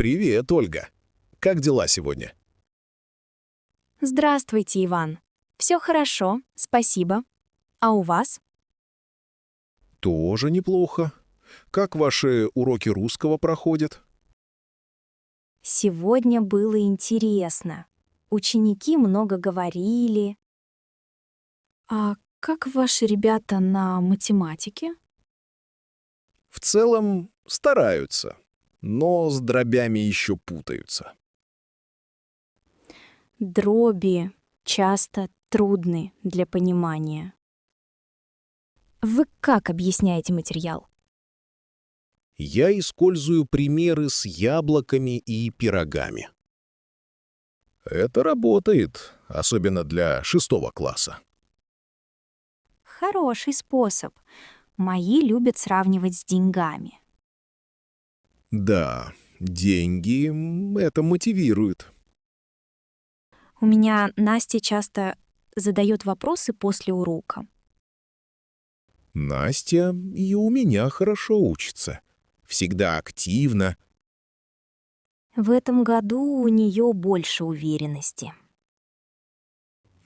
Привет, Ольга. Как дела сегодня? Здравствуйте, Иван. Все хорошо, спасибо. А у вас? Тоже неплохо. Как ваши уроки русского проходят? Сегодня было интересно. Ученики много говорили. А как ваши ребята на математике? В целом стараются, но с дробями еще путаются. Дроби часто трудны для понимания. Вы как объясняете материал? Я использую примеры с яблоками и пирогами. Это работает, особенно для 6 класса. Хороший способ. Мои любят сравнивать с деньгами. Да, деньги это мотивирует. У меня Настя часто задает вопросы после урока. Настя и у меня хорошо учится. Всегда активно. В этом году у нее больше уверенности.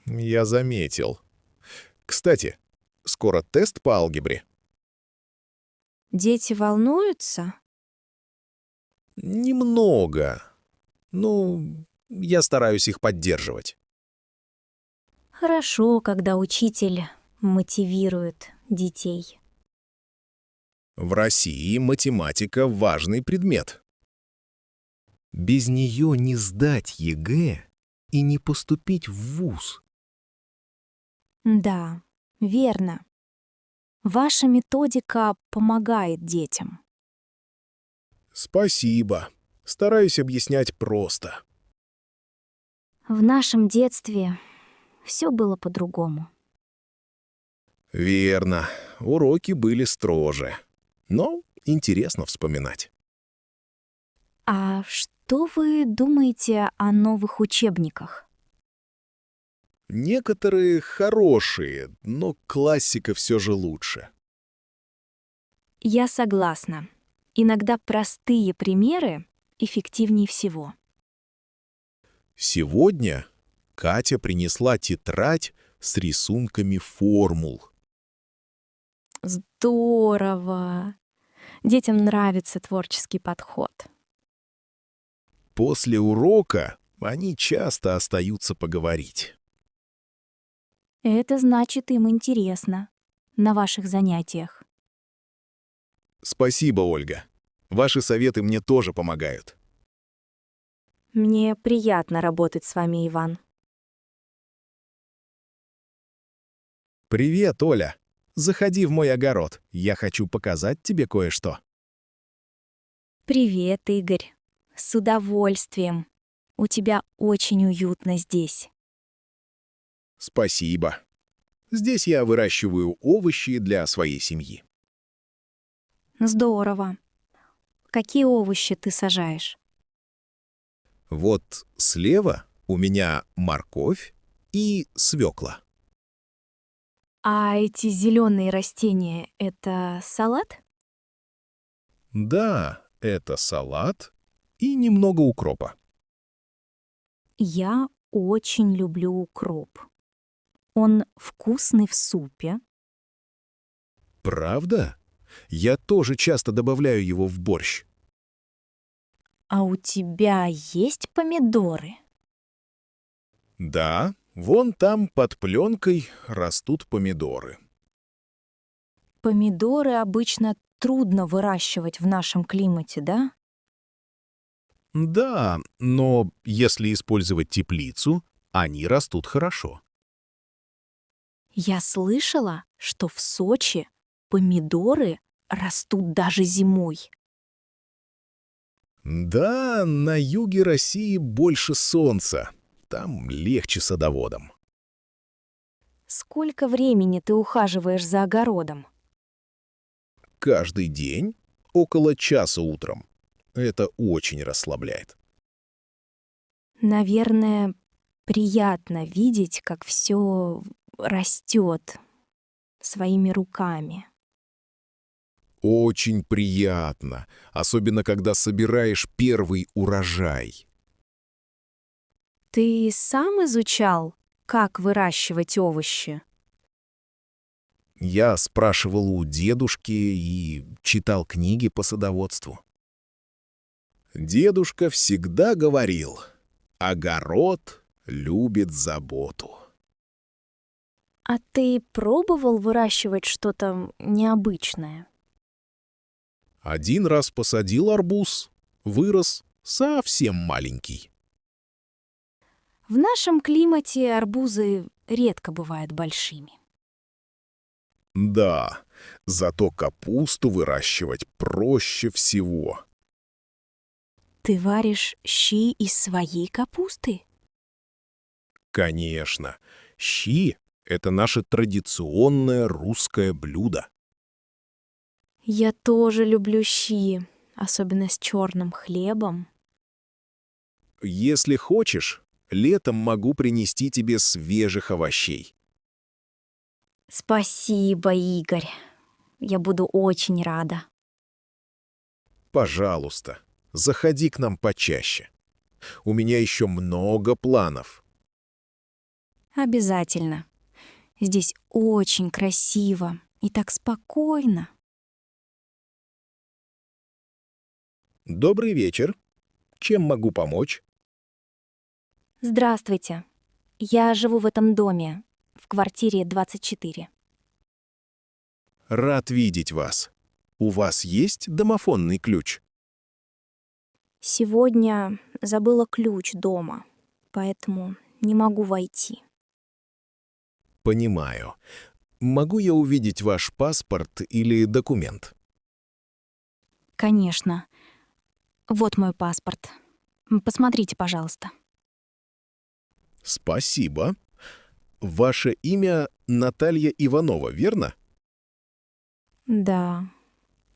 Я заметил. Кстати, скоро тест по алгебре. Дети волнуются? Немного. Ну, я стараюсь их поддерживать. Хорошо, когда учитель мотивирует детей. В России математика — важный предмет. Без нее не сдать ЕГЭ и не поступить в вуз. Да, верно. Ваша методика помогает детям. Спасибо. Стараюсь объяснять просто. В нашем детстве все было по-другому. Верно. Уроки были строже. Но интересно вспоминать. А что вы думаете о новых учебниках? Некоторые хорошие, но классика все же лучше. Я согласна. Иногда простые примеры эффективнее всего. Сегодня Катя принесла тетрадь с рисунками формул. Здорово! Детям нравится творческий подход. После урока они часто остаются поговорить. Это значит, им интересно на ваших занятиях. Спасибо, Ольга. Ваши советы мне тоже помогают. Мне приятно работать с вами, Иван. Привет, Оля. Заходи в мой огород. Я хочу показать тебе кое-что. Привет, Игорь. С удовольствием. У тебя очень уютно здесь. Спасибо. Здесь я выращиваю овощи для своей семьи. Здорово. Какие овощи ты сажаешь? Вот слева у меня морковь и свекла. А эти зеленые растения — это салат? Да, это салат и немного укропа. Я очень люблю укроп. Он вкусный в супе. Правда? Я тоже часто добавляю его в борщ. А у тебя есть помидоры? Да, вон там под пленкой растут помидоры. Помидоры обычно трудно выращивать в нашем климате, да? Да, но если использовать теплицу, они растут хорошо. Я слышала, что в Сочи помидоры растут даже зимой. Да, на юге России больше солнца. Там легче садоводам. Сколько времени ты ухаживаешь за огородом? Каждый день около часа утром. Это очень расслабляет. Наверное, приятно видеть, как все растет своими руками. Очень приятно, особенно когда собираешь первый урожай. Ты сам изучал, как выращивать овощи? Я спрашивал у дедушки и читал книги по садоводству. Дедушка всегда говорил: огород любит заботу. А ты пробовал выращивать что-то необычное? Один раз посадил арбуз, вырос совсем маленький. В нашем климате арбузы редко бывают большими. Да, зато капусту выращивать проще всего. Ты варишь щи из своей капусты? Конечно, щи — это наше традиционное русское блюдо. Я тоже люблю щи, особенно с черным хлебом. Если хочешь, летом могу принести тебе свежих овощей. Спасибо, Игорь. Я буду очень рада. Пожалуйста, заходи к нам почаще. У меня еще много планов. Обязательно. Здесь очень красиво и так спокойно. Добрый вечер. Чем могу помочь? Здравствуйте. Я живу в этом доме, в квартире 24. Рад видеть вас. У вас есть домофонный ключ? Сегодня забыла ключ дома, поэтому не могу войти. Понимаю. Могу я увидеть ваш паспорт или документ? Конечно. Вот мой паспорт. Посмотрите, пожалуйста. Спасибо. Ваше имя Наталья Иванова, верно? Да,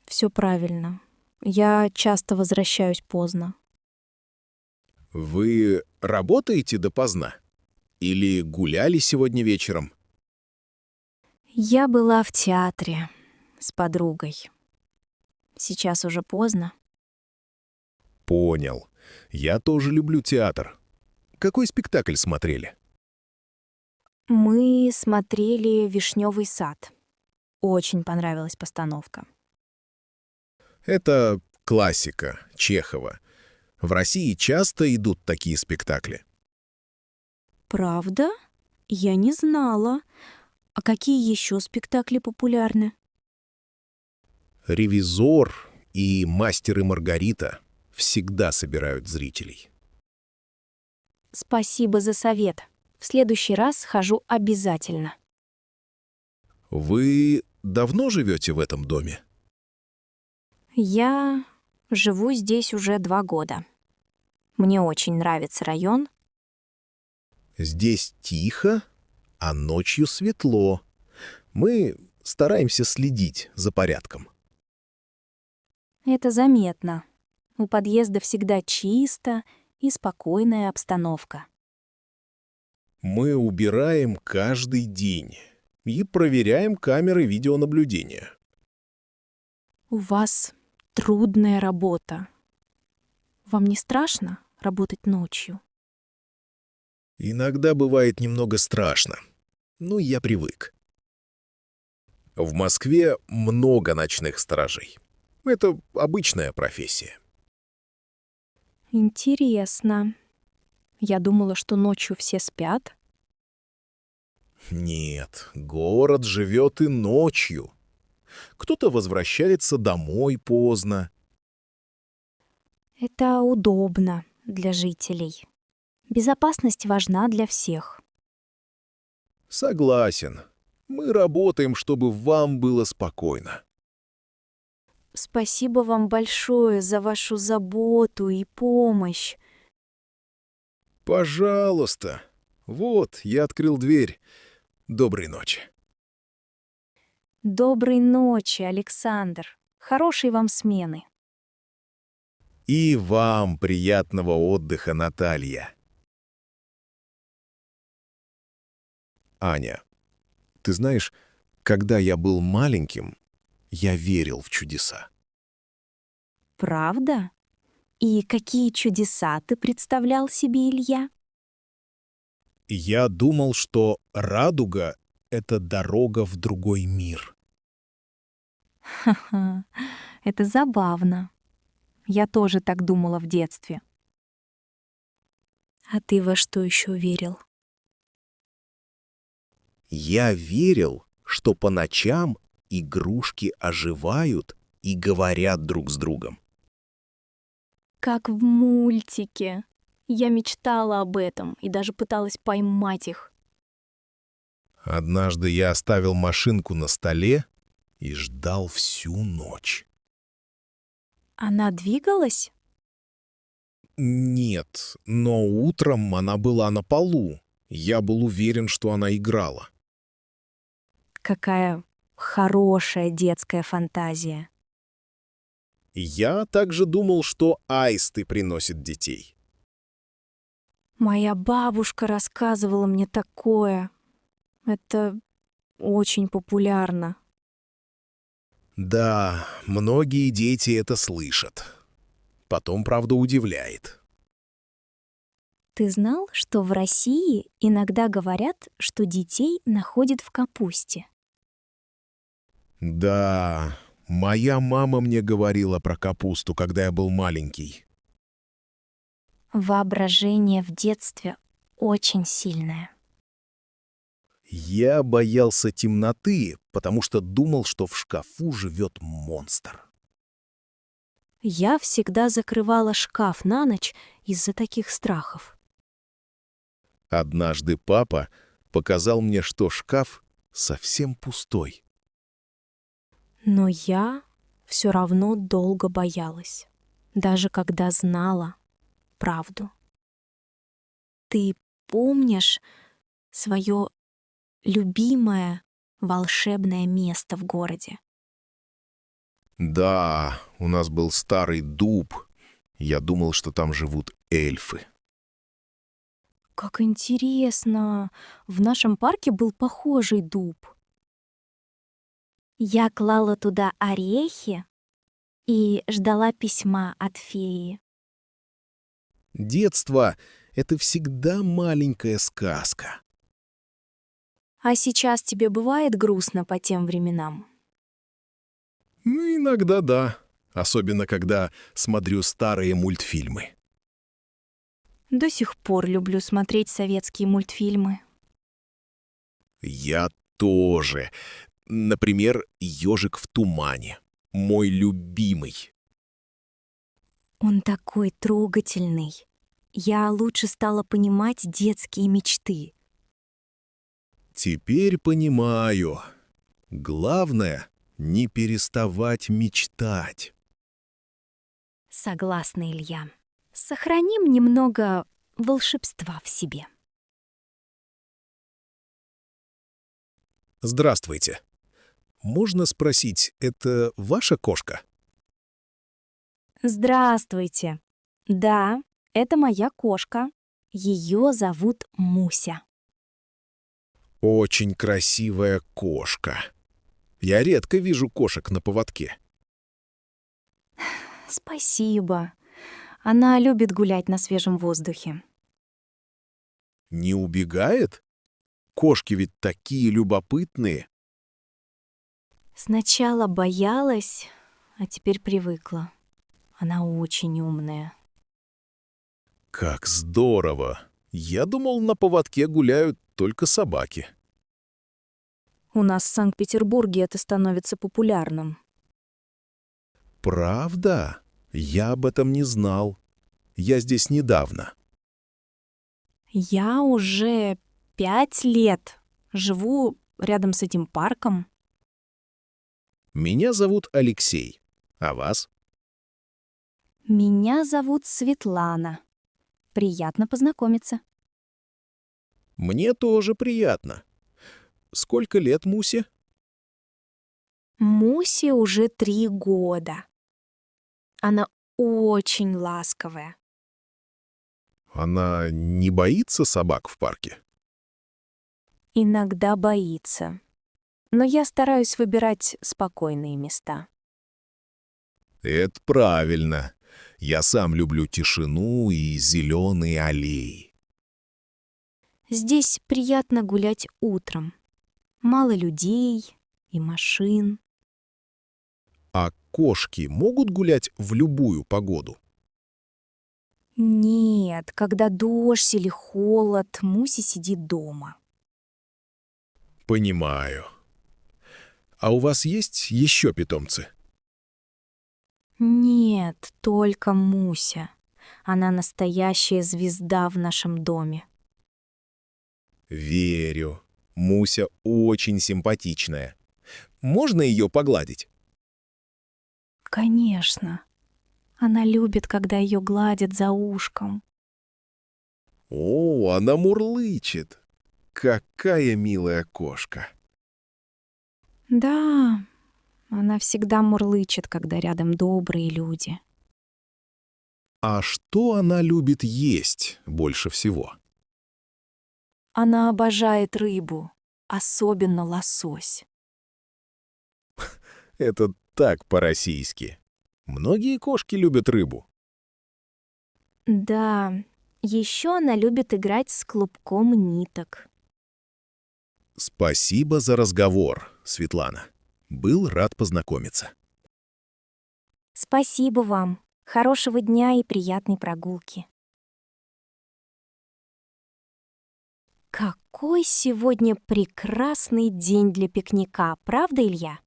все правильно. Я часто возвращаюсь поздно. Вы работаете допоздна? Или гуляли сегодня вечером? Я была в театре с подругой. Сейчас уже поздно. Понял. Я тоже люблю театр. Какой спектакль смотрели? Мы смотрели «Вишневый сад». Очень понравилась постановка. Это классика Чехова. В России часто идут такие спектакли. Правда? Я не знала. А какие еще спектакли популярны? «Ревизор» и «Мастер и Маргарита» всегда собирают зрителей. Спасибо за совет. В следующий раз схожу обязательно. Вы давно живете в этом доме? Я живу здесь уже 2 года. Мне очень нравится район. Здесь тихо, а ночью светло. Мы стараемся следить за порядком. Это заметно. У подъезда всегда чисто и спокойная обстановка. Мы убираем каждый день и проверяем камеры видеонаблюдения. У вас трудная работа. Вам не страшно работать ночью? Иногда бывает немного страшно, но я привык. В Москве много ночных сторожей. Это обычная профессия. Интересно. Я думала, что ночью все спят. Нет, город живет и ночью. Кто-то возвращается домой поздно. Это удобно для жителей. Безопасность важна для всех. Согласен. Мы работаем, чтобы вам было спокойно. Спасибо вам большое за вашу заботу и помощь. Пожалуйста. Вот, я открыл дверь. Доброй ночи. Доброй ночи, Александр. Хорошей вам смены. И вам приятного отдыха, Наталья. Аня, ты знаешь, когда я был маленьким, Я верил в чудеса. Правда? И какие чудеса ты представлял себе, Илья? Я думал, что радуга — это дорога в другой мир. Ха-ха, это забавно. Я тоже так думала в детстве. А ты во что еще верил? Я верил, что по ночам игрушки оживают и говорят друг с другом. Как в мультике. Я мечтала об этом и даже пыталась поймать их. Однажды я оставил машинку на столе и ждал всю ночь. Она двигалась? Нет, но утром она была на полу. Я был уверен, что она играла. Какая хорошая детская фантазия. Я также думал, что аисты приносят детей. Моя бабушка рассказывала мне такое. Это очень популярно. Да, многие дети это слышат. Потом, правда, удивляет. Ты знал, что в России иногда говорят, что детей находят в капусте? Да, моя мама мне говорила про капусту, когда я был маленький. Воображение в детстве очень сильное. Я боялся темноты, потому что думал, что в шкафу живет монстр. Я всегда закрывала шкаф на ночь из-за таких страхов. Однажды папа показал мне, что шкаф совсем пустой. Но я все равно долго боялась, даже когда знала правду. Ты помнишь свое любимое волшебное место в городе? Да, у нас был старый дуб. Я думал, что там живут эльфы. Как интересно! В нашем парке был похожий дуб. Я клала туда орехи и ждала письма от феи. Детство — это всегда маленькая сказка. А сейчас тебе бывает грустно по тем временам? Ну, иногда да. Особенно, когда смотрю старые мультфильмы. До сих пор люблю смотреть советские мультфильмы. Я тоже. Например, «Ежик в тумане». Мой любимый. Он такой трогательный. Я лучше стала понимать детские мечты. Теперь понимаю. Главное — не переставать мечтать. Согласна, Илья. Сохраним немного волшебства в себе. Здравствуйте. Можно спросить, это ваша кошка? Здравствуйте. Да, это моя кошка. Ее зовут Муся. Очень красивая кошка. Я редко вижу кошек на поводке. Спасибо. Она любит гулять на свежем воздухе. Не убегает? Кошки ведь такие любопытные. Сначала боялась, а теперь привыкла. Она очень умная. Как здорово! Я думал, на поводке гуляют только собаки. У нас в Санкт-Петербурге это становится популярным. Правда? Я об этом не знал. Я здесь недавно. Я уже 5 лет живу рядом с этим парком. Меня зовут Алексей. А вас? Меня зовут Светлана. Приятно познакомиться. Мне тоже приятно. Сколько лет Мусе? Мусе уже 3 года. Она очень ласковая. Она не боится собак в парке? Иногда боится. но я стараюсь выбирать спокойные места. Это правильно. Я сам люблю тишину и зеленые аллеи. Здесь приятно гулять утром. Мало людей и машин. А кошки могут гулять в любую погоду? Нет, когда дождь или холод, Муся сидит дома. Понимаю. А у вас есть еще питомцы? Нет, только Муся. Она настоящая звезда в нашем доме. Верю. Муся очень симпатичная. Можно ее погладить? Конечно. Она любит, когда ее гладят за ушком. О, она мурлычет. Какая милая кошка. Да, она всегда мурлычет, когда рядом добрые люди. А что она любит есть больше всего? Она обожает рыбу, особенно лосось. Это так по-российски. Многие кошки любят рыбу. Да, еще она любит играть с клубком ниток. Спасибо за разговор, Светлана. Был рад познакомиться. Спасибо вам. Хорошего дня и приятной прогулки. Какой сегодня прекрасный день для пикника, правда, Илья?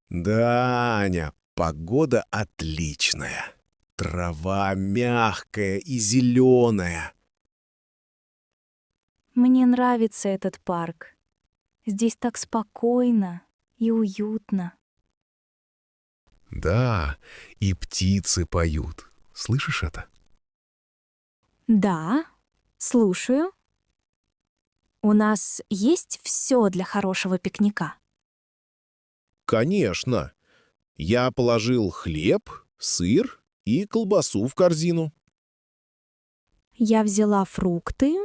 Да, Аня, погода отличная. Трава мягкая и зеленая. Мне нравится этот парк. Здесь так спокойно и уютно. Да, и птицы поют. Слышишь это? Да, слушаю. У нас есть все для хорошего пикника. Конечно. Я положил хлеб, сыр и колбасу в корзину. Я взяла фрукты,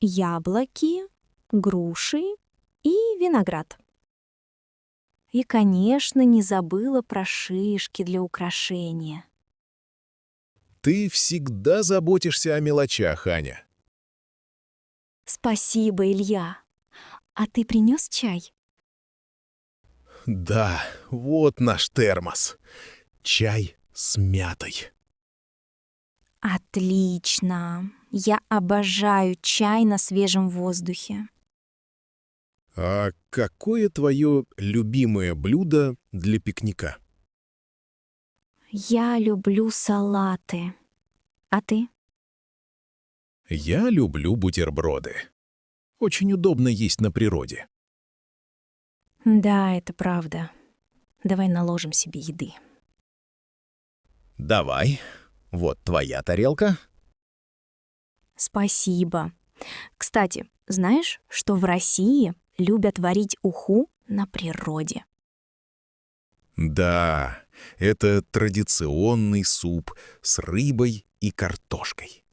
яблоки, груши и виноград. И, конечно, не забыла про шишки для украшения. Ты всегда заботишься о мелочах, Аня. Спасибо, Илья. А ты принес чай? Да, вот наш термос. Чай с мятой. Отлично. Я обожаю чай на свежем воздухе. А какое твое любимое блюдо для пикника? Я люблю салаты. А ты? Я люблю бутерброды. Очень удобно есть на природе. Да, это правда. Давай наложим себе еды. Давай. Вот твоя тарелка. Спасибо. Кстати, знаешь, что в России любят варить уху на природе? Да, это традиционный суп с рыбой и картошкой.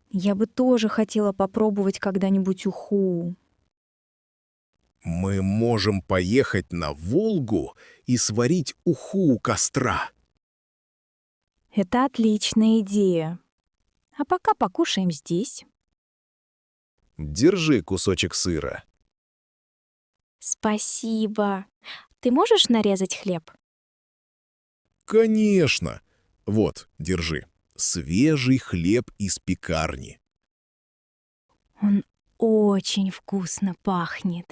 Я бы тоже хотела попробовать когда-нибудь уху. Мы можем поехать на Волгу и сварить уху у костра. Это отличная идея. А пока покушаем здесь. Держи кусочек сыра. Спасибо. Ты можешь нарезать хлеб? Конечно. Вот, держи. Свежий хлеб из пекарни. Он очень вкусно пахнет.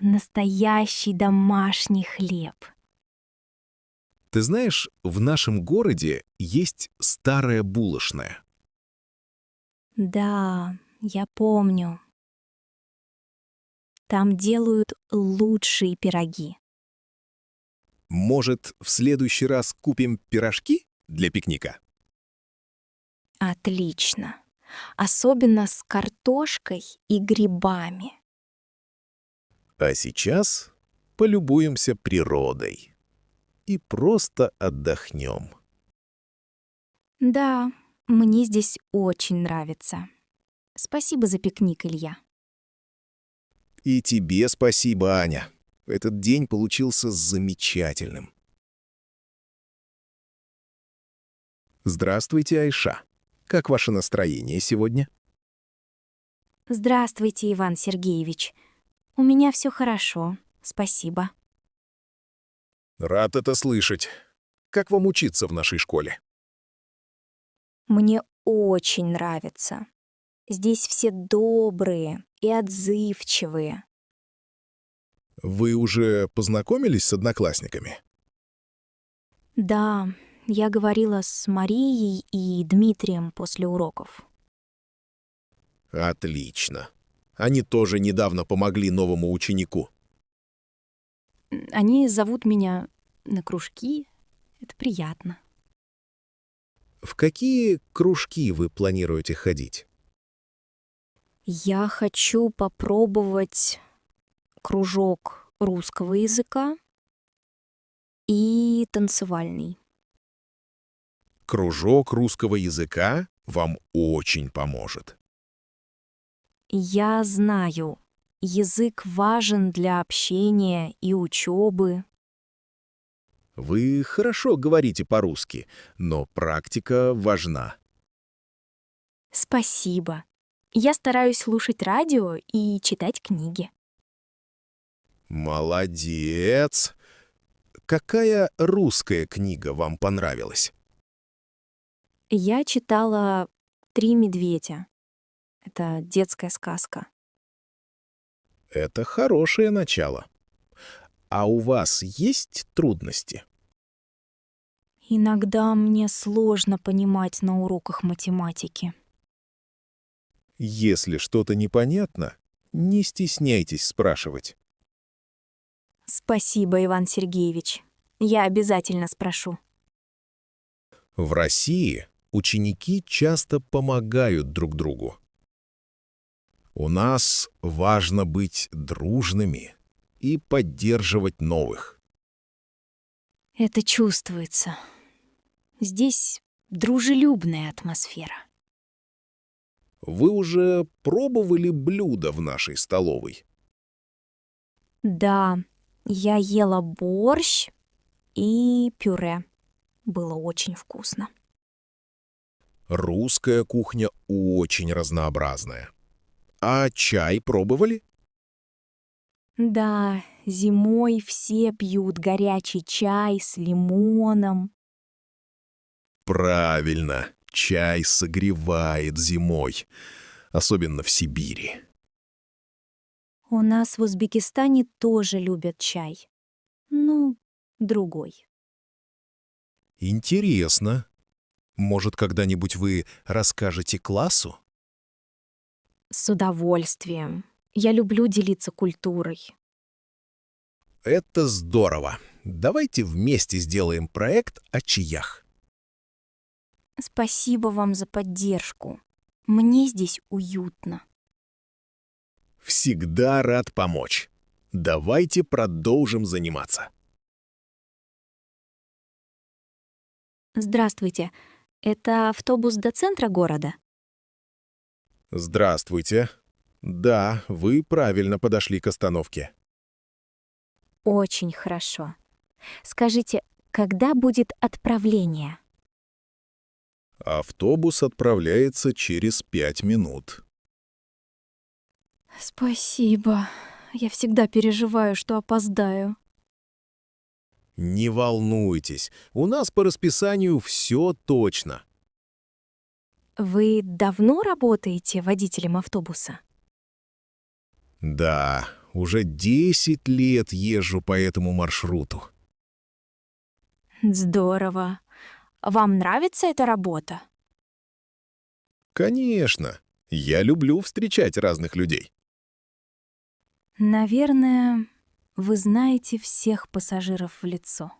Настоящий домашний хлеб. Ты знаешь, в нашем городе есть старая булочная. Да, я помню. Там делают лучшие пироги. Может, в следующий раз купим пирожки для пикника? Отлично. Особенно с картошкой и грибами. А сейчас полюбуемся природой и просто отдохнем. Да, мне здесь очень нравится. Спасибо за пикник, Илья. И тебе спасибо, Аня. Этот день получился замечательным. Здравствуйте, Айша. Как ваше настроение сегодня? Здравствуйте, Иван Сергеевич. У меня все хорошо, спасибо. Рад это слышать. Как вам учиться в нашей школе? Мне очень нравится. Здесь все добрые и отзывчивые. Вы уже познакомились с одноклассниками? Да, я говорила с Марией и Дмитрием после уроков. Отлично. Они тоже недавно помогли новому ученику. Они зовут меня на кружки. Это приятно. В какие кружки вы планируете ходить? Я хочу попробовать кружок русского языка и танцевальный. Кружок русского языка вам очень поможет. Я знаю, язык важен для общения и учебы. Вы хорошо говорите по-русски, но практика важна. Спасибо. Я стараюсь слушать радио и читать книги. Молодец! Какая русская книга вам понравилась? Я читала «Три медведя». Это детская сказка. Это хорошее начало. А у вас есть трудности? Иногда мне сложно понимать на уроках математики. Если что-то непонятно, не стесняйтесь спрашивать. Спасибо, Иван Сергеевич. Я обязательно спрошу. В России ученики часто помогают друг другу. У нас важно быть дружными и поддерживать новых. Это чувствуется. Здесь дружелюбная атмосфера. Вы уже пробовали блюда в нашей столовой? Да, я ела борщ и пюре. Было очень вкусно. Русская кухня очень разнообразная. А чай пробовали? Да, зимой все пьют горячий чай с лимоном. Правильно, чай согревает зимой, особенно в Сибири. У нас в Узбекистане тоже любят чай. Ну, другой. Интересно. Может, когда-нибудь вы расскажете классу? С удовольствием. Я люблю делиться культурой. Это здорово. Давайте вместе сделаем проект о чаях. Спасибо вам за поддержку. Мне здесь уютно. Всегда рад помочь. Давайте продолжим заниматься. Здравствуйте. Это автобус до центра города? Здравствуйте. Да, вы правильно подошли к остановке. Очень хорошо. Скажите, когда будет отправление? Автобус отправляется через 5 минут. Спасибо. Я всегда переживаю, что опоздаю. Не волнуйтесь, у нас по расписанию все точно. Вы давно работаете водителем автобуса? Да, уже 10 лет езжу по этому маршруту. Здорово. Вам нравится эта работа? Конечно, я люблю встречать разных людей. Наверное, вы знаете всех пассажиров в лицо.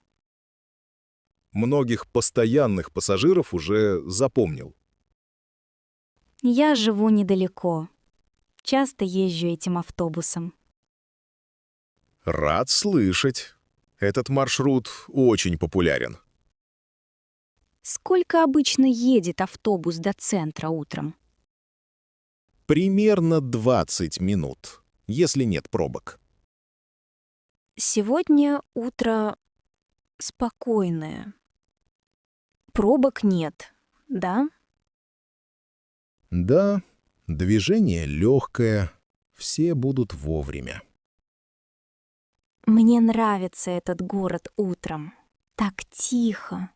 Многих постоянных пассажиров уже запомнил. Я живу недалеко. Часто езжу этим автобусом. Рад слышать. Этот маршрут очень популярен. Сколько обычно едет автобус до центра утром? Примерно 20 минут. если нет пробок. Сегодня утро спокойное. Пробок нет, да? Да, движение легкое, все будут вовремя. Мне нравится этот город утром. Так тихо.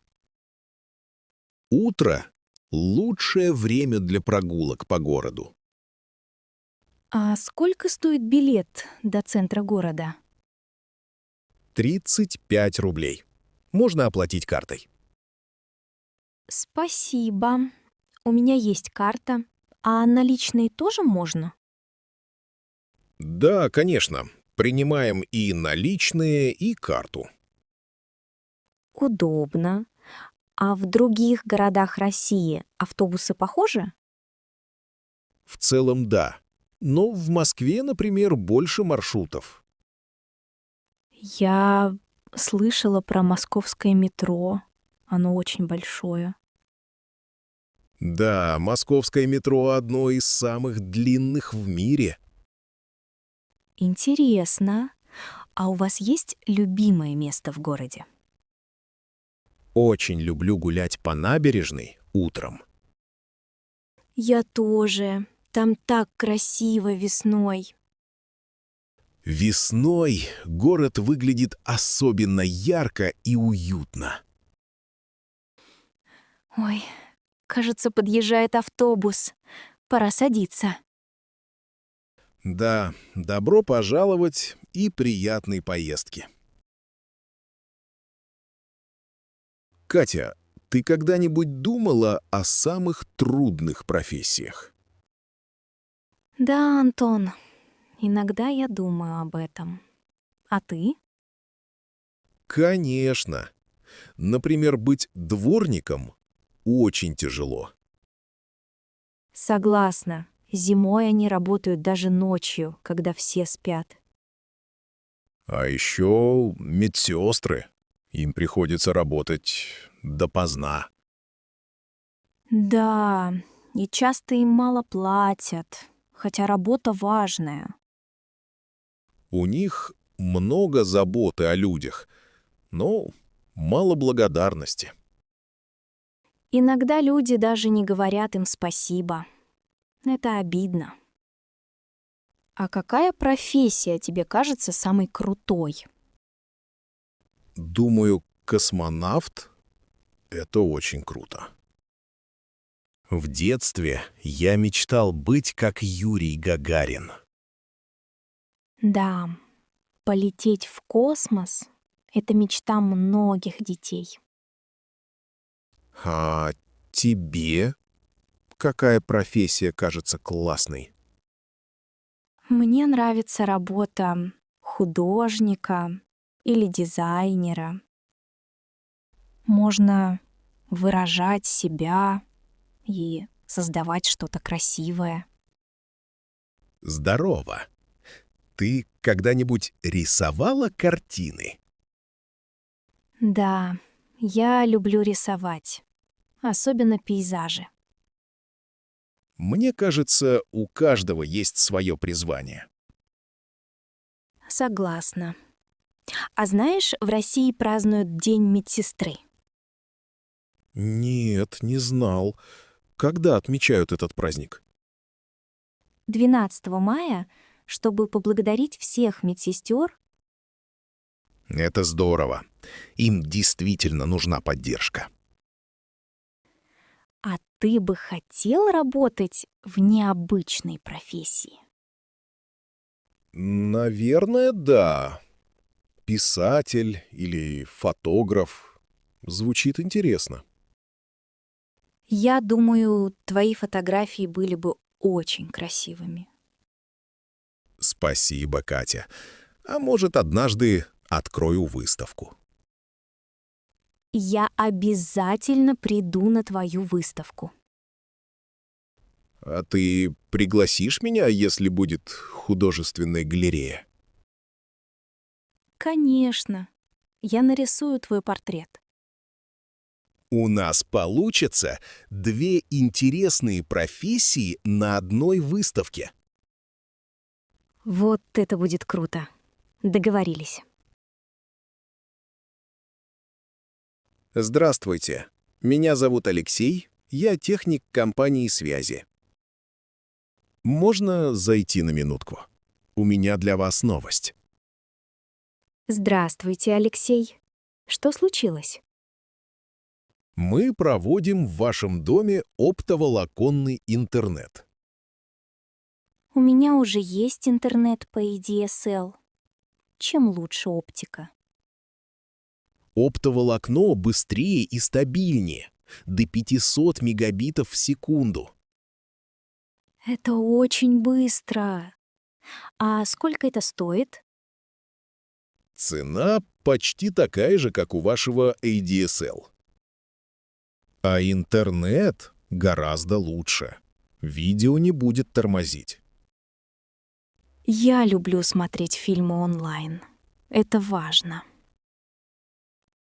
Утро — лучшее время для прогулок по городу. А сколько стоит билет до центра города? 35 рублей. Можно оплатить картой. Спасибо. У меня есть карта. А наличные тоже можно? Да, конечно. Принимаем и наличные, и карту. Удобно. А в других городах России автобусы похожи? В целом, да. Но в Москве, например, больше маршрутов. Я слышала про московское метро. Оно очень большое. Да, московское метро одно из самых длинных в мире. Интересно. А у вас есть любимое место в городе? Очень люблю гулять по набережной утром. Я тоже. Там так красиво весной. Весной город выглядит особенно ярко и уютно. Ой, кажется, подъезжает автобус. Пора садиться. Да, добро пожаловать и приятной поездки. Катя, ты когда-нибудь думала о самых трудных профессиях? Да, Антон, иногда я думаю об этом. А ты? Конечно. Например, быть дворником очень тяжело. Согласна. Зимой они работают даже ночью, когда все спят. А еще медсестры. Им приходится работать допоздна. Да, и часто им мало платят, хотя работа важная. У них много заботы о людях, но мало благодарности. Иногда люди даже не говорят им спасибо. Это обидно. А какая профессия тебе кажется самой крутой? Думаю, космонавт — это очень круто. В детстве я мечтал быть как Юрий Гагарин. Да, полететь в космос — это мечта многих детей. А тебе какая профессия кажется классной? Мне нравится работа художника или дизайнера. Можно выражать себя и создавать что-то красивое. Здорово. Ты когда-нибудь рисовала картины? Да, я люблю рисовать, особенно пейзажи. Мне кажется, у каждого есть свое призвание. Согласна. А знаешь, в России празднуют День медсестры. Нет, не знал. Когда отмечают этот праздник? 12 мая, чтобы поблагодарить всех медсестер. Это здорово. Им действительно нужна поддержка. А ты бы хотел работать в необычной профессии? Наверное, да. Писатель или фотограф. Звучит интересно. Я думаю, твои фотографии были бы очень красивыми. Спасибо, Катя. А может, однажды открою выставку. Я обязательно приду на твою выставку. А ты пригласишь меня, если будет художественная галерея? Конечно. Я нарисую твой портрет. У нас получится две интересные профессии на одной выставке. Вот это будет круто. Договорились. Здравствуйте. Меня зовут Алексей, я техник компании связи. Можно зайти на минутку? У меня для вас новость. Здравствуйте, Алексей. Что случилось? Мы проводим в вашем доме оптоволоконный интернет. У меня уже есть интернет по ADSL. Чем лучше оптика? Оптоволокно быстрее и стабильнее, до 500 мегабитов в секунду. Это очень быстро. А сколько это стоит? Цена почти такая же, как у вашего ADSL. А интернет гораздо лучше. Видео не будет тормозить. Я люблю смотреть фильмы онлайн. Это важно.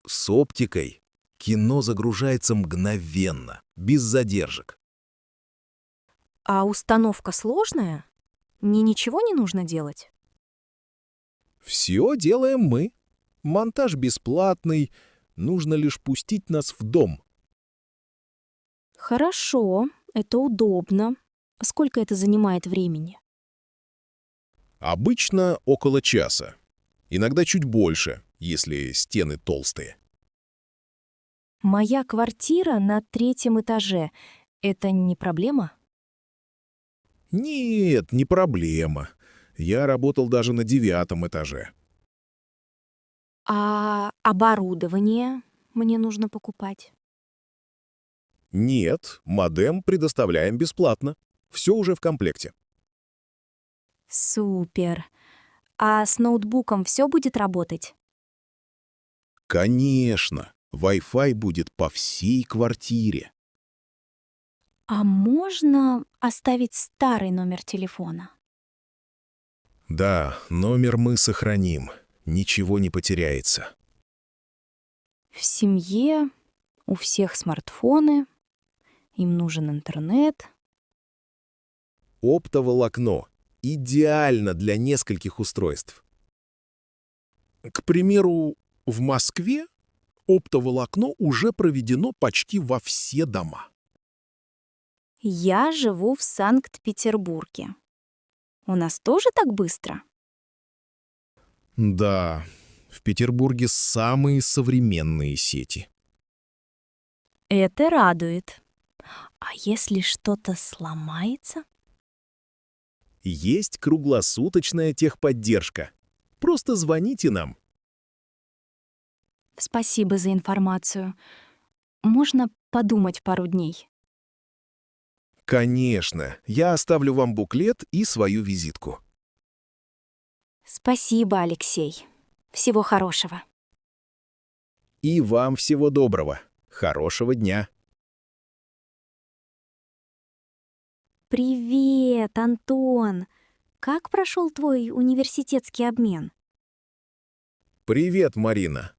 С оптикой кино загружается мгновенно, без задержек. А установка сложная? Мне ничего не нужно делать? Все делаем мы. Монтаж бесплатный, нужно лишь пустить нас в дом. Хорошо, это удобно. Сколько это занимает времени? Обычно около часа. Иногда чуть больше, если стены толстые. Моя квартира на 3-м этаже. Это не проблема? Нет, не проблема. Я работал даже на 9-м этаже. А оборудование мне нужно покупать? Нет, модем предоставляем бесплатно. Все уже в комплекте. Супер. А с ноутбуком все будет работать? Конечно, Wi-Fi будет по всей квартире. А можно оставить старый номер телефона? Да, номер мы сохраним. Ничего не потеряется. В семье у всех смартфоны, им нужен интернет. Оптоволокно идеально для нескольких устройств. К примеру, в Москве оптоволокно уже проведено почти во все дома. Я живу в Санкт-Петербурге. У нас тоже так быстро? Да, в Петербурге самые современные сети. Это радует. А если что-то сломается? Есть круглосуточная техподдержка. Просто звоните нам. Спасибо за информацию. Можно подумать пару дней. Конечно, я оставлю вам буклет и свою визитку. Спасибо, Алексей. Всего хорошего. И вам всего доброго. Хорошего дня. Привет, Антон. Как прошел твой университетский обмен? Привет, Марина.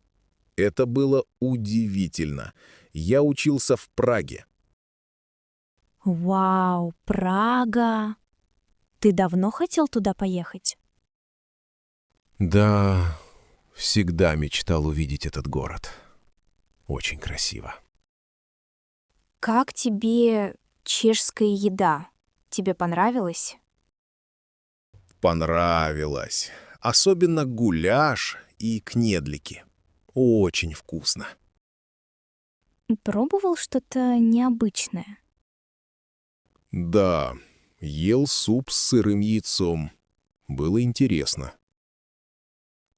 Это было удивительно. Я учился в Праге. Вау, Прага. Ты давно хотел туда поехать? Да, всегда мечтал увидеть этот город. Очень красиво. Как тебе чешская еда? Тебе понравилось? Понравилось. Особенно гуляш и кнедлики. Очень вкусно. Пробовал что-то необычное? Да, ел суп с сырым яйцом. Было интересно.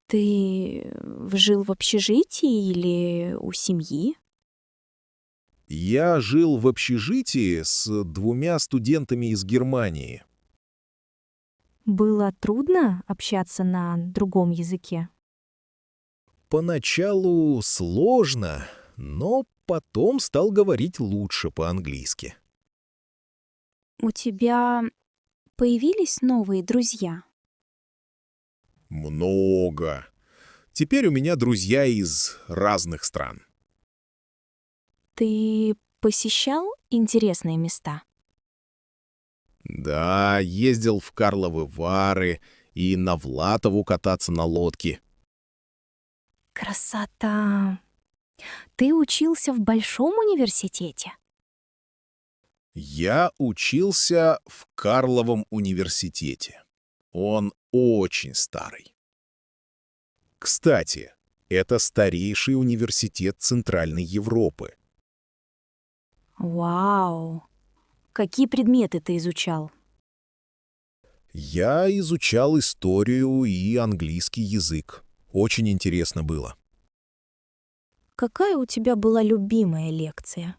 Ты жил в общежитии или у семьи? Я жил в общежитии с 2 студентами из Германии. Было трудно общаться на другом языке? Поначалу сложно, но потом стал говорить лучше по-английски. У тебя появились новые друзья? Много. Теперь у меня друзья из разных стран. Ты посещал интересные места? Да, ездил в Карловы Вары и на Влатову кататься на лодке. Красота! Ты учился в большом университете? Я учился в Карловом университете. Он очень старый. Кстати, это старейший университет Центральной Европы. Вау! Какие предметы ты изучал? Я изучал историю и английский язык. Очень интересно было. Какая у тебя была любимая лекция?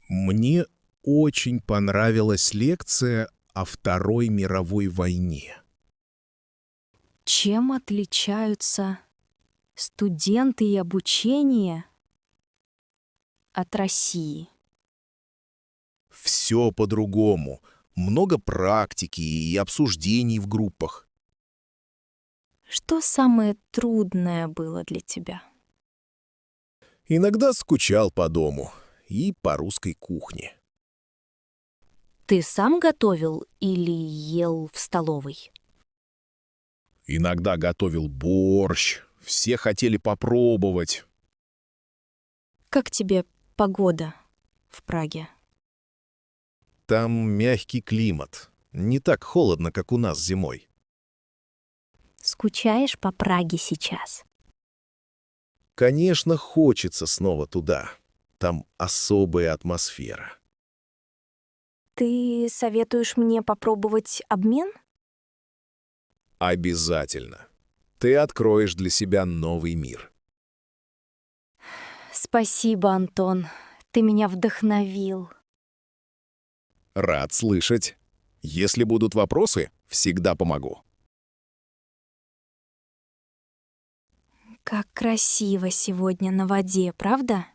Мне очень понравилась лекция о Второй мировой войне. Чем отличаются студенты и обучение от России? Все по-другому. Много практики и обсуждений в группах. Что самое трудное было для тебя? Иногда скучал по дому и по русской кухне. Ты сам готовил или ел в столовой? Иногда готовил борщ. Все хотели попробовать. Как тебе погода в Праге? Там мягкий климат. Не так холодно, как у нас зимой. Скучаешь по Праге сейчас? Конечно, хочется снова туда. Там особая атмосфера. Ты советуешь мне попробовать обмен? Обязательно. Ты откроешь для себя новый мир. Спасибо, Антон. Ты меня вдохновил. Рад слышать. Если будут вопросы, всегда помогу. Как красиво сегодня на воде, правда?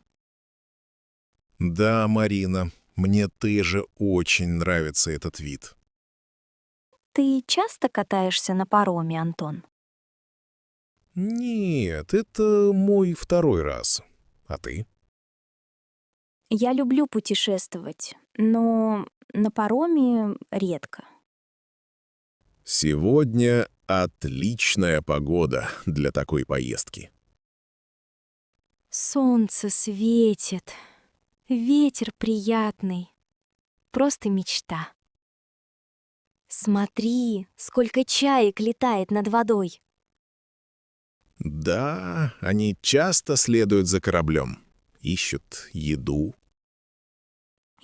Да, Марина, мне тоже очень нравится этот вид. Ты часто катаешься на пароме, Антон? Нет, это мой второй раз. А ты? Я люблю путешествовать, но на пароме редко. Сегодня отличная погода для такой поездки. Солнце светит, ветер приятный, просто мечта. Смотри, сколько чаек летает над водой. Да, они часто следуют за кораблем, ищут еду.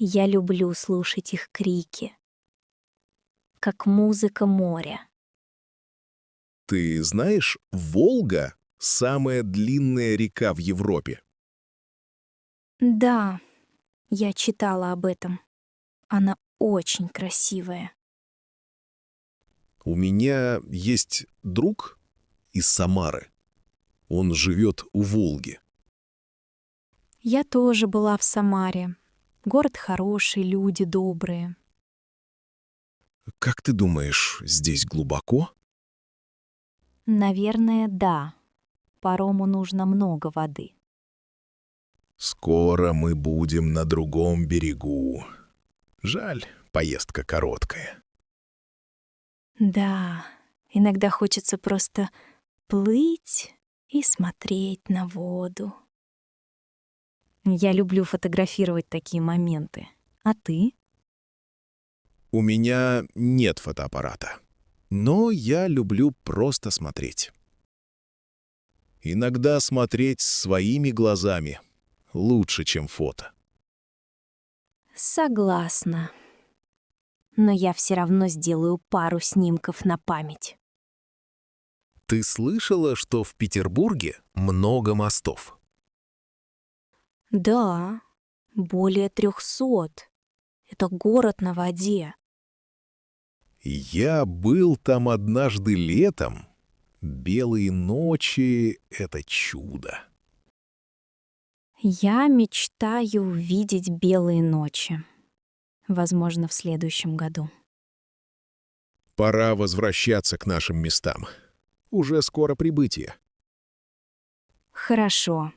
Я люблю слушать их крики, как музыка моря. Ты знаешь, Волга — самая длинная река в Европе. Да, я читала об этом. Она очень красивая. У меня есть друг из Самары. Он живет у Волги. Я тоже была в Самаре. Город хороший, люди добрые. Как ты думаешь, здесь глубоко? Наверное, да. Парому нужно много воды. Скоро мы будем на другом берегу. Жаль, поездка короткая. Да, иногда хочется просто плыть и смотреть на воду. Я люблю фотографировать такие моменты. А ты? У меня нет фотоаппарата, но я люблю просто смотреть. Иногда смотреть своими глазами лучше, чем фото. Согласна. Но я все равно сделаю пару снимков на память. Ты слышала, что в Петербурге много мостов? Да, более 300. Это город на воде. Я был там однажды летом. Белые ночи — это чудо. Я мечтаю увидеть белые ночи. Возможно, в следующем году. Пора возвращаться к нашим местам. Уже скоро прибытие. Хорошо.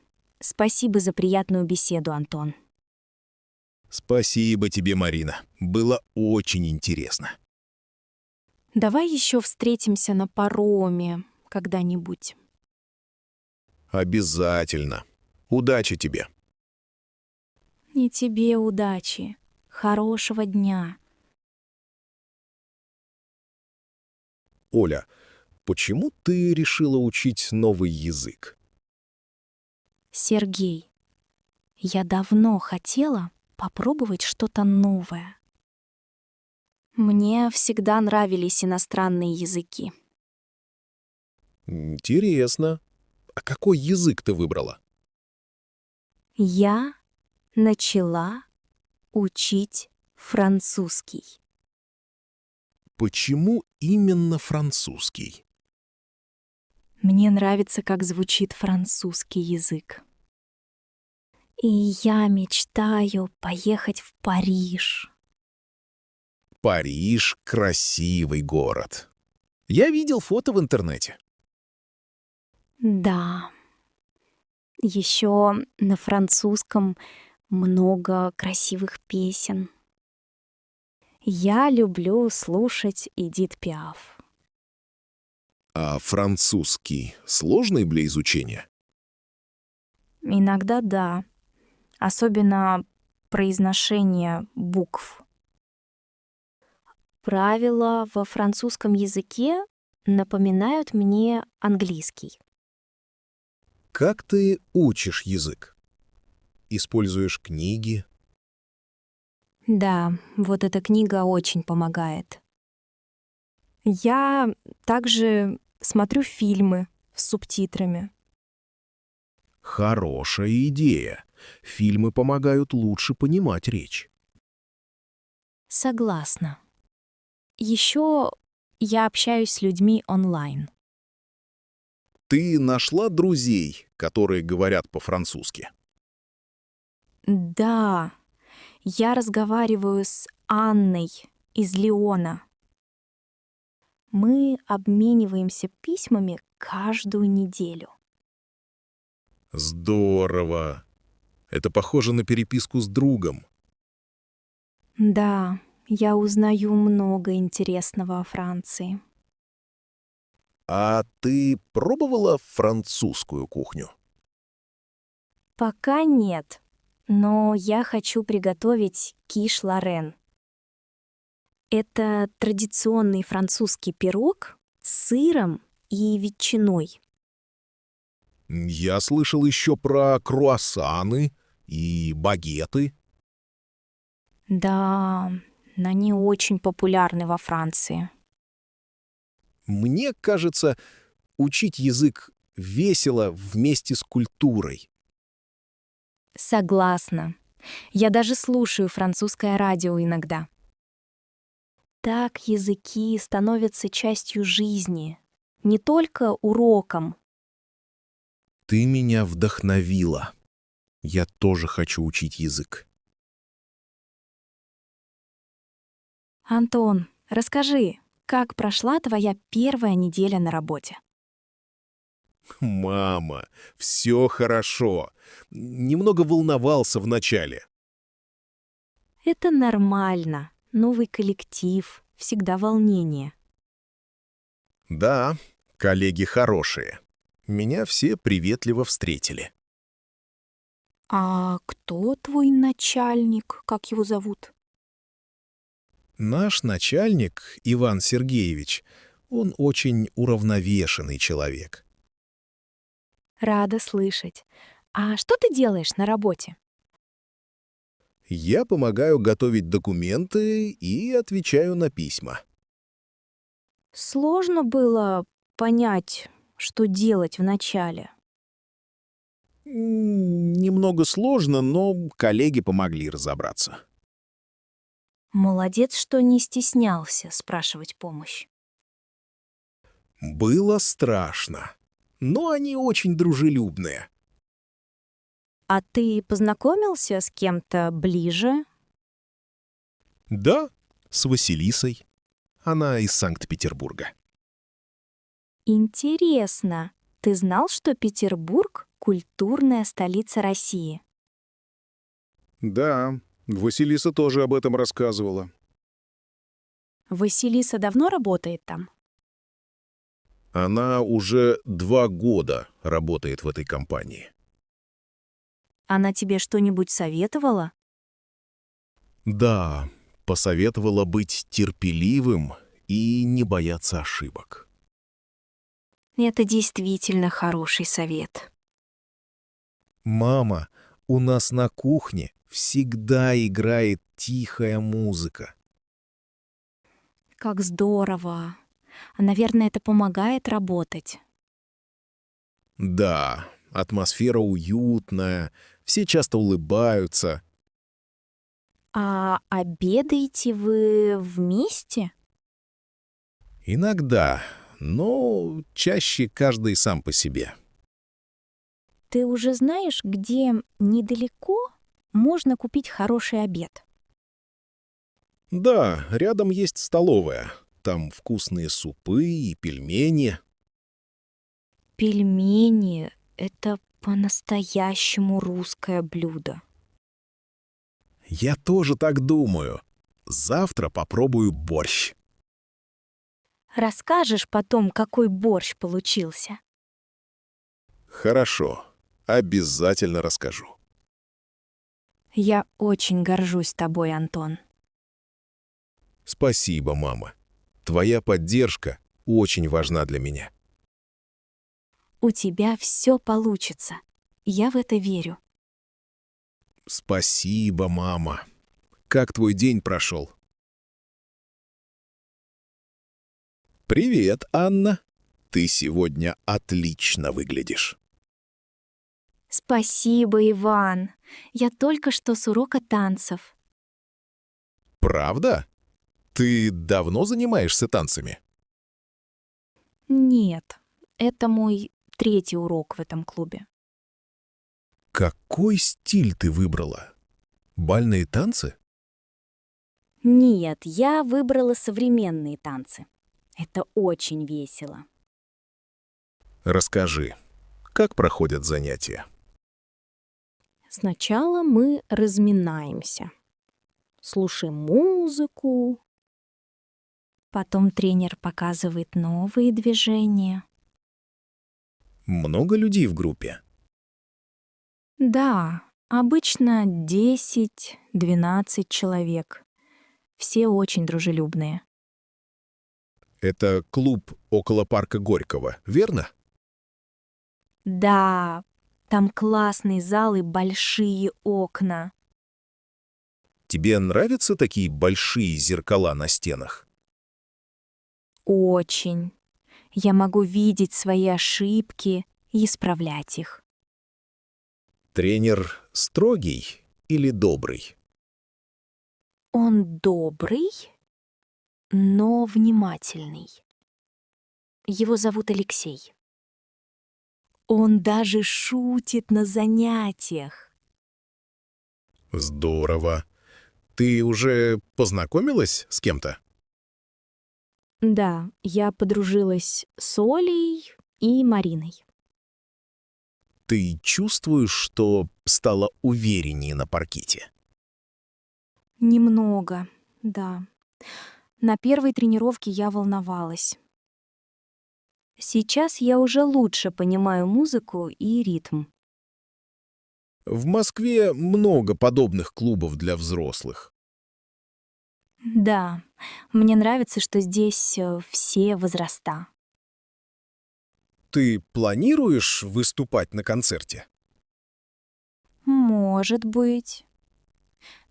Спасибо за приятную беседу, Антон. Спасибо тебе, Марина. Было очень интересно. Давай еще встретимся на пароме когда-нибудь. Обязательно. Удачи тебе. И тебе удачи. Хорошего дня. Оля, почему ты решила учить новый язык? Сергей, я давно хотела попробовать что-то новое. Мне всегда нравились иностранные языки. Интересно. А какой язык ты выбрала? Я начала учить французский. Почему именно французский? Мне нравится, как звучит французский язык. И я мечтаю поехать в Париж. Париж — красивый город. Я видел фото в интернете. Да. Еще на французском много красивых песен. Я люблю слушать Эдит Пиаф. А французский сложный для изучения? Иногда да. Особенно произношение букв. Правила во французском языке напоминают мне английский. Как ты учишь язык? Используешь книги? Да, вот эта книга очень помогает. Я также смотрю фильмы с субтитрами. Хорошая идея. Фильмы помогают лучше понимать речь. Согласна. Еще я общаюсь с людьми онлайн. Ты нашла друзей, которые говорят по-французски? Да, я разговариваю с Анной из Лиона. Мы обмениваемся письмами каждую неделю. Здорово. Это похоже на переписку с другом. Да, я узнаю много интересного о Франции. А ты пробовала французскую кухню? Пока нет, но я хочу приготовить киш лорен. Это традиционный французский пирог с сыром и ветчиной. Я слышал еще про круассаны и багеты. Да, они очень популярны во Франции. Мне кажется, учить язык весело вместе с культурой. Согласна. Я даже слушаю французское радио иногда. Так языки становятся частью жизни, не только уроком. Ты меня вдохновила. Я тоже хочу учить язык. Антон, расскажи, как прошла твоя первая неделя на работе? Мама, все хорошо. Немного волновался вначале. Это нормально. Новый коллектив, всегда волнение. Да, коллеги хорошие. Меня все приветливо встретили. А кто твой начальник? Как его зовут? Наш начальник, Иван Сергеевич, он очень уравновешенный человек. Рада слышать. А что ты делаешь на работе? Я помогаю готовить документы и отвечаю на письма. Сложно было понять, что делать вначале. Немного сложно, но коллеги помогли разобраться. Молодец, что не стеснялся спрашивать помощь. Было страшно, но они очень дружелюбные. А ты познакомился с кем-то ближе? Да, с Василисой. Она из Санкт-Петербурга. Интересно. Ты знал, что Петербург — культурная столица России? Да, Василиса тоже об этом рассказывала. Василиса давно работает там? Она уже 2 года работает в этой компании. Она тебе что-нибудь советовала? Да, посоветовала быть терпеливым и не бояться ошибок. Это действительно хороший совет. «Мама, у нас на кухне всегда играет тихая музыка». Как здорово. Наверное, это помогает работать. Да, атмосфера уютная, все часто улыбаются. А обедаете вы вместе? Иногда, но чаще каждый сам по себе. Ты уже знаешь, где недалеко можно купить хороший обед? Да, рядом есть столовая. Там вкусные супы и пельмени. Пельмени — это по-настоящему русское блюдо. Я тоже так думаю. Завтра попробую борщ. Расскажешь потом, какой борщ получился? Хорошо, обязательно расскажу. Я очень горжусь тобой, Антон. Спасибо, мама. Твоя поддержка очень важна для меня. У тебя все получится. Я в это верю. Спасибо, мама. Как твой день прошел? Привет, Анна. Ты сегодня отлично выглядишь. Спасибо, Иван. Я только что с урока танцев. Правда? Ты давно занимаешься танцами? Нет, это мой 3-й урок в этом клубе. Какой стиль ты выбрала? Бальные танцы? Нет, я выбрала современные танцы. Это очень весело. Расскажи, как проходят занятия? Сначала мы разминаемся. Слушаем музыку. Потом тренер показывает новые движения. Много людей в группе? Да, обычно 10-12 человек. Все очень дружелюбные. Это клуб около парка Горького, верно? Да, там классный зал и большие окна. Тебе нравятся такие большие зеркала на стенах? Очень. Я могу видеть свои ошибки и исправлять их. Тренер строгий или добрый? Он добрый, но внимательный. Его зовут Алексей. Он даже шутит на занятиях. Здорово. Ты уже познакомилась с кем-то? Да, я подружилась с Олей и Мариной. Ты чувствуешь, что стала увереннее на паркете? Немного, да. На первой тренировке я волновалась. Сейчас я уже лучше понимаю музыку и ритм. В Москве много подобных клубов для взрослых. Да, мне нравится, что здесь все возраста. Ты планируешь выступать на концерте? Может быть.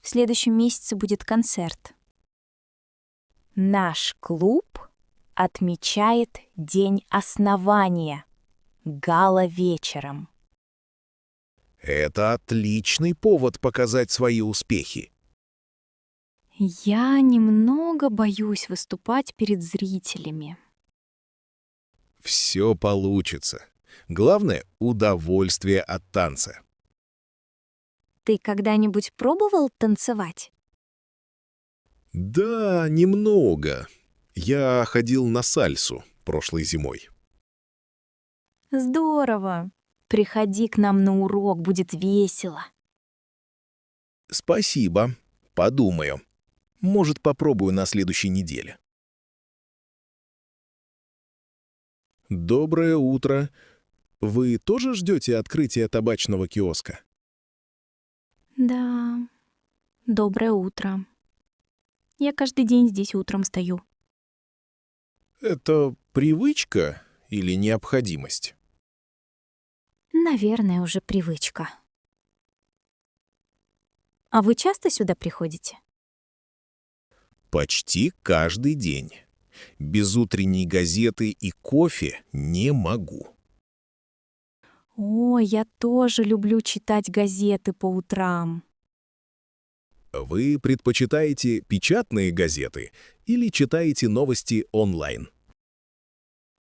В следующем месяце будет концерт. Наш клуб отмечает День основания. Гала вечером. Это отличный повод показать свои успехи. Я немного боюсь выступать перед зрителями. Все получится. Главное — удовольствие от танца. Ты когда-нибудь пробовал танцевать? Да, немного. Я ходил на сальсу прошлой зимой. Здорово. Приходи к нам на урок, будет весело. Спасибо. Подумаю. Может, попробую на следующей неделе. Доброе утро. Вы тоже ждете открытия табачного киоска? Да, доброе утро. Я каждый день здесь утром стою. Это привычка или необходимость? Наверное, уже привычка. А вы часто сюда приходите? Почти каждый день. Без утренней газеты и кофе не могу. О, я тоже люблю читать газеты по утрам. Вы предпочитаете печатные газеты или читаете новости онлайн?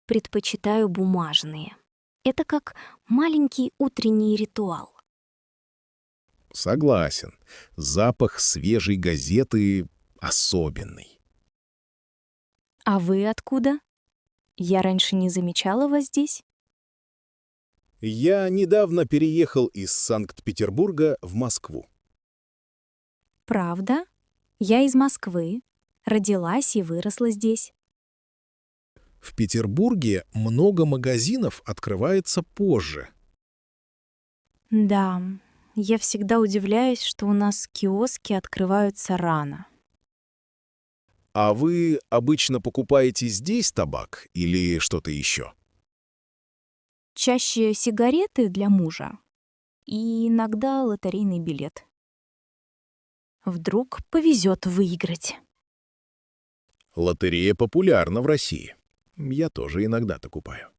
Предпочитаю бумажные. Это как маленький утренний ритуал. Согласен. Запах свежей газеты особенный. А вы откуда? Я раньше не замечала вас здесь. Я недавно переехал из Санкт-Петербурга в Москву. Правда? Я из Москвы. Родилась и выросла здесь. В Петербурге много магазинов открывается позже. Да, я всегда удивляюсь, что у нас киоски открываются рано. А вы обычно покупаете здесь табак или что-то еще? Чаще сигареты для мужа и иногда лотерейный билет. Вдруг повезет выиграть. Лотерея популярна в России. Я тоже иногда купаю.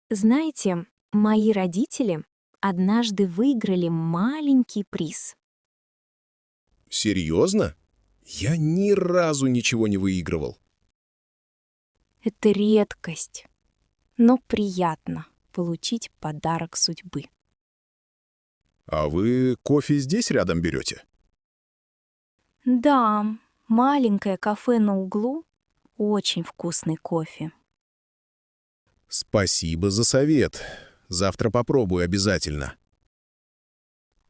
Знаете, мои родители однажды выиграли маленький приз. Серьезно? Я ни разу ничего не выигрывал. Это редкость, но приятно получить подарок судьбы. А вы кофе здесь рядом берете? Да, маленькое кафе на углу, очень вкусный кофе. Спасибо за совет. Завтра попробую обязательно.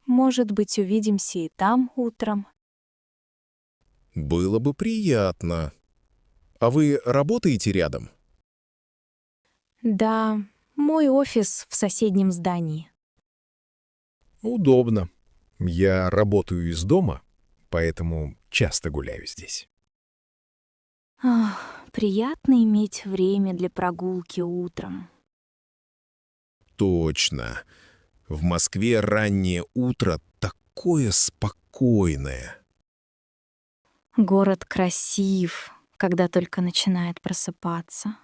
Может быть, увидимся и там утром. Было бы приятно. А вы работаете рядом? Да, мой офис в соседнем здании. Удобно. Я работаю из дома, поэтому часто гуляю здесь. Ах, приятно иметь время для прогулки утром. Точно. В Москве раннее утро такое спокойное. Город красив, когда только начинает просыпаться.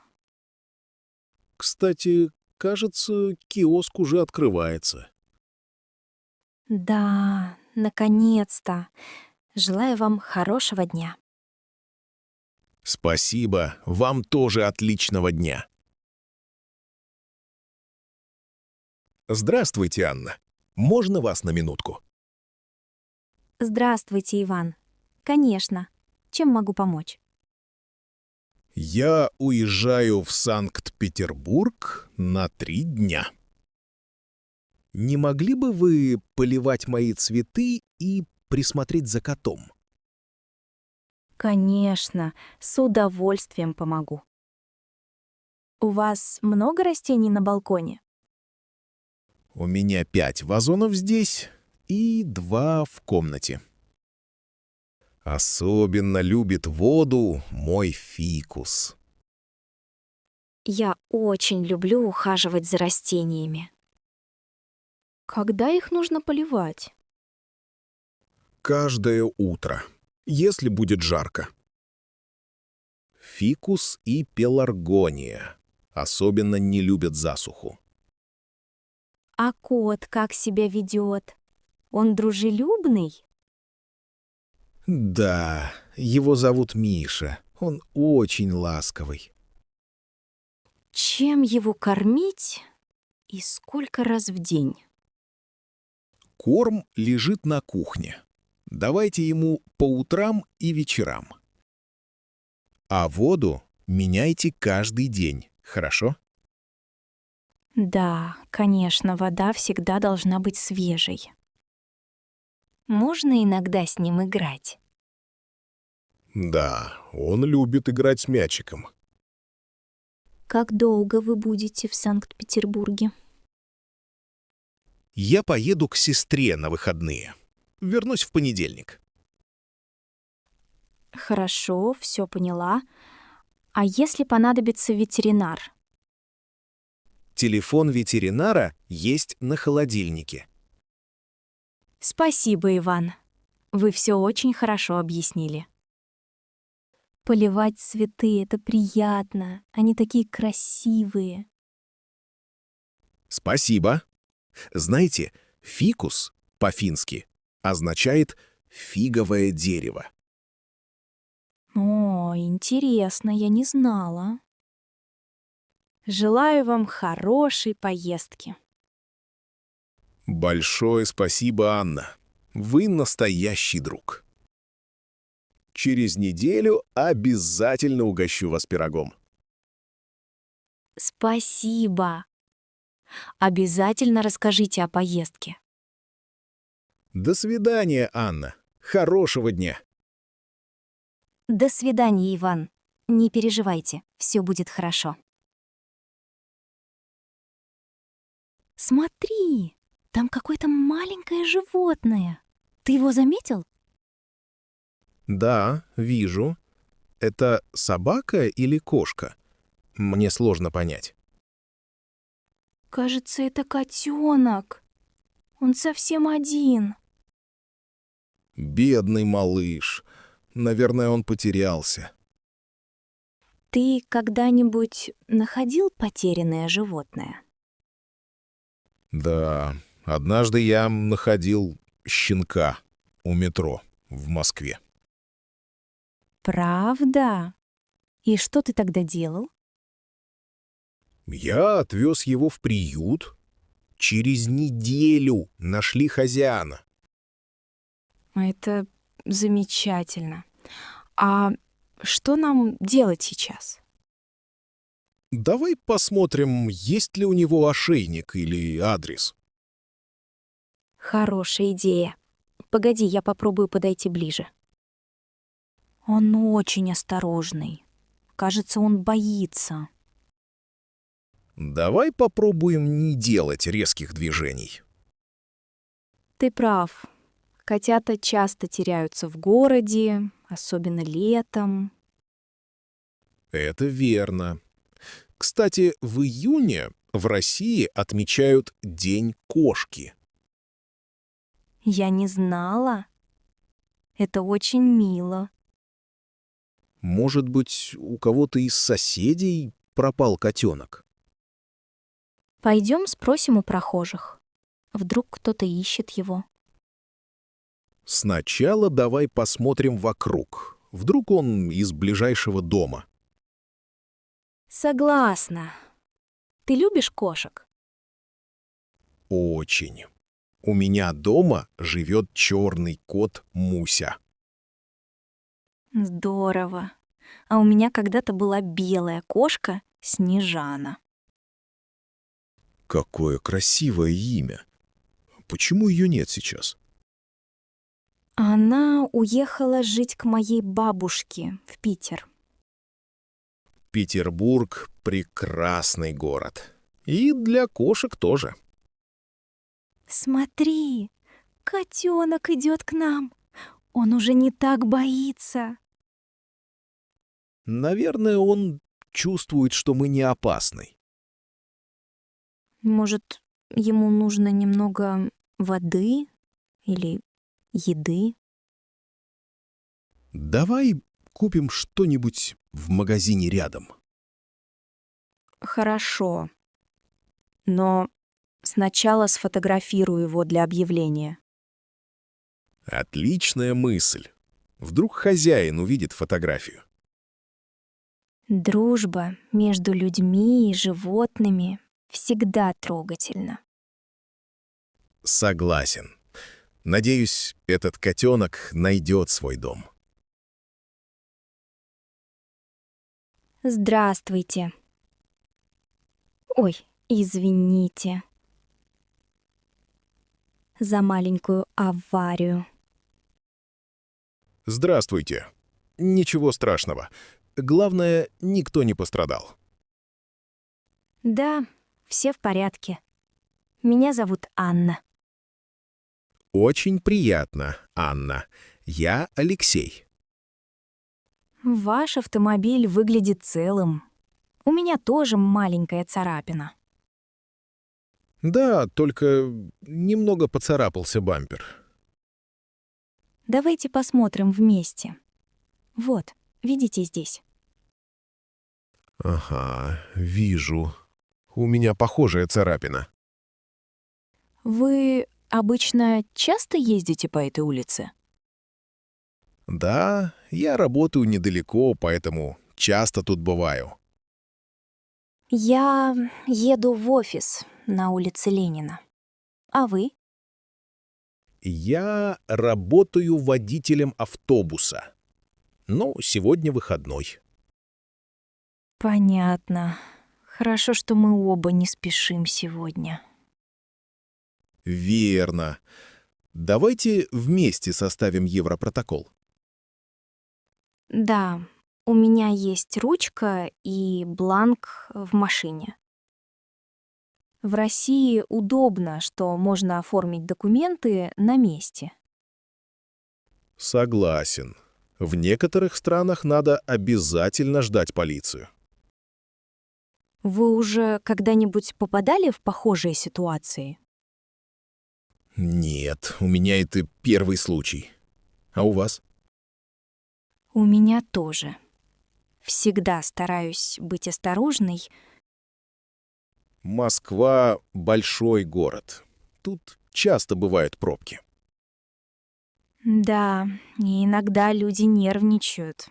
Кстати, кажется, киоск уже открывается. Да, наконец-то. Желаю вам хорошего дня. Спасибо. Вам тоже отличного дня. Здравствуйте, Анна. Можно вас на минутку? Здравствуйте, Иван. Конечно. Чем могу помочь? Я уезжаю в Санкт-Петербург на 3 дня. Не могли бы вы поливать мои цветы и присмотреть за котом? Конечно, с удовольствием помогу. У вас много растений на балконе? У меня 5 вазонов здесь и 2 в комнате. Особенно любит воду мой фикус. Я очень люблю ухаживать за растениями. Когда их нужно поливать? Каждое утро, если будет жарко. Фикус и пеларгония особенно не любят засуху. А кот как себя ведет? Он дружелюбный? Да, его зовут Миша. Он очень ласковый. Чем его кормить и сколько раз в день? Корм лежит на кухне. Давайте ему по утрам и вечерам. А воду меняйте каждый день, хорошо? Да, конечно, вода всегда должна быть свежей. Можно иногда с ним играть? Да, он любит играть с мячиком. Как долго вы будете в Санкт-Петербурге? Я поеду к сестре на выходные. Вернусь в понедельник. Хорошо, все поняла. А если понадобится ветеринар? Телефон ветеринара есть на холодильнике. Спасибо, Иван. Вы все очень хорошо объяснили. Поливать цветы — это приятно. Они такие красивые. Спасибо. Знаете, фикус по-фински означает «фиговое дерево». О, интересно, я не знала. Желаю вам хорошей поездки. Большое спасибо, Анна. Вы настоящий друг. Через неделю обязательно угощу вас пирогом. Спасибо. Обязательно расскажите о поездке. До свидания, Анна. Хорошего дня. До свидания, Иван. Не переживайте, все будет хорошо. Смотри, там какое-то маленькое животное. Ты его заметил? Да, вижу. Это собака или кошка? Мне сложно понять. Кажется, это котенок. Он совсем один. Бедный малыш. Наверное, он потерялся. Ты когда-нибудь находил потерянное животное? Да, однажды я находил щенка у метро в Москве. Правда? И что ты тогда делал? Я отвез его в приют. Через неделю нашли хозяина. Это замечательно. А что нам делать сейчас? Давай посмотрим, есть ли у него ошейник или адрес. Хорошая идея. Погоди, я попробую подойти ближе. Он очень осторожный. Кажется, он боится. Давай попробуем не делать резких движений. Ты прав. Котята часто теряются в городе, особенно летом. Это верно. Кстати, в июне в России отмечают День кошки. Я не знала. Это очень мило. Может быть, у кого-то из соседей пропал котенок? Пойдем спросим у прохожих. Вдруг кто-то ищет его. Сначала давай посмотрим вокруг. Вдруг он из ближайшего дома. Согласна. Ты любишь кошек? Очень. У меня дома живет черный кот Муся. Здорово. А у меня когда-то была белая кошка Снежана. Какое красивое имя. Почему ее нет сейчас? Она уехала жить к моей бабушке в Питер. Петербург — прекрасный город. И для кошек тоже. Смотри, котенок идет к нам. Он уже не так боится. Наверное, он чувствует, что мы не опасны. Может, ему нужно немного воды или еды? Давай купим что-нибудь в магазине рядом. Хорошо. Но сначала сфотографирую его для объявления. Отличная мысль. Вдруг хозяин увидит фотографию. Дружба между людьми и животными всегда трогательна. Согласен. Надеюсь, этот котенок найдет свой дом. Здравствуйте. Ой, извините. За маленькую аварию. Здравствуйте. Ничего страшного. Главное, никто не пострадал. Да, все в порядке. Меня зовут Анна. Очень приятно, Анна. Я Алексей. Ваш автомобиль выглядит целым. У меня тоже маленькая царапина. Да, только немного поцарапался бампер. Давайте посмотрим вместе. Вот, видите здесь? Ага, вижу. У меня похожая царапина. Вы обычно часто ездите по этой улице? Да, я работаю недалеко, поэтому часто тут бываю. Я еду в офис на улице Ленина. А вы? Я работаю водителем автобуса. Но сегодня выходной. Понятно. Хорошо, что мы оба не спешим сегодня. Верно. Давайте вместе составим Европротокол. Да, у меня есть ручка и бланк в машине. В России удобно, что можно оформить документы на месте. Согласен. В некоторых странах надо обязательно ждать полицию. Вы уже когда-нибудь попадали в похожие ситуации? Нет, у меня это первый случай. А у вас? У меня тоже. Всегда стараюсь быть осторожной. Москва — большой город. Тут часто бывают пробки. Да, и иногда люди нервничают.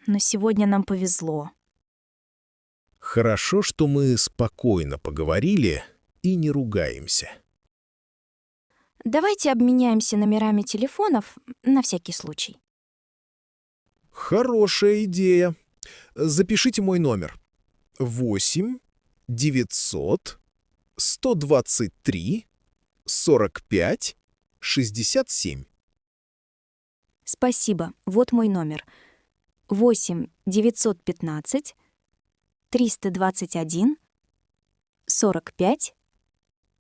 Но сегодня нам повезло. Хорошо, что мы спокойно поговорили и не ругаемся. Давайте обменяемся номерами телефонов на всякий случай. Хорошая идея. Запишите мой номер. 8 900 123 45 67. Спасибо. Вот мой номер. 8 915 321 45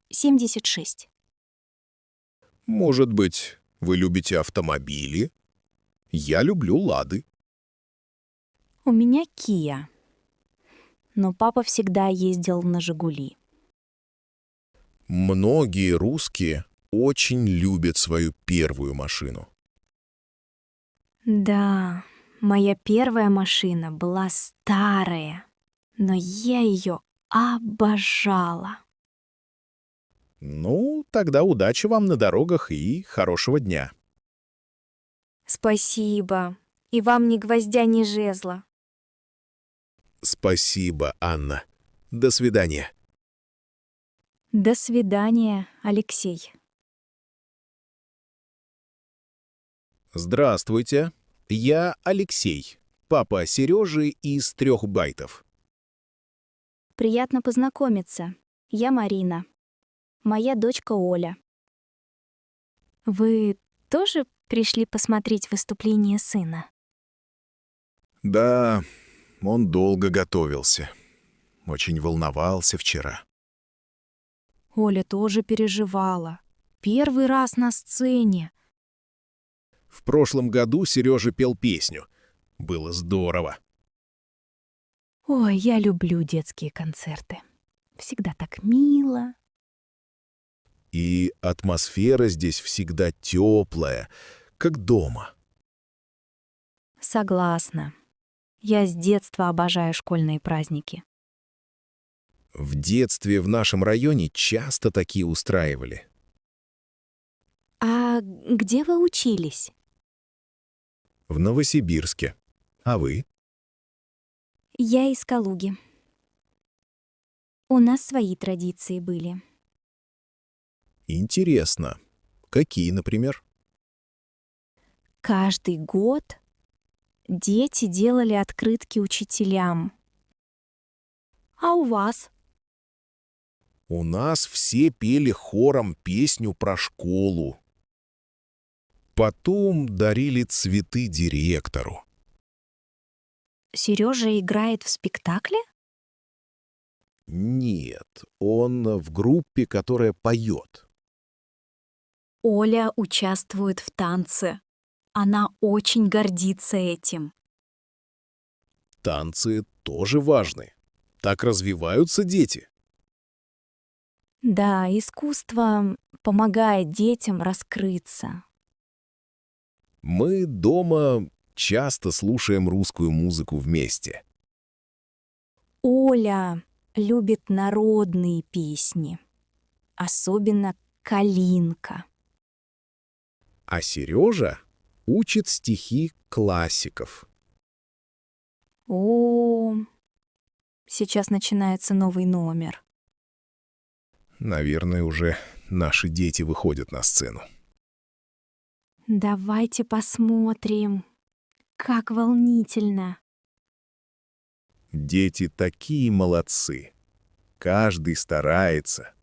76. Может быть, вы любите автомобили? Я люблю «Лады». У меня Kia. Но папа всегда ездил на «Жигули». Многие русские очень любят свою первую машину. Да, моя первая машина была старая, но я ее обожала. Ну, тогда удачи вам на дорогах и хорошего дня. Спасибо. И вам ни гвоздя, ни жезла. Спасибо, Анна. До свидания. До свидания, Алексей. Здравствуйте. Я Алексей, папа Сережи из 3 байтов. Приятно познакомиться. Я Марина. Моя дочка Оля. Вы тоже пришли посмотреть выступление сына? Да, он долго готовился. Очень волновался вчера. Оля тоже переживала. Первый раз на сцене. В прошлом году Сережа пел песню. Было здорово. Ой, я люблю детские концерты. Всегда так мило. И атмосфера здесь всегда теплая, как дома. Согласна. Я с детства обожаю школьные праздники. В детстве в нашем районе часто такие устраивали. А где вы учились? В Новосибирске. А вы? Я из Калуги. У нас свои традиции были. Интересно. Какие, например? Каждый год дети делали открытки учителям. А у вас? У нас все пели хором песню про школу. Потом дарили цветы директору. Сережа играет в спектакле? Нет, он в группе, которая поет. Оля участвует в танце. Она очень гордится этим. Танцы тоже важны. Так развиваются дети. Да, искусство помогает детям раскрыться. Мы дома часто слушаем русскую музыку вместе. Оля любит народные песни, особенно «Калинка». А Сережа учит стихи классиков. О, сейчас начинается новый номер. Наверное, уже наши дети выходят на сцену. Давайте посмотрим. Как волнительно. Дети такие молодцы. Каждый старается.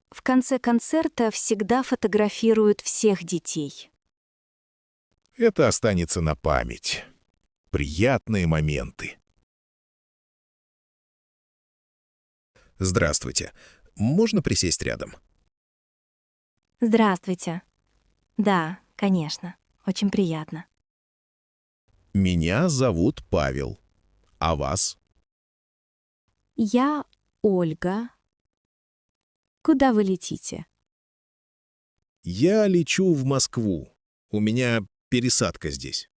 В конце концерта всегда фотографируют всех детей. Это останется на память. Приятные моменты. Здравствуйте. Можно присесть рядом? Здравствуйте. Да, конечно. Очень приятно. Меня зовут Павел. А вас? Я Ольга. Куда вы летите? Я лечу в Москву. У меня пересадка здесь.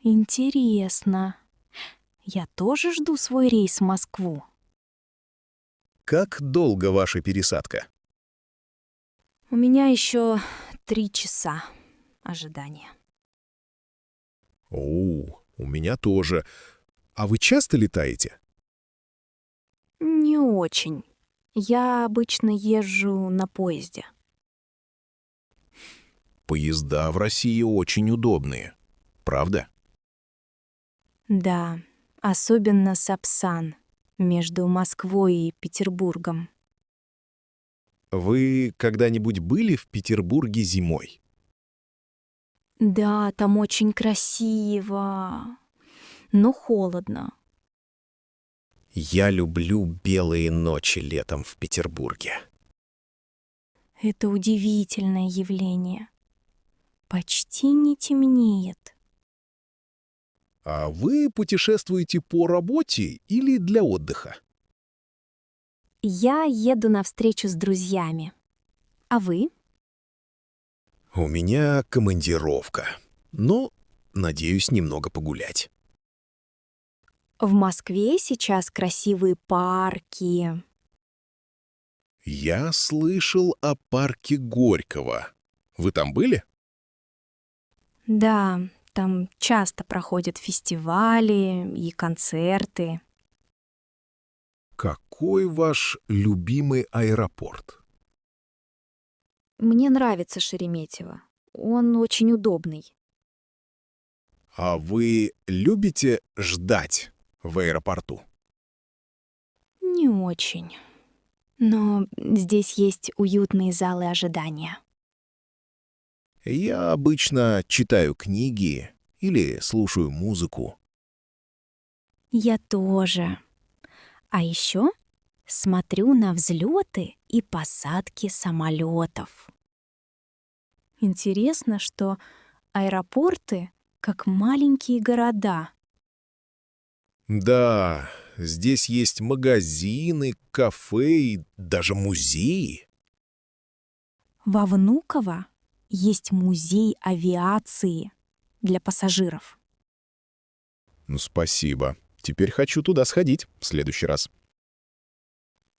Интересно. Я тоже жду свой рейс в Москву. Как долго ваша пересадка? У меня еще 3 часа ожидания. О, у меня тоже. А вы часто летаете? Не очень. Я обычно езжу на поезде. Поезда в России очень удобные. Правда? Да, особенно Сапсан между Москвой и Петербургом. Вы когда-нибудь были в Петербурге зимой? Да, там очень красиво, но холодно. Я люблю белые ночи летом в Петербурге. Это удивительное явление. Почти не темнеет. А вы путешествуете по работе или для отдыха? Я еду на встречу с друзьями. А вы? У меня командировка, но надеюсь немного погулять. В Москве сейчас красивые парки. Я слышал о парке Горького. Вы там были? Да, там часто проходят фестивали и концерты. Какой ваш любимый аэропорт? Мне нравится Шереметьево. Он очень удобный. А вы любите ждать в аэропорту? Не очень. Но здесь есть уютные залы ожидания. Я обычно читаю книги или слушаю музыку. Я тоже. А еще смотрю на взлеты и посадки самолетов. Интересно, что аэропорты как маленькие города. Да, здесь есть магазины, кафе и даже музеи. Во Внуково есть музей авиации для пассажиров. Ну, спасибо. Теперь хочу туда сходить в следующий раз.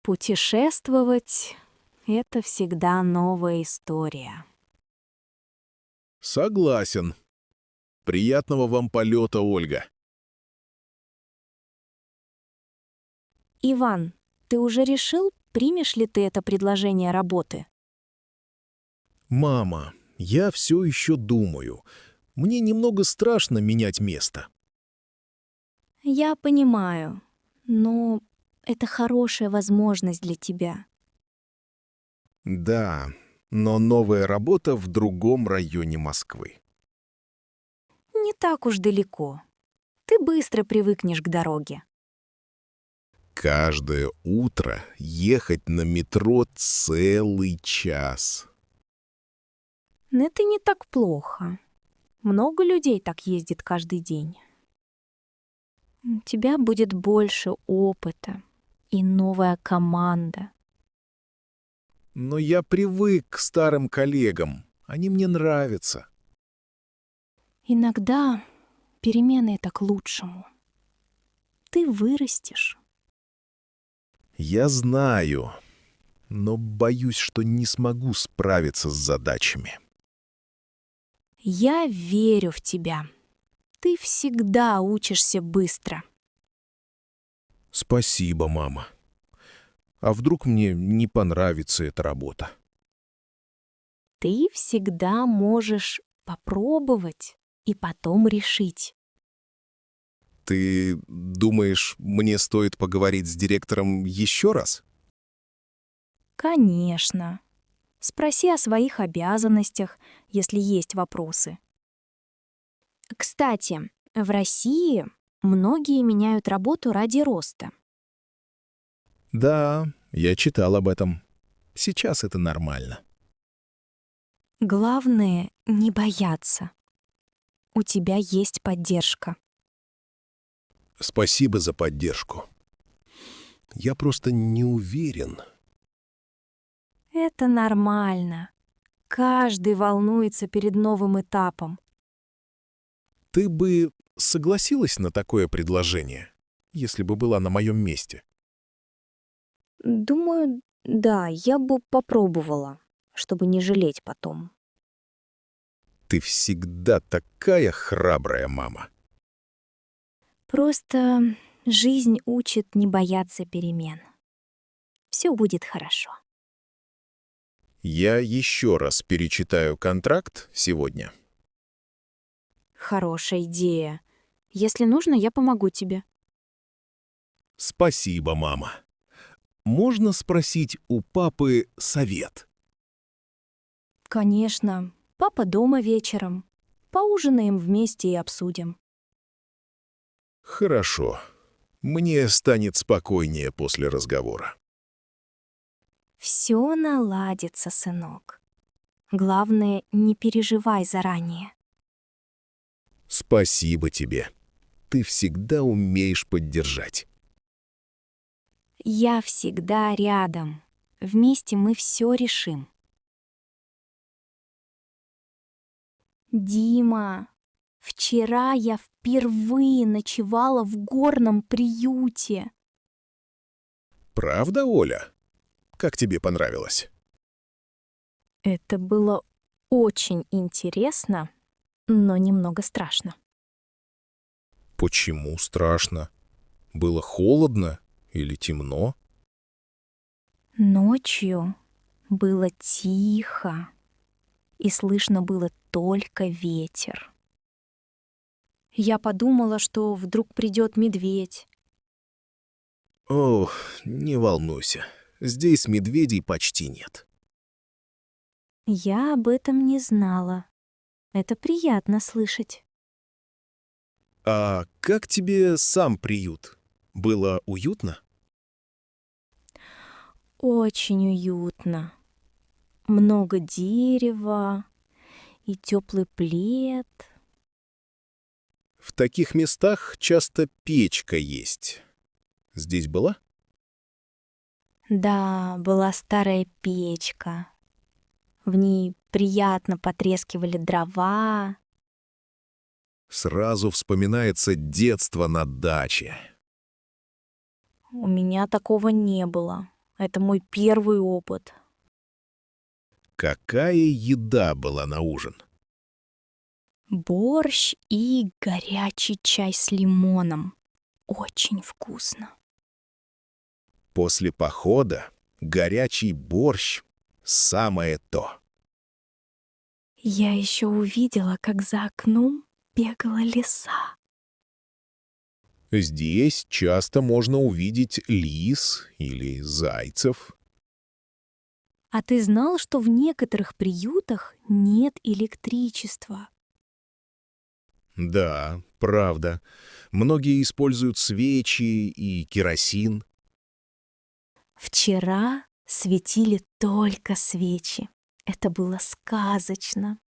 Путешествовать — это всегда новая история. Согласен. Приятного вам полета, Ольга. Иван, ты уже решил, примешь ли ты это предложение работы? Мама, я все еще думаю. Мне немного страшно менять место. Я понимаю, но это хорошая возможность для тебя. Да, но новая работа в другом районе Москвы. Не так уж далеко. Ты быстро привыкнешь к дороге. Каждое утро ехать на метро целый час. Но это не так плохо. Много людей так ездит каждый день. У тебя будет больше опыта и новая команда. Но я привык к старым коллегам. Они мне нравятся. Иногда перемены — это к лучшему. Ты вырастешь. Я знаю, но боюсь, что не смогу справиться с задачами. Я верю в тебя. Ты всегда учишься быстро. Спасибо, мама. А вдруг мне не понравится эта работа? Ты всегда можешь попробовать и потом решить. Ты думаешь, мне стоит поговорить с директором еще раз? Конечно. Спроси о своих обязанностях, если есть вопросы. Кстати, в России многие меняют работу ради роста. Да, я читал об этом. Сейчас это нормально. Главное — не бояться. У тебя есть поддержка. Спасибо за поддержку. Я просто не уверен. Это нормально. Каждый волнуется перед новым этапом. Ты бы согласилась на такое предложение, если бы была на моем месте? Думаю, да, я бы попробовала, чтобы не жалеть потом. Ты всегда такая храбрая, мама. Просто жизнь учит не бояться перемен. Все будет хорошо. Я еще раз перечитаю контракт сегодня. Хорошая идея. Если нужно, я помогу тебе. Спасибо, мама. Можно спросить у папы совет? Конечно. Папа дома вечером. Поужинаем вместе и обсудим. Хорошо. Мне станет спокойнее после разговора. Все наладится, сынок. Главное, не переживай заранее. Спасибо тебе. Ты всегда умеешь поддержать. Я всегда рядом. Вместе мы все решим. Дима, вчера я впервые ночевала в горном приюте. Правда, Оля? Как тебе понравилось? Это было очень интересно, но немного страшно. Почему страшно? Было холодно или темно? Ночью было тихо, и слышно было только ветер. Я подумала, что вдруг придет медведь. Ох, не волнуйся. Здесь медведей почти нет. Я об этом не знала. Это приятно слышать. А как тебе сам приют? Было уютно? Очень уютно. Много дерева и теплый плед. В таких местах часто печка есть. Здесь была? Да, была старая печка. В ней приятно потрескивали дрова. Сразу вспоминается детство на даче. У меня такого не было. Это мой первый опыт. Какая еда была на ужин? Борщ и горячий чай с лимоном. Очень вкусно. После похода горячий борщ — самое то. Я еще увидела, как за окном бегала лиса. Здесь часто можно увидеть лис или зайцев. А ты знал, что в некоторых приютах нет электричества? Да, правда. Многие используют свечи и керосин. Вчера светили только свечи. Это было сказочно.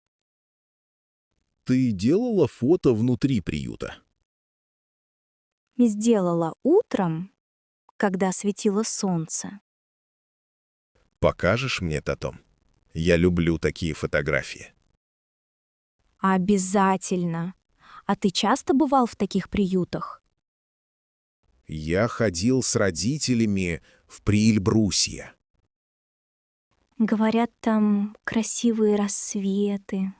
Ты делала фото внутри приюта? Сделала утром, когда светило солнце. Покажешь мне потом? Я люблю такие фотографии. Обязательно. А ты часто бывал в таких приютах? Я ходил с родителями в Приэльбрусье. Говорят, там красивые рассветы.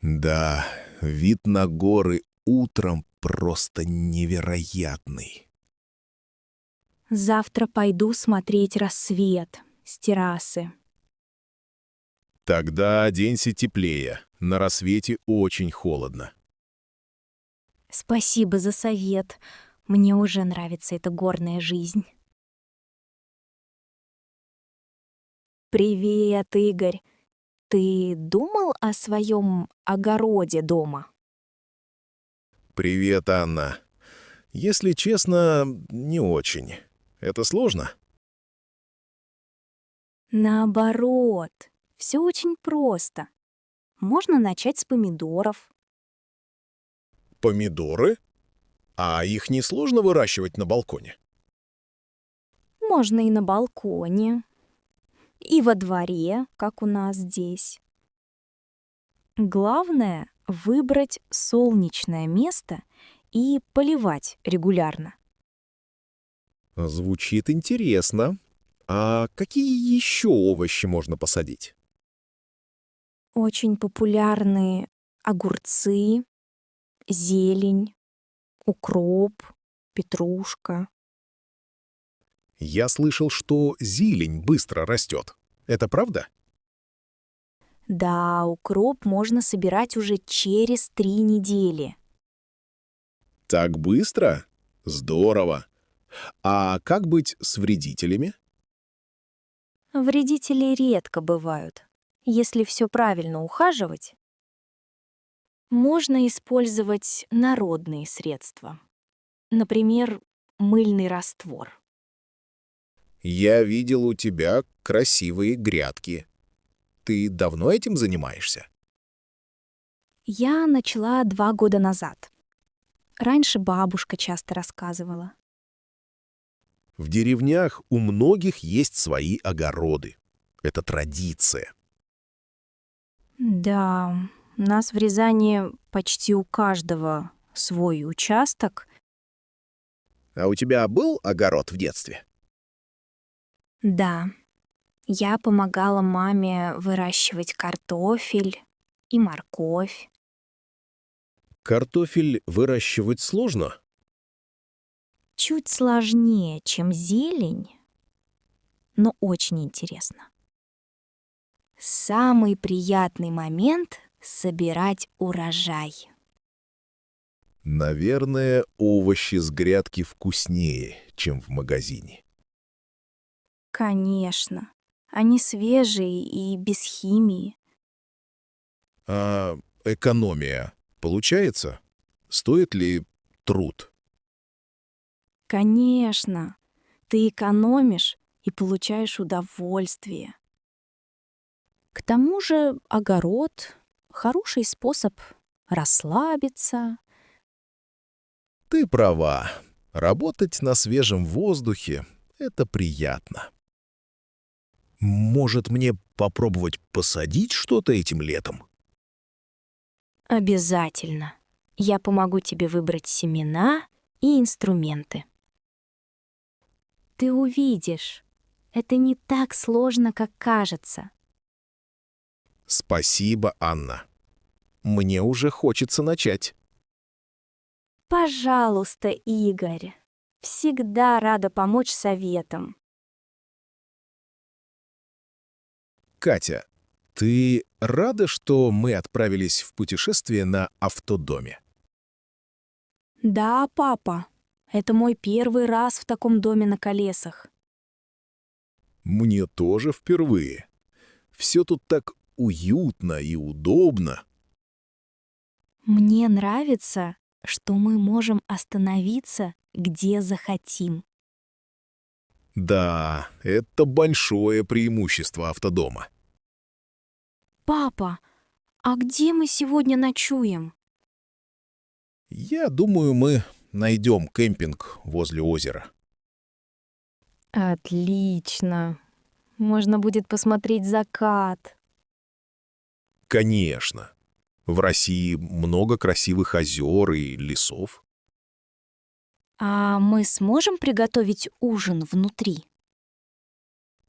Да, вид на горы утром просто невероятный. Завтра пойду смотреть рассвет с террасы. Тогда оденься теплее. На рассвете очень холодно. Спасибо за совет. Мне уже нравится эта горная жизнь. Привет, Игорь. Ты думал о своем огороде дома? Привет, Анна. Если честно, не очень. Это сложно? Наоборот, все очень просто. Можно начать с помидоров. Помидоры? А их не сложно выращивать на балконе? Можно и на балконе, и во дворе, как у нас здесь. Главное — выбрать солнечное место и поливать регулярно. Звучит интересно. А какие еще овощи можно посадить? Очень популярны огурцы, зелень, укроп, петрушка. Я слышал, что зелень быстро растет. Это правда? Да, укроп можно собирать уже через 3 недели. Так быстро? Здорово. А как быть с вредителями? Вредители редко бывают, если все правильно ухаживать. Можно использовать народные средства. Например, мыльный раствор. Я видел у тебя красивые грядки. Ты давно этим занимаешься? Я начала 2 года назад. Раньше бабушка часто рассказывала. В деревнях у многих есть свои огороды. Это традиция. Да, у нас в Рязани почти у каждого свой участок. А у тебя был огород в детстве? Да, я помогала маме выращивать картофель и морковь. Картофель выращивать сложно? Чуть сложнее, чем зелень, но очень интересно. Самый приятный момент — собирать урожай. Наверное, овощи с грядки вкуснее, чем в магазине. Конечно, они свежие и без химии. А экономия получается? Стоит ли труд? Конечно, ты экономишь и получаешь удовольствие. К тому же огород — хороший способ расслабиться. Ты права. Работать на свежем воздухе — это приятно. Может, мне попробовать посадить что-то этим летом? Обязательно. Я помогу тебе выбрать семена и инструменты. Ты увидишь, это не так сложно, как кажется. Спасибо, Анна. Мне уже хочется начать. Пожалуйста, Игорь. Всегда рада помочь советом. Катя, ты рада, что мы отправились в путешествие на автодоме? Да, папа. Это мой первый раз в таком доме на колесах. Мне тоже впервые. Все тут так уютно и удобно. Мне нравится, что мы можем остановиться, где захотим. Да, это большое преимущество автодома. Папа, а где мы сегодня ночуем? Я думаю, мы найдем кемпинг возле озера. Отлично. Можно будет посмотреть закат. Конечно. В России много красивых озер и лесов. А мы сможем приготовить ужин внутри?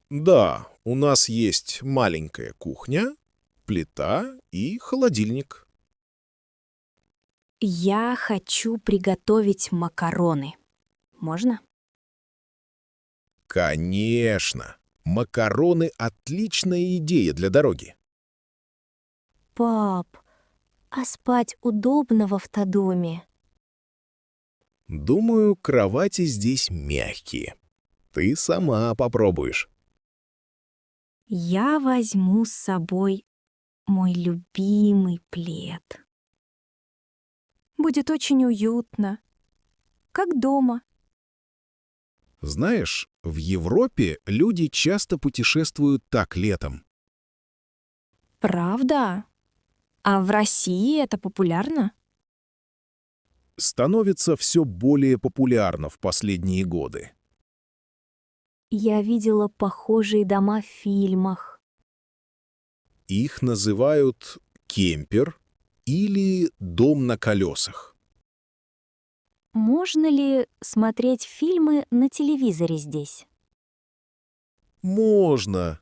Да, у нас есть маленькая кухня, плита и холодильник. Я хочу приготовить макароны. Можно? Конечно. Макароны — отличная идея для дороги. Пап, а спать удобно в автодоме? Думаю, кровати здесь мягкие. Ты сама попробуешь. Я возьму с собой мой любимый плед. Будет очень уютно, как дома. Знаешь, в Европе люди часто путешествуют так летом. Правда? А в России это популярно? Становится все более популярно в последние годы. Я видела похожие дома в фильмах. Их называют кемпер или дом на колесах. Можно ли смотреть фильмы на телевизоре здесь? Можно.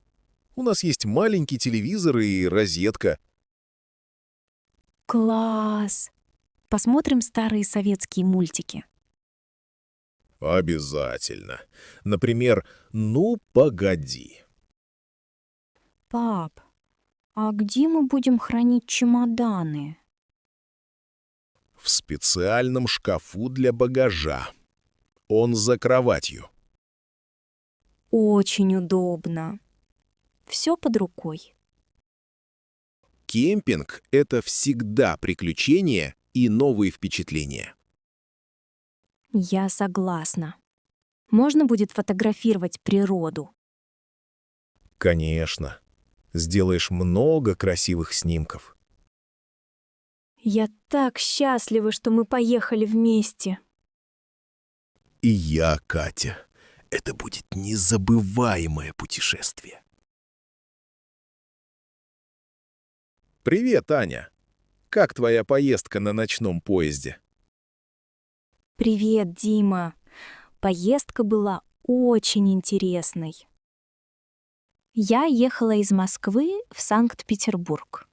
У нас есть маленький телевизор и розетка. Класс! Посмотрим старые советские мультики. Обязательно. Например, «Ну, погоди». Пап, а где мы будем хранить чемоданы? В специальном шкафу для багажа. Он за кроватью. Очень удобно. Все под рукой. Кемпинг — это всегда приключения и новые впечатления. Я согласна. Можно будет фотографировать природу. Конечно. Сделаешь много красивых снимков. Я так счастлива, что мы поехали вместе. И я, Катя. Это будет незабываемое путешествие. Привет, Аня. Как твоя поездка на ночном поезде? Привет, Дима. Поездка была очень интересной. Я ехала из Москвы в Санкт-Петербург.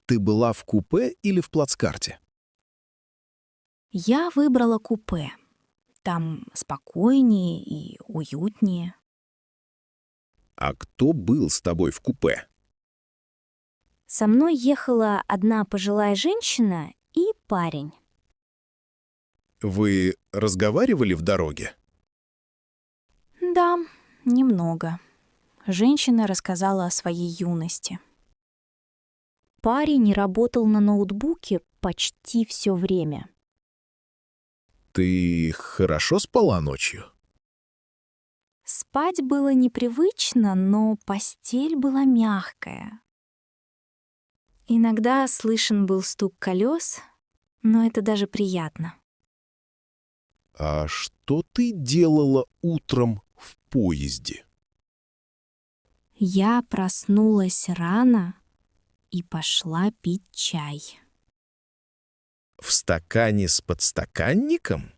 Ты была в купе или в плацкарте? Я выбрала купе. Там спокойнее и уютнее. А кто был с тобой в купе? Со мной ехала одна пожилая женщина и парень. Вы разговаривали в дороге? Да, немного. Женщина рассказала о своей юности. Парень работал на ноутбуке почти все время. Ты хорошо спала ночью? Спать было непривычно, но постель была мягкая. Иногда слышен был стук колес, но это даже приятно. А что ты делала утром в поезде? Я проснулась рано и пошла пить чай. В стакане с подстаканником?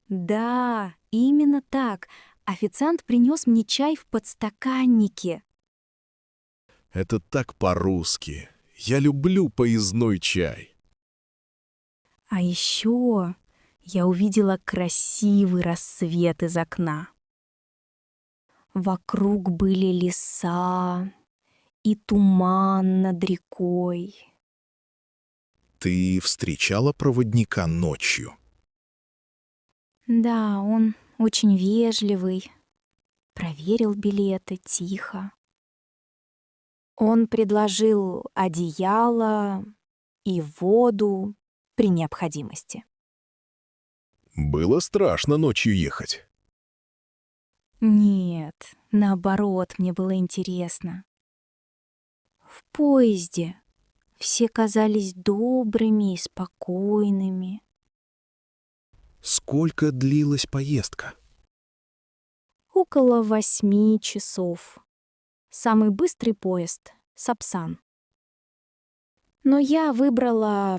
Да, именно так. Официант принес мне чай в подстаканнике. Это так по-русски. Я люблю поездной чай. А еще я увидела красивый рассвет из окна. Вокруг были леса и туман над рекой. Ты встречала проводника ночью? Да, он очень вежливый. Проверил билеты тихо. Он предложил одеяло и воду при необходимости. Было страшно ночью ехать. Нет, наоборот, мне было интересно. В поезде все казались добрыми и спокойными. Сколько длилась поездка? Около 8 часов. Самый быстрый поезд — Сапсан. Но я выбрала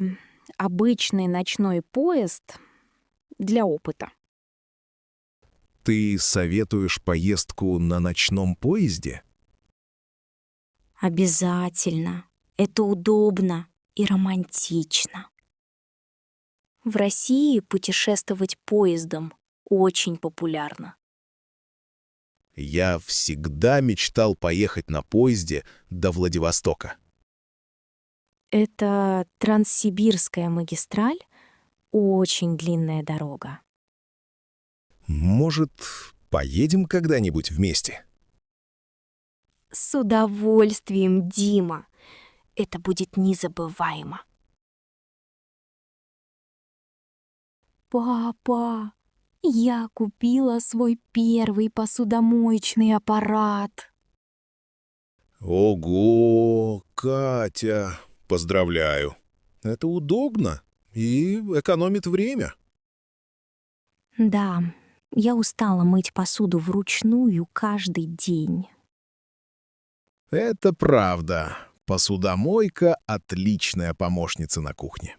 обычный ночной поезд для опыта. Ты советуешь поездку на ночном поезде? Обязательно. Это удобно и романтично. В России путешествовать поездом очень популярно. Я всегда мечтал поехать на поезде до Владивостока. Это Транссибирская магистраль, очень длинная дорога. Может, поедем когда-нибудь вместе? С удовольствием, Дима. Это будет незабываемо. Папа, я купила свой первый посудомоечный аппарат. Ого, Катя, поздравляю. Это удобно и экономит время. Да, я устала мыть посуду вручную каждый день. Это правда. Посудомойка — отличная помощница на кухне.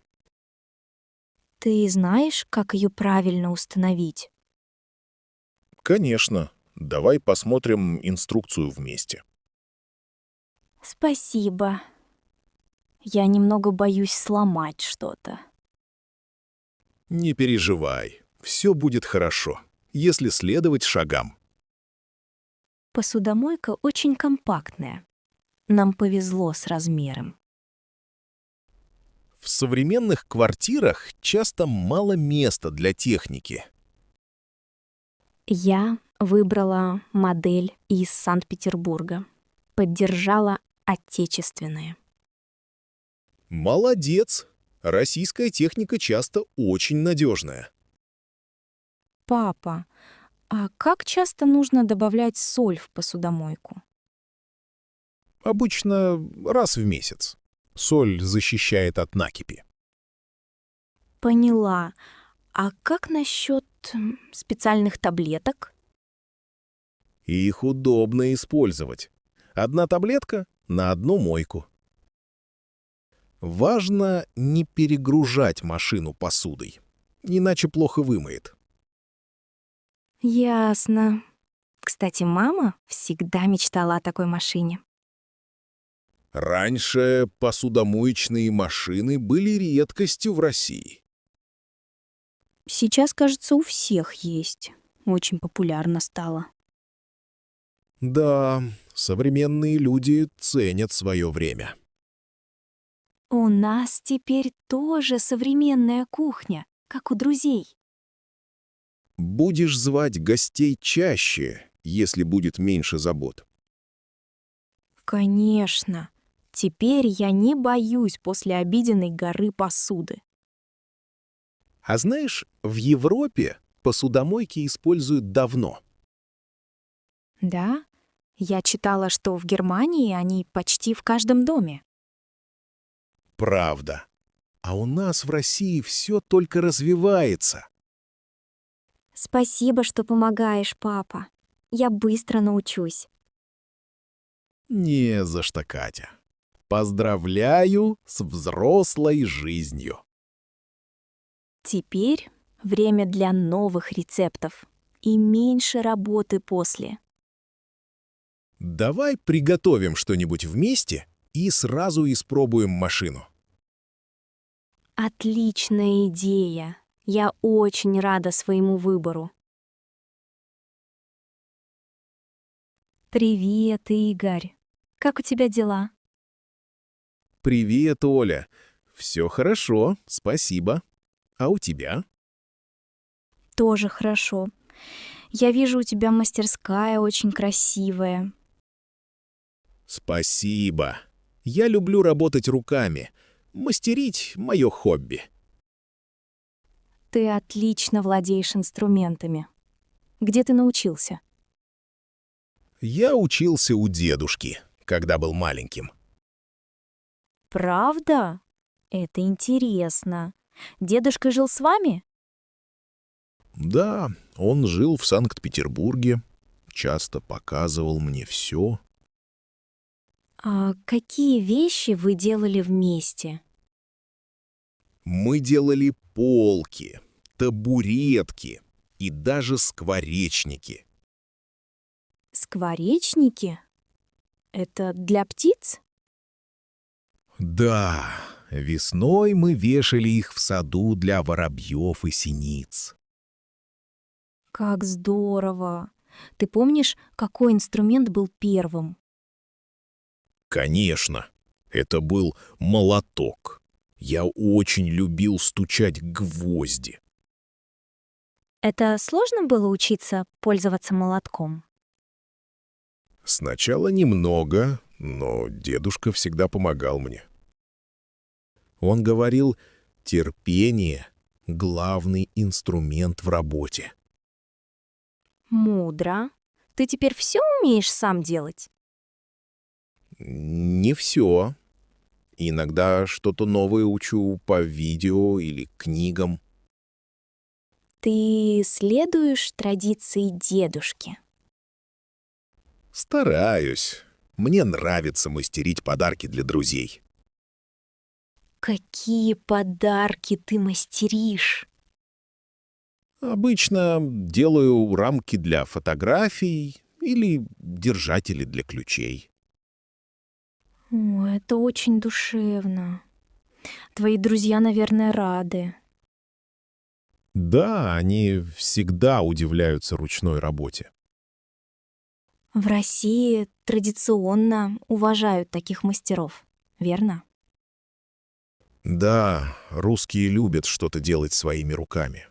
Ты знаешь, как ее правильно установить? Конечно. Давай посмотрим инструкцию вместе. Спасибо. Я немного боюсь сломать что-то. Не переживай. Все будет хорошо, если следовать шагам. Посудомойка очень компактная. Нам повезло с размером. В современных квартирах часто мало места для техники. Я выбрала модель из Санкт-Петербурга. Поддержала отечественное. Молодец! Российская техника часто очень надежная. Папа, а как часто нужно добавлять соль в посудомойку? Обычно раз в месяц. Соль защищает от накипи. Поняла. А как насчет специальных таблеток? Их удобно использовать. Одна таблетка на одну мойку. Важно не перегружать машину посудой, иначе плохо вымоет. Ясно. Кстати, мама всегда мечтала о такой машине. Раньше посудомоечные машины были редкостью в России. Сейчас, кажется, у всех есть. Очень популярно стало. Да, современные люди ценят свое время. У нас теперь тоже современная кухня, как у друзей. Будешь звать гостей чаще, если будет меньше забот. Конечно. Теперь я не боюсь после обеденной горы посуды. А знаешь, в Европе посудомойки используют давно. Да? Я читала, что в Германии они почти в каждом доме. Правда. А у нас в России все только развивается. Спасибо, что помогаешь, папа. Я быстро научусь. Не за что, Катя. Поздравляю с взрослой жизнью. Теперь время для новых рецептов и меньше работы после. Давай приготовим что-нибудь вместе и сразу испробуем машину. Отличная идея. Я очень рада своему выбору. Привет, Игорь. Как у тебя дела? Привет, Оля. Все хорошо, спасибо. А у тебя? Тоже хорошо. Я вижу, у тебя мастерская очень красивая. Спасибо. Я люблю работать руками. Мастерить — мое хобби. Ты отлично владеешь инструментами. Где ты научился? Я учился у дедушки, когда был маленьким. Правда? Это интересно. Дедушка жил с вами? Да, он жил в Санкт-Петербурге, часто показывал мне все. А какие вещи вы делали вместе? Мы делали полки, табуретки и даже скворечники. Скворечники? Это для птиц? Да, весной мы вешали их в саду для воробьев и синиц. Как здорово! Ты помнишь, какой инструмент был первым? Конечно, это был молоток. Я очень любил стучать гвозди. Это сложно было учиться пользоваться молотком? Сначала немного, но дедушка всегда помогал мне. Он говорил, терпение — главный инструмент в работе. Мудро. Ты теперь все умеешь сам делать? Не все. Иногда что-то новое учу по видео или книгам. Ты следуешь традиции дедушки? Стараюсь. Мне нравится мастерить подарки для друзей. Какие подарки ты мастеришь? Обычно делаю рамки для фотографий или держатели для ключей. О, это очень душевно. Твои друзья, наверное, рады. Да, они всегда удивляются ручной работе. В России традиционно уважают таких мастеров, верно? Да, русские любят что-то делать своими руками.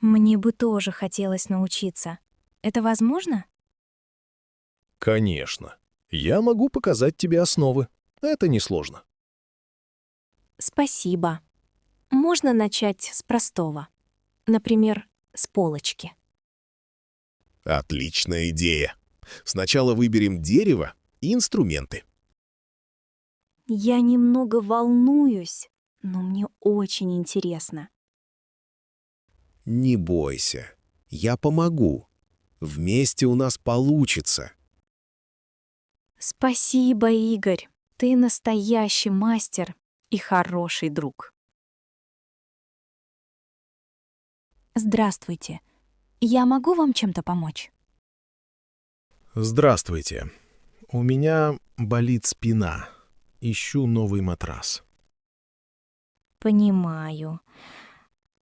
Мне бы тоже хотелось научиться. Это возможно? Конечно. Я могу показать тебе основы. Это несложно. Спасибо. Можно начать с простого. Например, с полочки. Отличная идея. Сначала выберем дерево и инструменты. Я немного волнуюсь, но мне очень интересно. Не бойся. Я помогу. Вместе у нас получится. Спасибо, Игорь. Ты настоящий мастер и хороший друг. Здравствуйте. Я могу вам чем-то помочь? Здравствуйте. У меня болит спина. Ищу новый матрас. Понимаю.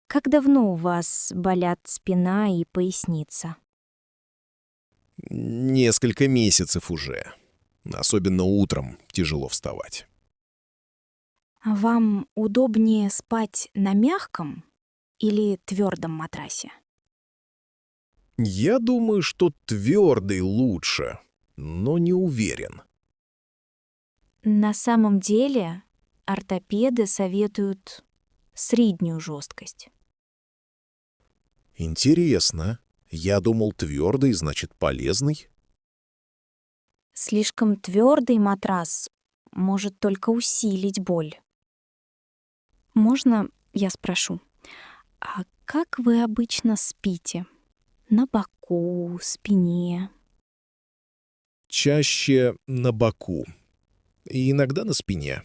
Как давно у вас болят спина и поясница? Несколько месяцев уже. Особенно утром тяжело вставать. А вам удобнее спать на мягком или твердом матрасе? Я думаю, что твердый лучше, но не уверен. На самом деле ортопеды советуют среднюю жесткость. Интересно. Я думал, твердый значит полезный. Слишком твердый матрас может только усилить боль. Можно я спрошу, а как вы обычно спите? На боку, спине? Чаще на боку. И иногда на спине.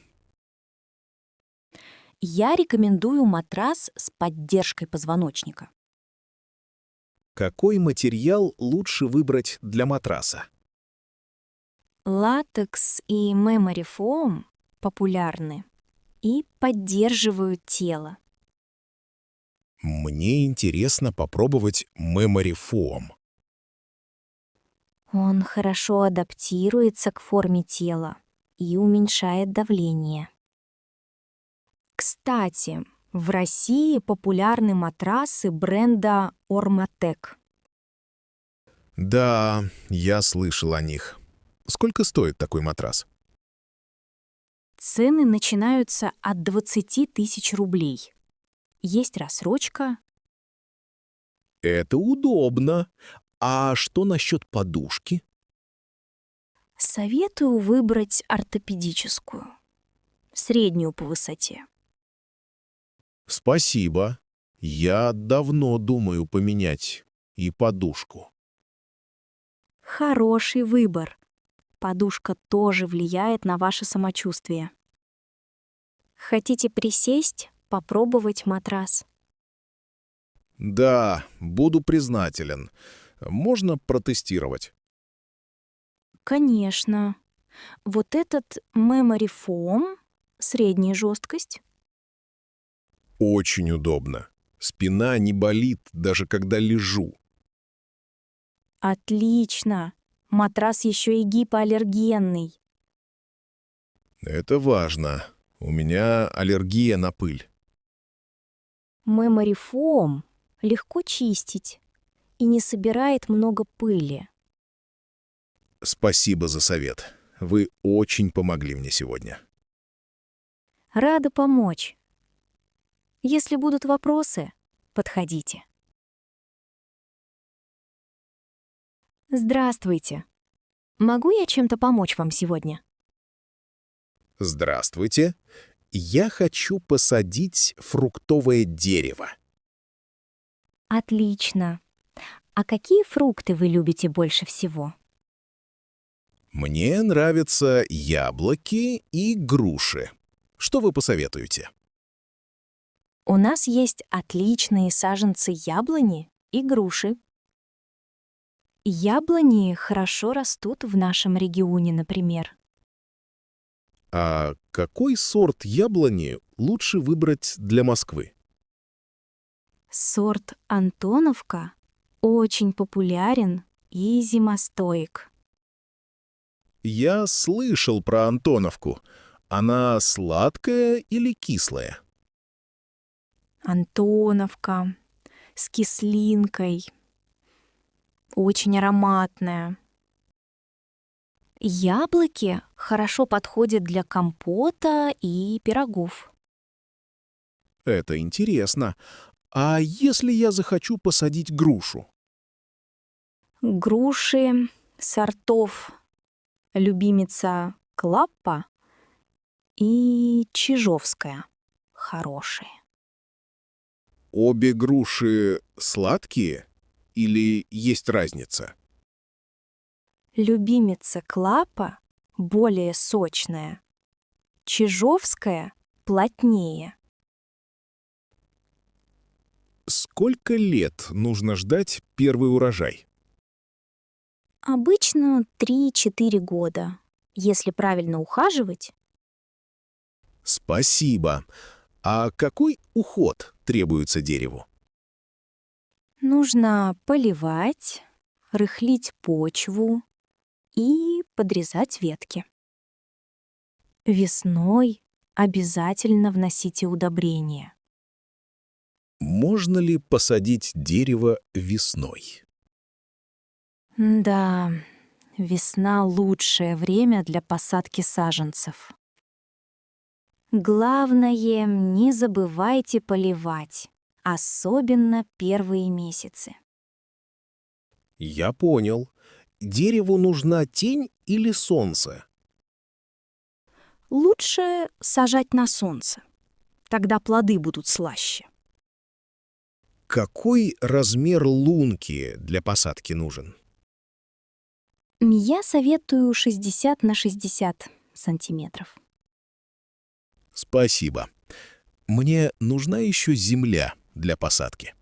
Я рекомендую матрас с поддержкой позвоночника. Какой материал лучше выбрать для матраса? Латекс и memory foam популярны и поддерживают тело. Мне интересно попробовать Memory Foam. Он хорошо адаптируется к форме тела и уменьшает давление. Кстати, в России популярны матрасы бренда Ormatec. Да, я слышал о них. Сколько стоит такой матрас? Цены начинаются от 20 тысяч рублей. есть рассрочка. Это удобно. А что насчет подушки? Советую выбрать ортопедическую, среднюю по высоте. Спасибо. Я давно думаю поменять и подушку. Хороший выбор. Подушка тоже влияет на ваше самочувствие. Хотите присесть, попробовать матрас? Да, буду признателен. Можно протестировать? Конечно. Вот этот Memory Foam, средняя жесткость. Очень удобно. Спина не болит, даже когда лежу. Отлично. Матрас еще и гипоаллергенный. Это важно. У меня аллергия на пыль. Memory Foam легко чистить и не собирает много пыли. Спасибо за совет. Вы очень помогли мне сегодня. Рада помочь. Если будут вопросы, подходите. Здравствуйте. Могу я чем-то помочь вам сегодня? Здравствуйте. Я хочу посадить фруктовое дерево. Отлично. А какие фрукты вы любите больше всего? Мне нравятся яблоки и груши. Что вы посоветуете? У нас есть отличные саженцы яблони и груши. Яблони хорошо растут в нашем регионе, например. А какой сорт яблони лучше выбрать для Москвы? Сорт Антоновка очень популярен и зимостоек. Я слышал про Антоновку. Она сладкая или кислая? Антоновка с кислинкой, очень ароматная. Яблоки хорошо подходят для компота и пирогов. Это интересно. А если я захочу посадить грушу? Груши сортов любимица Клаппа и Чижовская хорошие. Обе груши сладкие или есть разница? Любимица Клаппа более сочная, Чижовская плотнее. Сколько лет нужно ждать первый урожай? Обычно 3-4 года, если правильно ухаживать. Спасибо. А какой уход требуется дереву? Нужно поливать, рыхлить почву и подрезать ветки. Весной обязательно вносите удобрения. Можно ли посадить дерево весной? Да, весна — лучшее время для посадки саженцев. Главное, не забывайте поливать, особенно первые месяцы. Я понял. Дереву нужна тень или солнце? Лучше сажать на солнце, тогда плоды будут слаще. Какой размер лунки для посадки нужен? Я советую 60 на 60 сантиметров. Спасибо. Мне нужна еще земля для посадки.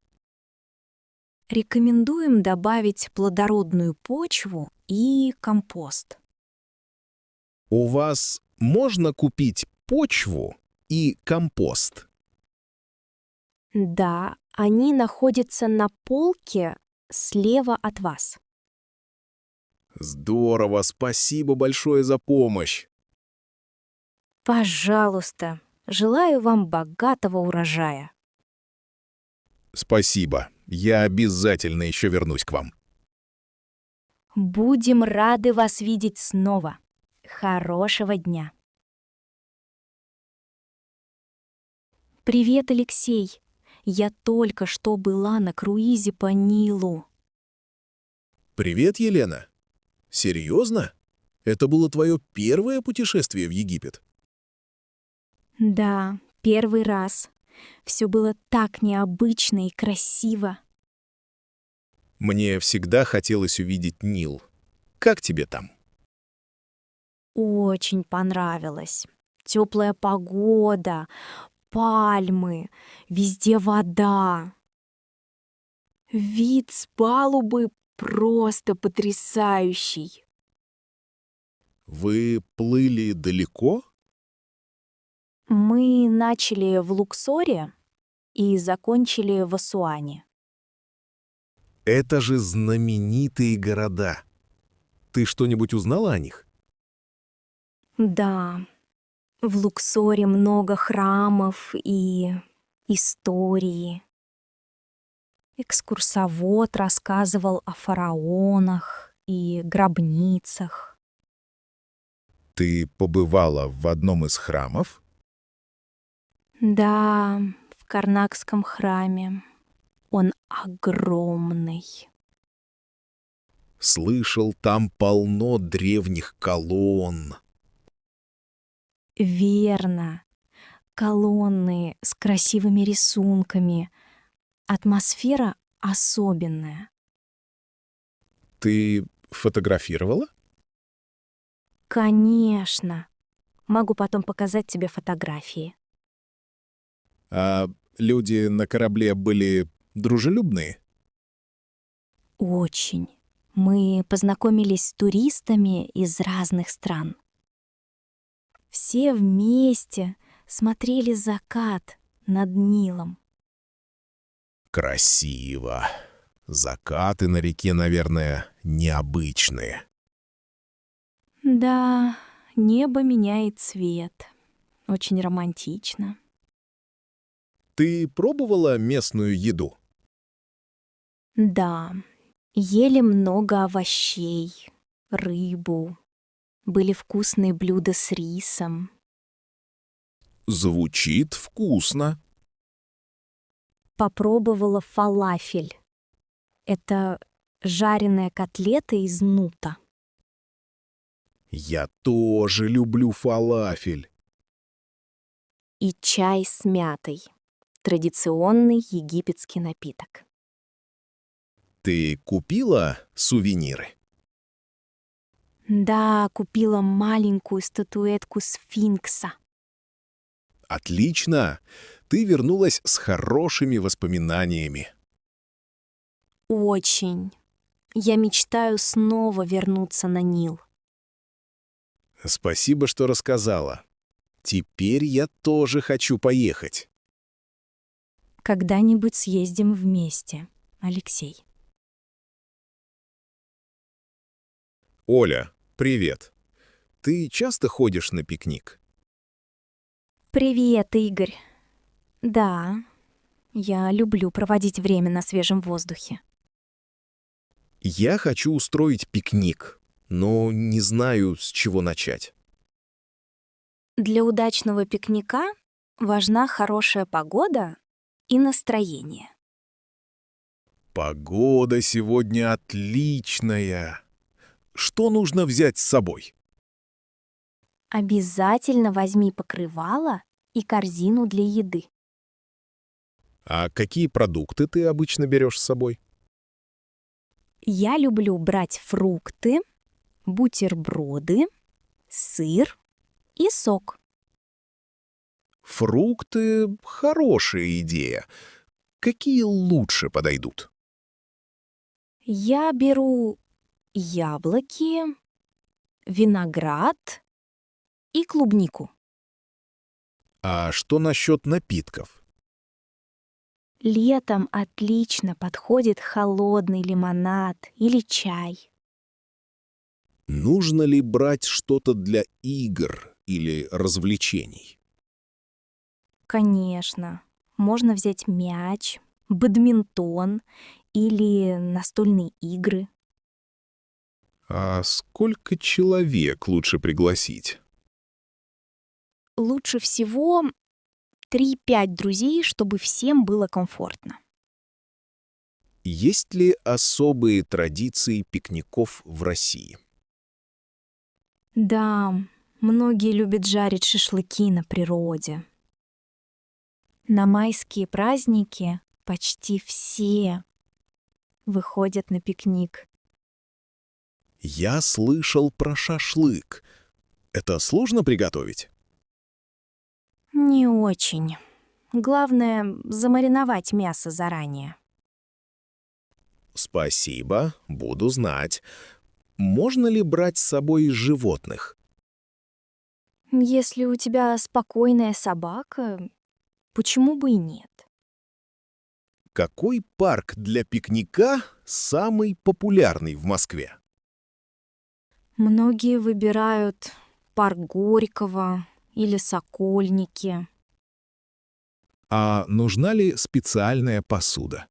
Рекомендуем добавить плодородную почву и компост. У вас можно купить почву и компост? Да, они находятся на полке слева от вас. Здорово, спасибо большое за помощь. Пожалуйста, желаю вам богатого урожая. Спасибо. Я обязательно еще вернусь к вам. Будем рады вас видеть снова. Хорошего дня. Привет, Алексей. Я только что была на круизе по Нилу. Привет, Елена. Серьезно? Это было твое первое путешествие в Египет? Да, первый раз. Все было так необычно и красиво. Мне всегда хотелось увидеть Нил. Как тебе там? Очень понравилось. Теплая погода, пальмы, везде вода. Вид с палубы просто потрясающий. Вы плыли далеко? Мы начали в Луксоре и закончили в Асуане. Это же знаменитые города. Ты что-нибудь узнала о них? Да, в Луксоре много храмов и истории. Экскурсовод рассказывал о фараонах и гробницах. Ты побывала в одном из храмов? Да, в Карнакском храме. Он огромный. Слышал, там полно древних колонн. Верно. Колонны с красивыми рисунками. Атмосфера особенная. Ты фотографировала? Конечно. Могу потом показать тебе фотографии. А люди на корабле были дружелюбные? Очень. Мы познакомились с туристами из разных стран. Все вместе смотрели закат над Нилом. Красиво. Закаты на реке, наверное, необычные. Да, небо меняет цвет. Очень романтично. Ты пробовала местную еду? Да, ели много овощей, рыбу. Были вкусные блюда с рисом. Звучит вкусно. Попробовала фалафель. Это жареная котлета из нута. Я тоже люблю фалафель. И чай с мятой. Традиционный египетский напиток. Ты купила сувениры? Да, купила маленькую статуэтку сфинкса. Отлично. Ты вернулась с хорошими воспоминаниями. Очень. Я мечтаю снова вернуться на Нил. Спасибо, что рассказала. Теперь я тоже хочу поехать. Когда-нибудь съездим вместе, Алексей. Оля, привет. Ты часто ходишь на пикник? Привет, Игорь. Да, я люблю проводить время на свежем воздухе. Я хочу устроить пикник, но не знаю, с чего начать. Для удачного пикника важна хорошая погода и настроение. Погода сегодня отличная. Что нужно взять с собой? Обязательно возьми покрывало и корзину для еды. А какие продукты ты обычно берешь с собой? Я люблю брать фрукты, бутерброды, сыр и сок. Фрукты — хорошая идея. Какие лучше подойдут? Я беру яблоки, виноград и клубнику. А что насчет напитков? Летом отлично подходит холодный лимонад или чай. Нужно ли брать что-то для игр или развлечений? Конечно, можно взять мяч, бадминтон или настольные игры. А сколько человек лучше пригласить? Лучше всего 3-5 друзей, чтобы всем было комфортно. Есть ли особые традиции пикников в России? Да, многие любят жарить шашлыки на природе. На майские праздники почти все выходят на пикник. Я слышал про шашлык. Это сложно приготовить? Не очень. Главное — замариновать мясо заранее. Спасибо, буду знать. Можно ли брать с собой животных? Если у тебя спокойная собака, почему бы и нет? Какой парк для пикника самый популярный в Москве? Многие выбирают парк Горького или Сокольники. А нужна ли специальная посуда?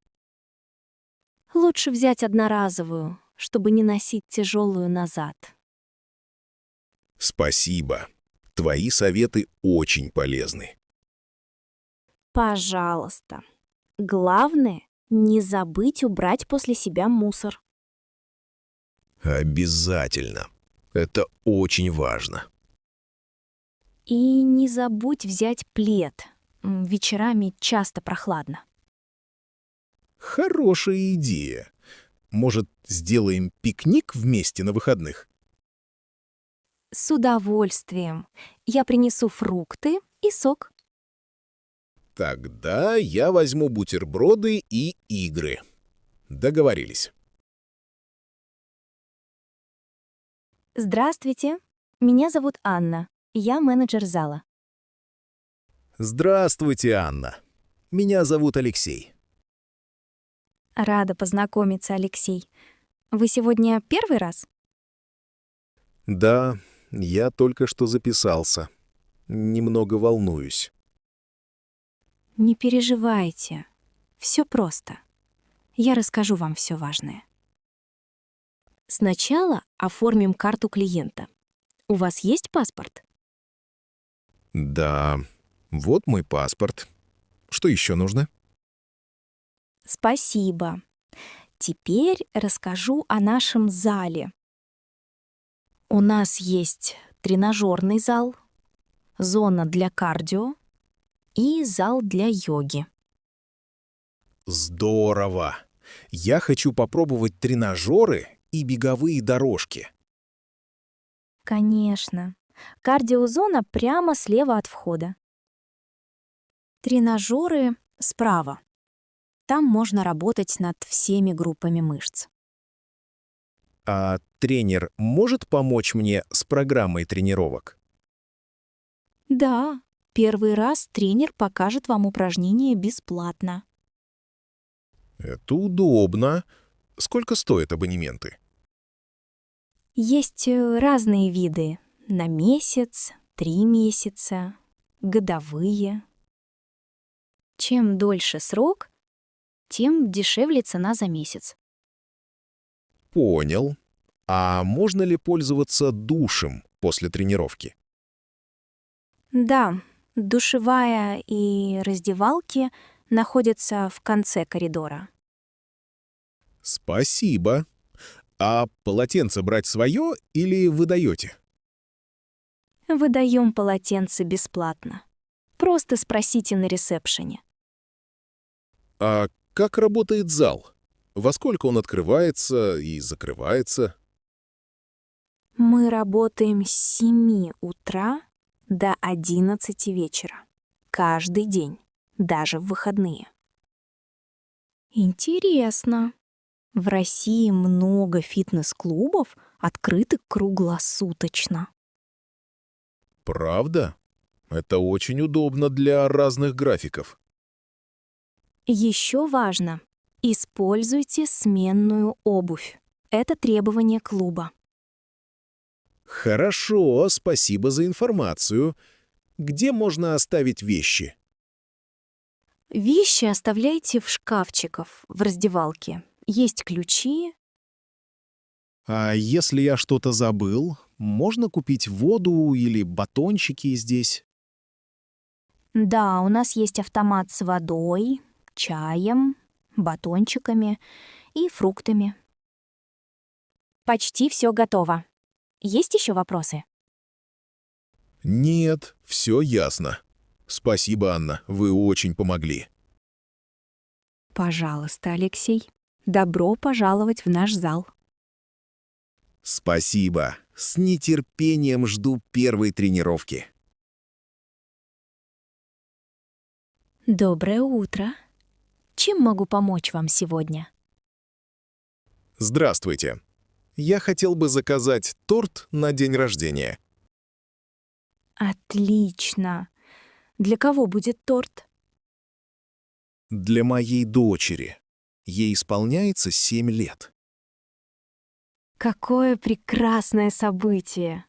Лучше взять одноразовую, чтобы не носить тяжелую назад. Спасибо. Твои советы очень полезны. Пожалуйста. Главное — не забыть убрать после себя мусор. Обязательно. Это очень важно. И не забудь взять плед. Вечерами часто прохладно. Хорошая идея. Может, сделаем пикник вместе на выходных? С удовольствием. Я принесу фрукты и сок. Тогда я возьму бутерброды и игры. Договорились. Здравствуйте. Меня зовут Анна. Я менеджер зала. Здравствуйте, Анна. Меня зовут Алексей. Рада познакомиться, Алексей. Вы сегодня первый раз? Да, я только что записался. Немного волнуюсь. Не переживайте. Все просто. Я расскажу вам все важное. Сначала оформим карту клиента. У вас есть паспорт? Да, вот мой паспорт. Что еще нужно? Спасибо. Теперь расскажу о нашем зале. У нас есть тренажерный зал, зона для кардио и зал для йоги. Здорово! Я хочу попробовать тренажеры и беговые дорожки. Конечно. Кардиозона прямо слева от входа. Тренажеры справа. Там можно работать над всеми группами мышц. А тренер может помочь мне с программой тренировок? Да, первый раз тренер покажет вам упражнения бесплатно. Это удобно. Сколько стоят абонементы? Есть разные виды. На месяц, 3 месяца, годовые. Чем дольше срок, тем дешевле цена за месяц. Понял. А можно ли пользоваться душем после тренировки? Да, душевая и раздевалки находятся в конце коридора. Спасибо. А полотенце брать свое или вы даете? Выдаем полотенце бесплатно. Просто спросите на ресепшене. А как работает зал? Во сколько он открывается и закрывается? Мы работаем с 7 утра до 11 вечера. Каждый день, даже в выходные. Интересно. В России много фитнес-клубов, открыты круглосуточно. Правда? Это очень удобно для разных графиков. Еще важно, используйте сменную обувь. Это требование клуба. Хорошо, спасибо за информацию. Где можно оставить вещи? Вещи оставляйте в шкафчиках в раздевалке. Есть ключи. А если я что-то забыл, можно купить воду или батончики здесь? Да, у нас есть автомат с водой, чаем, батончиками и фруктами. Почти все готово. Есть еще вопросы? Нет, все ясно. Спасибо, Анна, вы очень помогли. Пожалуйста, Алексей. Добро пожаловать в наш зал. Спасибо. С нетерпением жду первой тренировки. Доброе утро. Чем могу помочь вам сегодня? Здравствуйте. Я хотел бы заказать торт на день рождения. Отлично. Для кого будет торт? Для моей дочери. Ей исполняется 7 лет. Какое прекрасное событие.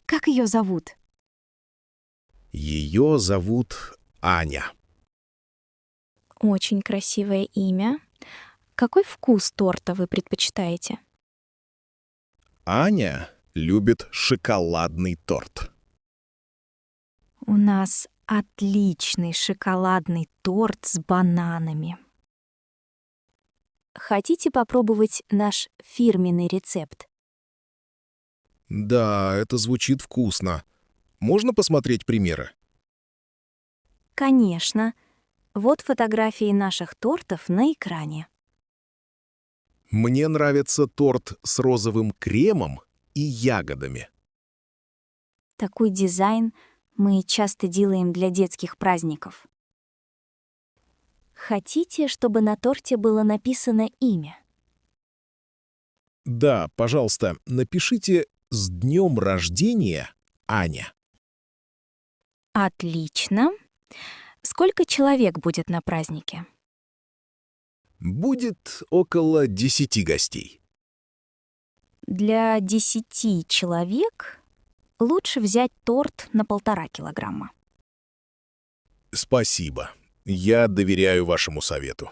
Как ее зовут? Ее зовут Аня. Очень красивое имя. Какой вкус торта вы предпочитаете? Аня любит шоколадный торт. У нас отличный шоколадный торт с бананами. Хотите попробовать наш фирменный рецепт? Да, это звучит вкусно. Можно посмотреть примеры? Конечно. Вот фотографии наших тортов на экране. Мне нравится торт с розовым кремом и ягодами. Такой дизайн мы часто делаем для детских праздников. Хотите, чтобы на торте было написано имя? Да, пожалуйста, напишите «С днем рождения, Аня». Отлично. Сколько человек будет на празднике? Будет около 10 гостей. Для 10 человек лучше взять торт на 1,5 килограмма. Спасибо. Я доверяю вашему совету.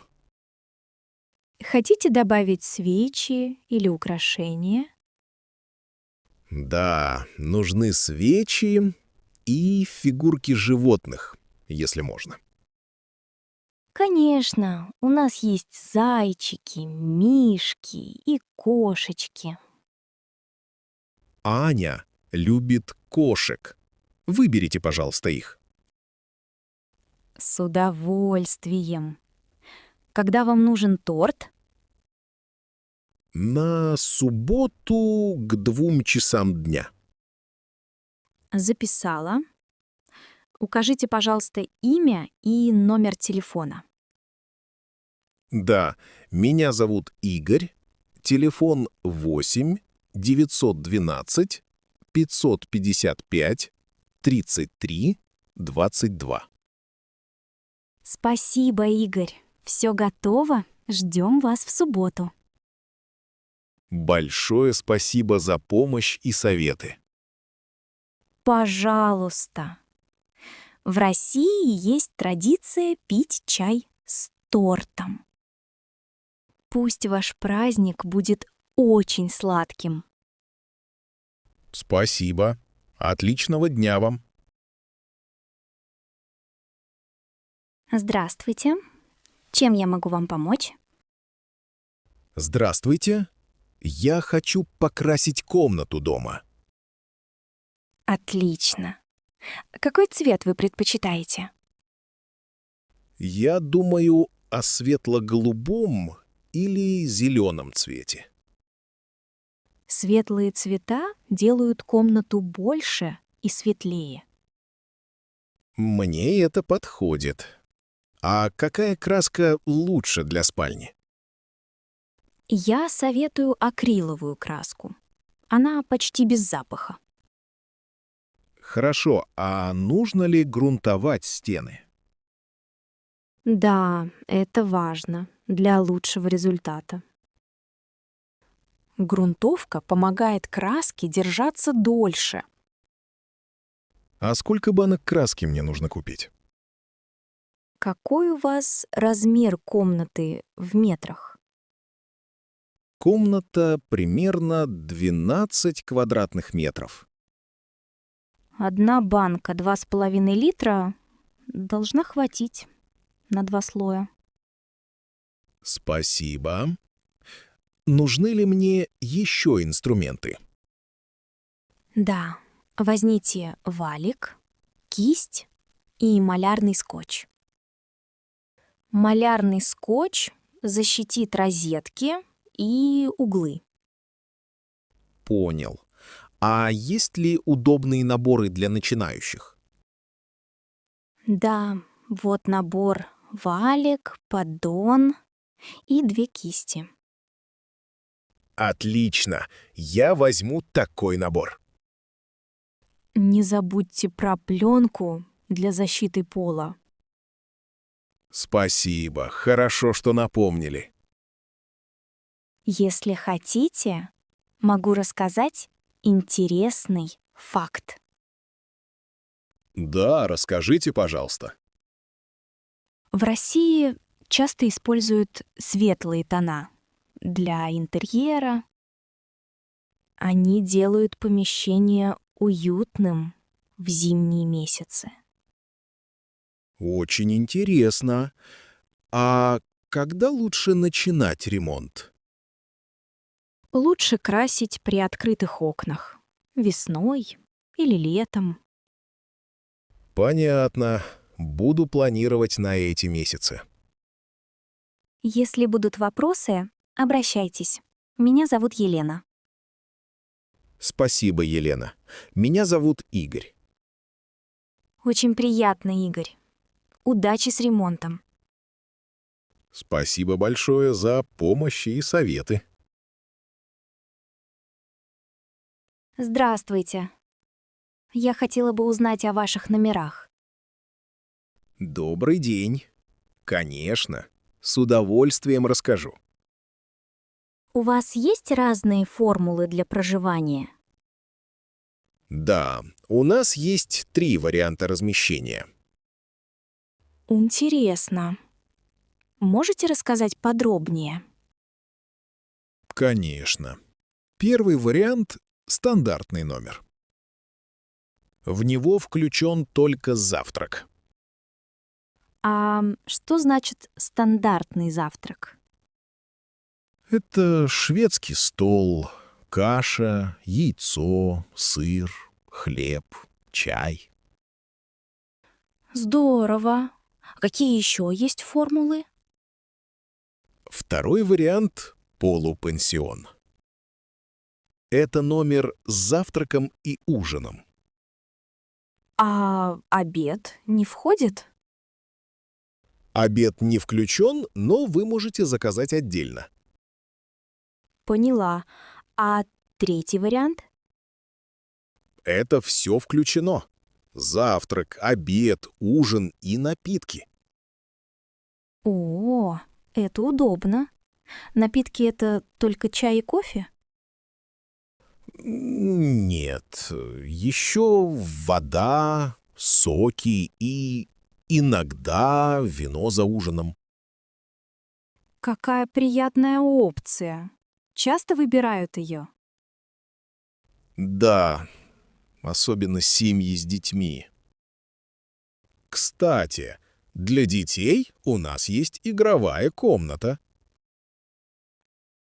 Хотите добавить свечи или украшения? Да, нужны свечи и фигурки животных, если можно. Конечно, у нас есть зайчики, мишки и кошечки. Аня любит кошек. Выберите, пожалуйста, их. С удовольствием. Когда вам нужен торт? На субботу к 2 часам дня. Записала. Укажите, пожалуйста, имя и номер телефона. Да, меня зовут Игорь. Телефон 8 912 555 33 22. Спасибо, Игорь. Все готово. Ждем вас в субботу. Большое спасибо за помощь и советы. Пожалуйста. В России есть традиция пить чай с тортом. Пусть ваш праздник будет очень сладким. Спасибо. Отличного дня вам. Здравствуйте. Чем я могу вам помочь? Здравствуйте. Я хочу покрасить комнату дома. Отлично. Какой цвет вы предпочитаете? Я думаю о светло-голубом или зеленом цвете. Светлые цвета делают комнату больше и светлее. Мне это подходит. А какая краска лучше для спальни? Я советую акриловую краску. Она почти без запаха. Хорошо, а нужно ли грунтовать стены? Да, это важно для лучшего результата. Грунтовка помогает краске держаться дольше. А сколько банок краски мне нужно купить? Какой у вас размер комнаты в метрах? Комната примерно 12 квадратных метров. Одна банка 2,5 литра Должна хватить на 2 слоя. Спасибо. Нужны ли мне еще инструменты? Да, возьмите валик, кисть и малярный скотч. Малярный скотч защитит розетки и углы. Понял. А есть ли удобные наборы для начинающих? Да, вот набор: валик, поддон и 2 кисти. Отлично. Я возьму такой набор. Не забудьте про пленку для защиты пола. Спасибо. Хорошо, что напомнили. Если хотите, могу рассказать интересный факт. Да, расскажите, пожалуйста. В России часто используют светлые тона для интерьера. Они делают помещение уютным в зимние месяцы. Очень интересно. А когда лучше начинать ремонт? Лучше красить при открытых окнах весной или летом. Понятно. Буду планировать на эти месяцы. Если будут вопросы, обращайтесь. Меня зовут Елена. Спасибо, Елена. Меня зовут Игорь. Очень приятно, Игорь. Удачи с ремонтом. Спасибо большое за помощь и советы. Здравствуйте. Я хотела бы узнать о ваших номерах. Добрый день. Конечно. С удовольствием расскажу. У вас есть разные формулы для проживания? Да, у нас есть 3 варианта размещения. Интересно. Можете рассказать подробнее? Конечно. Первый вариант — стандартный номер. В него включен только завтрак. А что значит стандартный завтрак? Это шведский стол, каша, яйцо, сыр, хлеб, чай. Здорово. А какие еще есть формулы? Второй вариант — полупансион. Это номер с завтраком и ужином. А обед не входит? Обед не включен, но вы можете заказать отдельно. Поняла. А третий вариант? Это все включено. Завтрак, обед, ужин и напитки. О, это удобно. Напитки — это только чай и кофе? Нет, еще вода, соки и иногда вино за ужином. Какая приятная опция. Часто выбирают ее? Да, особенно семьи с детьми. Кстати, для детей у нас есть игровая комната.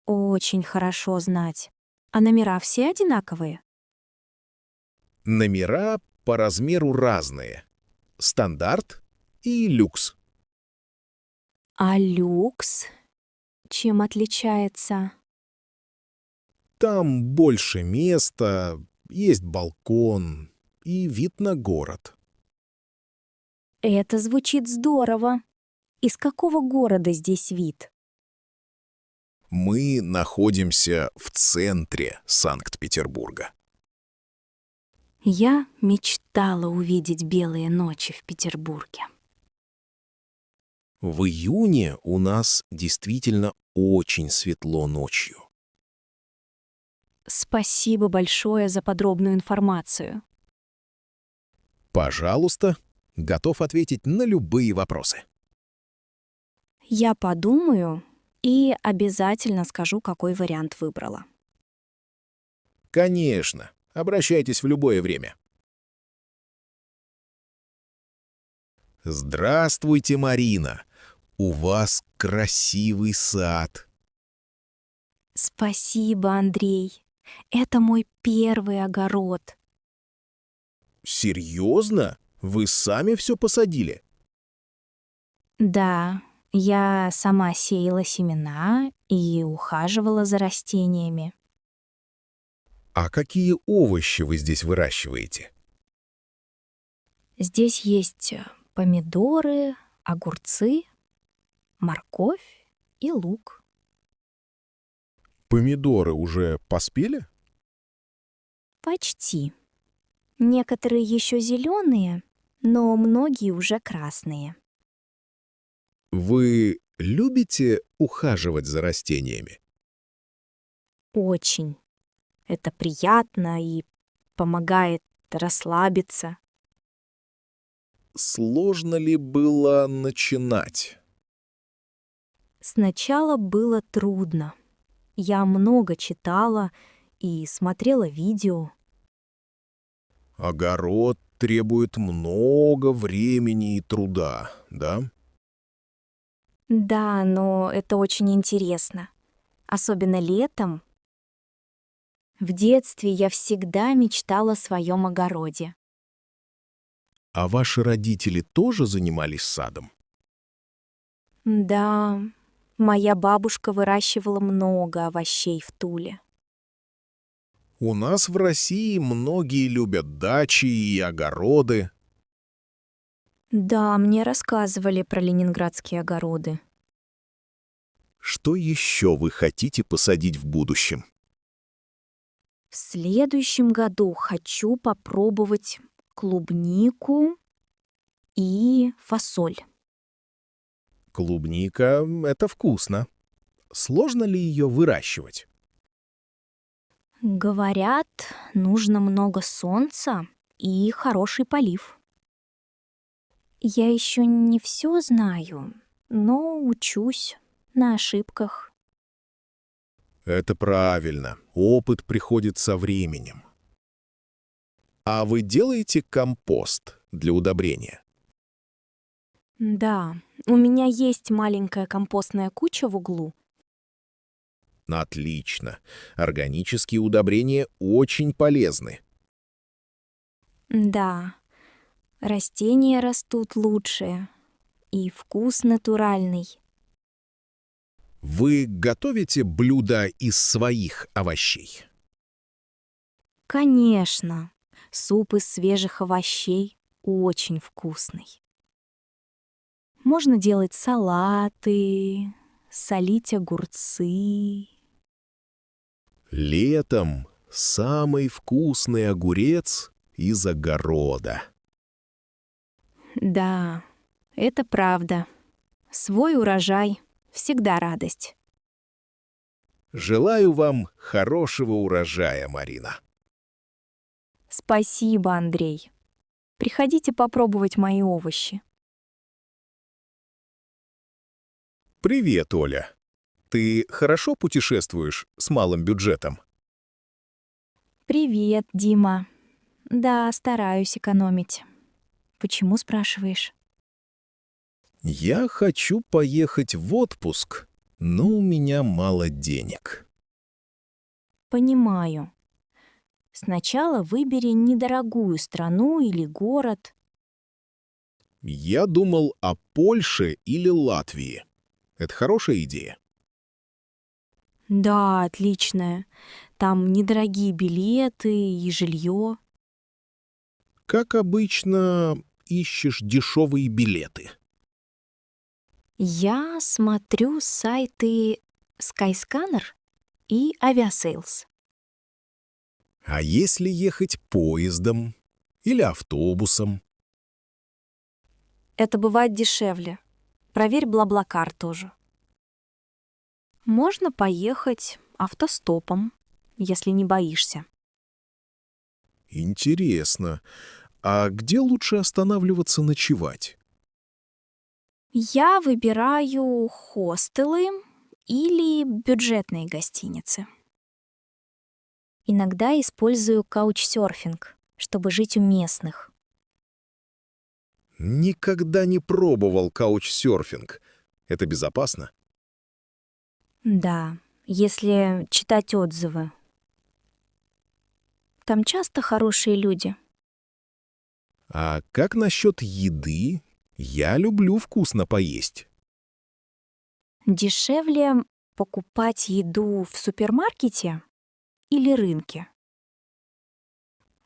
Очень хорошо знать. А номера все одинаковые? Номера по размеру разные. Стандарт и люкс. А люкс чем отличается? Там больше места, есть балкон и вид на город. Это звучит здорово. Из какого города здесь вид? Мы находимся в центре Санкт-Петербурга. Я мечтала увидеть белые ночи в Петербурге. В июне у нас действительно очень светло ночью. Спасибо большое за подробную информацию. Пожалуйста, готов ответить на любые вопросы. Я подумаю и обязательно скажу, какой вариант выбрала. Здравствуйте, Марина. У вас красивый сад. Спасибо, Андрей. Это мой первый огород. Серьезно? Вы сами все посадили? Да, я сама сеяла семена и ухаживала за растениями. А какие овощи вы здесь выращиваете? Здесь есть помидоры, огурцы, морковь и лук. Помидоры уже поспели? Почти. Некоторые еще зеленые, но многие уже красные. Вы любите ухаживать за растениями? Очень. Это приятно и помогает расслабиться. Сложно ли было начинать? Сначала было трудно. Я много читала и смотрела видео. Огород требует много времени и труда, да? Да, но это очень интересно. Особенно летом. В детстве я всегда мечтала о своем огороде. А ваши родители тоже занимались садом? Да, моя бабушка выращивала много овощей в Туле. У нас в России многие любят дачи и огороды. Да, мне рассказывали про ленинградские огороды. Что еще вы хотите посадить в будущем? В следующем году хочу попробовать клубнику и фасоль. Клубника — это вкусно. Сложно ли ее выращивать? Говорят, нужно много солнца и хороший полив. Я еще не все знаю, но учусь на ошибках. Это правильно. Опыт приходит со временем. А вы делаете компост для удобрения? Да, у меня есть маленькая компостная куча в углу. Отлично. Органические удобрения очень полезны. Да, растения растут лучше, и вкус натуральный. Вы готовите блюда из своих овощей? Конечно, суп из свежих овощей очень вкусный. Можно делать салаты, солить огурцы. Летом самый вкусный огурец из огорода. Да, это правда. Свой урожай — всегда радость. Желаю вам хорошего урожая, Марина. Спасибо, Андрей. Приходите попробовать мои овощи. Привет, Оля. Ты хорошо путешествуешь с малым бюджетом? Привет, Дима. Да, стараюсь экономить. Почему спрашиваешь? Я хочу поехать в отпуск, но у меня мало денег. Понимаю. Сначала выбери недорогую страну или город. Я думал о Польше или Латвии. Это хорошая идея. Да, отличная. Там недорогие билеты и жилье. Как обычно, ищешь дешевые билеты. Я смотрю сайты Skyscanner и Aviasales. А если ехать поездом или автобусом? Это бывает дешевле. Проверь Блаблакар тоже. Можно поехать автостопом, если не боишься. Интересно. А где лучше останавливаться ночевать? Я выбираю хостелы или бюджетные гостиницы. Иногда использую каучсерфинг, чтобы жить у местных. Никогда не пробовал каучсерфинг. Это безопасно? Да, если читать отзывы. Там часто хорошие люди. А как насчет еды? Я люблю вкусно поесть. Дешевле покупать еду в супермаркете или рынке?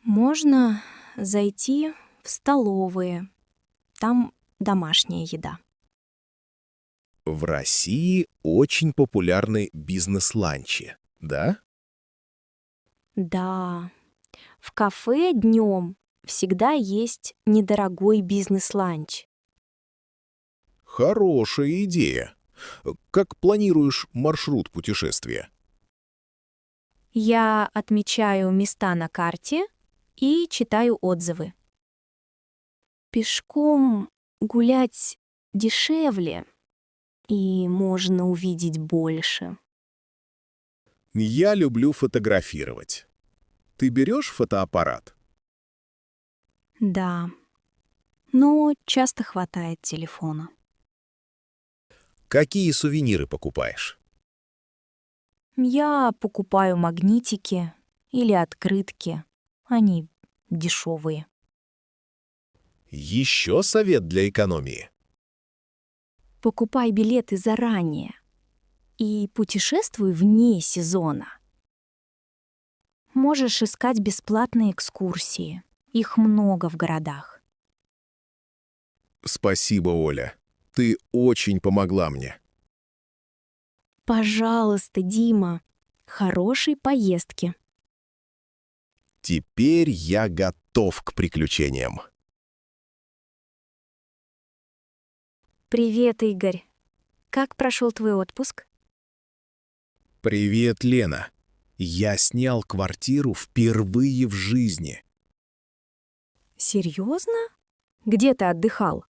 Можно зайти в столовые. Там домашняя еда. В России очень популярны бизнес-ланчи, да? Да, в кафе днем всегда есть недорогой бизнес-ланч. Хорошая идея. Как планируешь маршрут путешествия? Я отмечаю места на карте и читаю отзывы. Пешком гулять дешевле, и можно увидеть больше. Я люблю фотографировать. Ты берешь фотоаппарат? Да, но часто хватает телефона. Какие сувениры покупаешь? Я покупаю магнитики или открытки. Они дешевые. Еще совет для экономии. Покупай билеты заранее и путешествуй вне сезона. Можешь искать бесплатные экскурсии. Их много в городах. Спасибо, Оля. Ты очень помогла мне. Пожалуйста, Дима, хорошей поездки. Теперь я готов к приключениям. Привет, Игорь. Как прошел твой отпуск? Привет, Лена. Я снял квартиру впервые в жизни. Серьезно? Где ты отдыхал?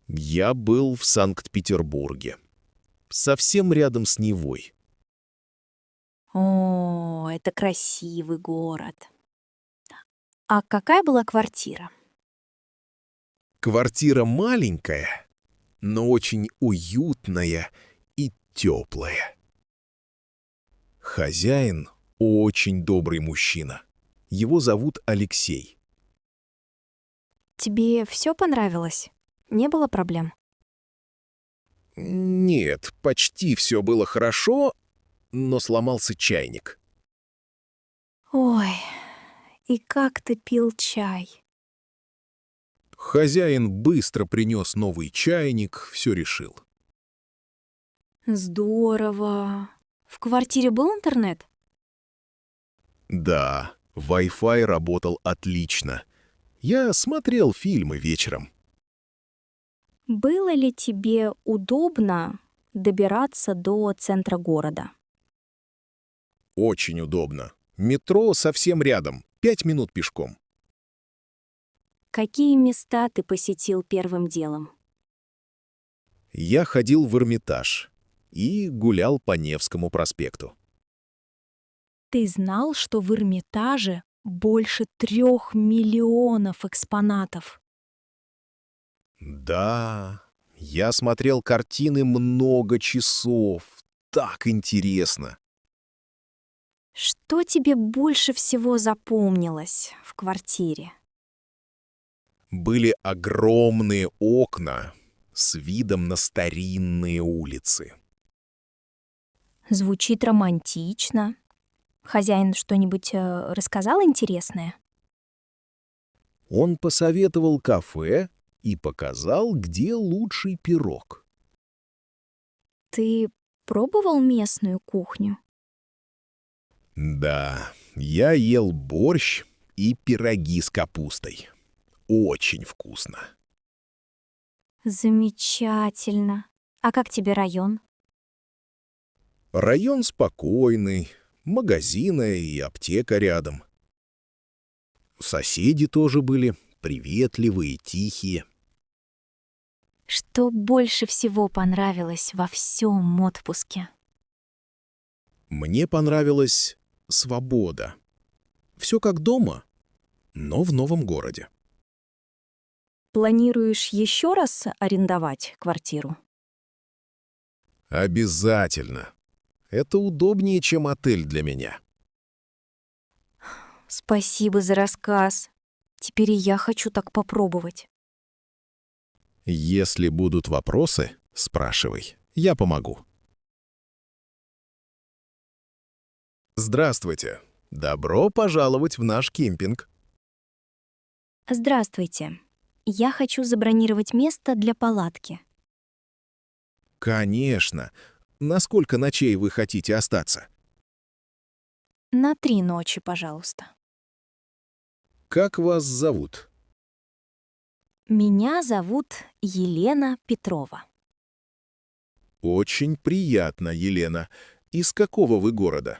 Я был в Санкт-Петербурге. Совсем рядом с Невой. О, это красивый город. А какая была квартира? Квартира маленькая, но очень уютная и теплая. Хозяин очень добрый мужчина. Его зовут Алексей. Тебе все понравилось? Не было проблем? Нет, почти все было хорошо, но сломался чайник. Ой, и как ты пил чай? Хозяин быстро принес новый чайник, все решил. Здорово. В квартире был интернет? Да, Wi-Fi работал отлично. Я смотрел фильмы вечером. Было ли тебе удобно добираться до центра города? Очень удобно. Метро совсем рядом, 5 минут пешком. Какие места ты посетил первым делом? Я ходил в Эрмитаж и гулял по Невскому проспекту. Ты знал, что в Эрмитаже больше 3 миллионов экспонатов? Да, я смотрел картины много часов. Так интересно. Что тебе больше всего запомнилось в квартире? Были огромные окна с видом на старинные улицы. Звучит романтично. Хозяин что-нибудь рассказал интересное? Он посоветовал кафе и показал, где лучший пирог. Ты пробовал местную кухню? Да, я ел борщ и пироги с капустой. Очень вкусно. Замечательно. А как тебе район? Район спокойный, магазины и аптека рядом. Соседи тоже были приветливые, тихие. Что больше всего понравилось во всем отпуске? Мне понравилась свобода. Все как дома, но в новом городе. Планируешь еще раз арендовать квартиру? Обязательно. Это удобнее, чем отель для меня. Спасибо за рассказ. Теперь и я хочу так попробовать. Если будут вопросы, спрашивай. Я помогу. Здравствуйте. Добро пожаловать в наш кемпинг. Здравствуйте. Я хочу забронировать место для палатки. Конечно. На сколько ночей вы хотите остаться? На 3 ночи, пожалуйста. Как вас зовут? Меня зовут Елена Петрова. Очень приятно, Елена. Из какого вы города?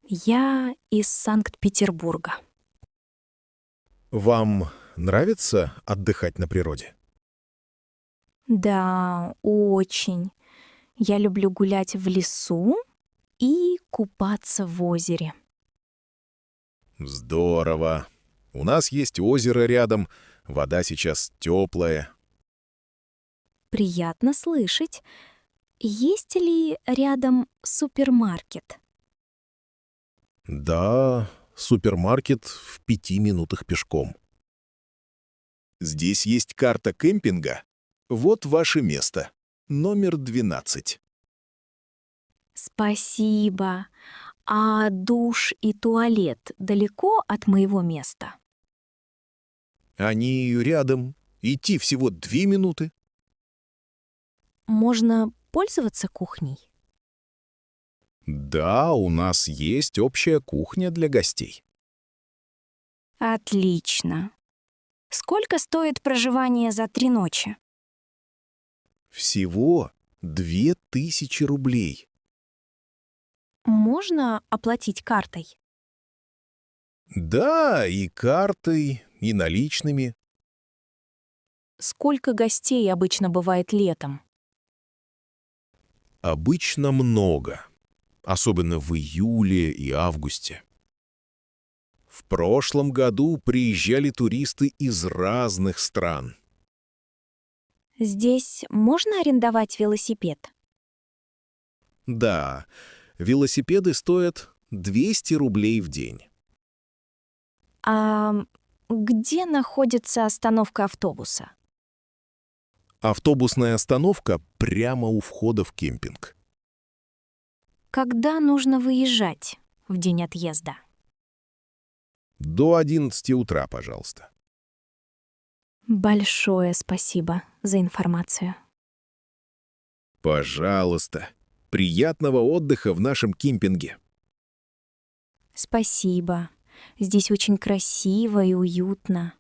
Я из Санкт-Петербурга. Вам нравится отдыхать на природе? Да, очень. Я люблю гулять в лесу и купаться в озере. Здорово. У нас есть озеро рядом, вода сейчас теплая. Приятно слышать. Есть ли рядом супермаркет? Да, супермаркет в 5 минутах пешком. Здесь есть карта кемпинга. Вот ваше место. Номер 12. Спасибо. А душ и туалет далеко от моего места? Они рядом. Идти всего 2 минуты. Можно пользоваться кухней? Да, у нас есть общая кухня для гостей. Отлично. Сколько стоит проживание за 3 ночи? Всего 2000 рублей. Можно оплатить картой? Да, и картой, и наличными. Сколько гостей обычно бывает летом? Обычно много. Особенно в июле и августе. В прошлом году приезжали туристы из разных стран. Здесь можно арендовать велосипед? Да, велосипеды стоят 200 рублей в день. А где находится остановка автобуса? Автобусная остановка прямо у входа в кемпинг. Когда нужно выезжать в день отъезда? До 11 утра, пожалуйста. Большое спасибо за информацию. Пожалуйста. Приятного отдыха в нашем кемпинге. Спасибо. Здесь очень красиво и уютно.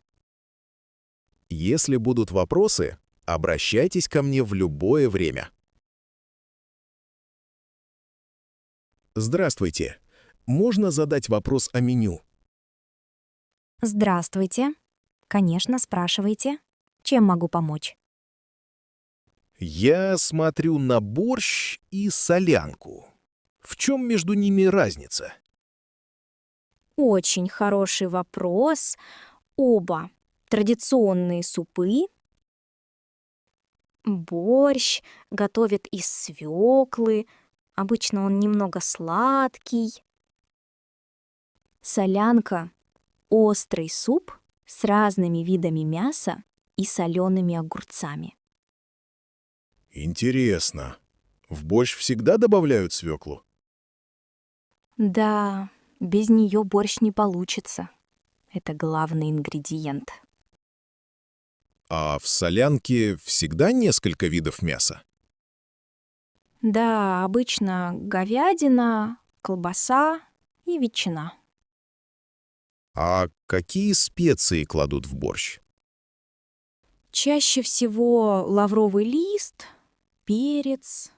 Если будут вопросы, обращайтесь ко мне в любое время. Здравствуйте. Можно задать вопрос о меню? Здравствуйте. Конечно, спрашивайте. Чем могу помочь? Я смотрю на борщ и солянку. В чем между ними разница? Очень хороший вопрос. Оба традиционные супы. Борщ готовят из свеклы. Обычно он немного сладкий. Солянка — острый суп с разными видами мяса и солеными огурцами. Интересно. В борщ всегда добавляют свеклу? Да, без нее борщ не получится. Это главный ингредиент. А в солянке всегда несколько видов мяса? Да, обычно говядина, колбаса и ветчина. А какие специи кладут в борщ? Чаще всего лавровый лист, перец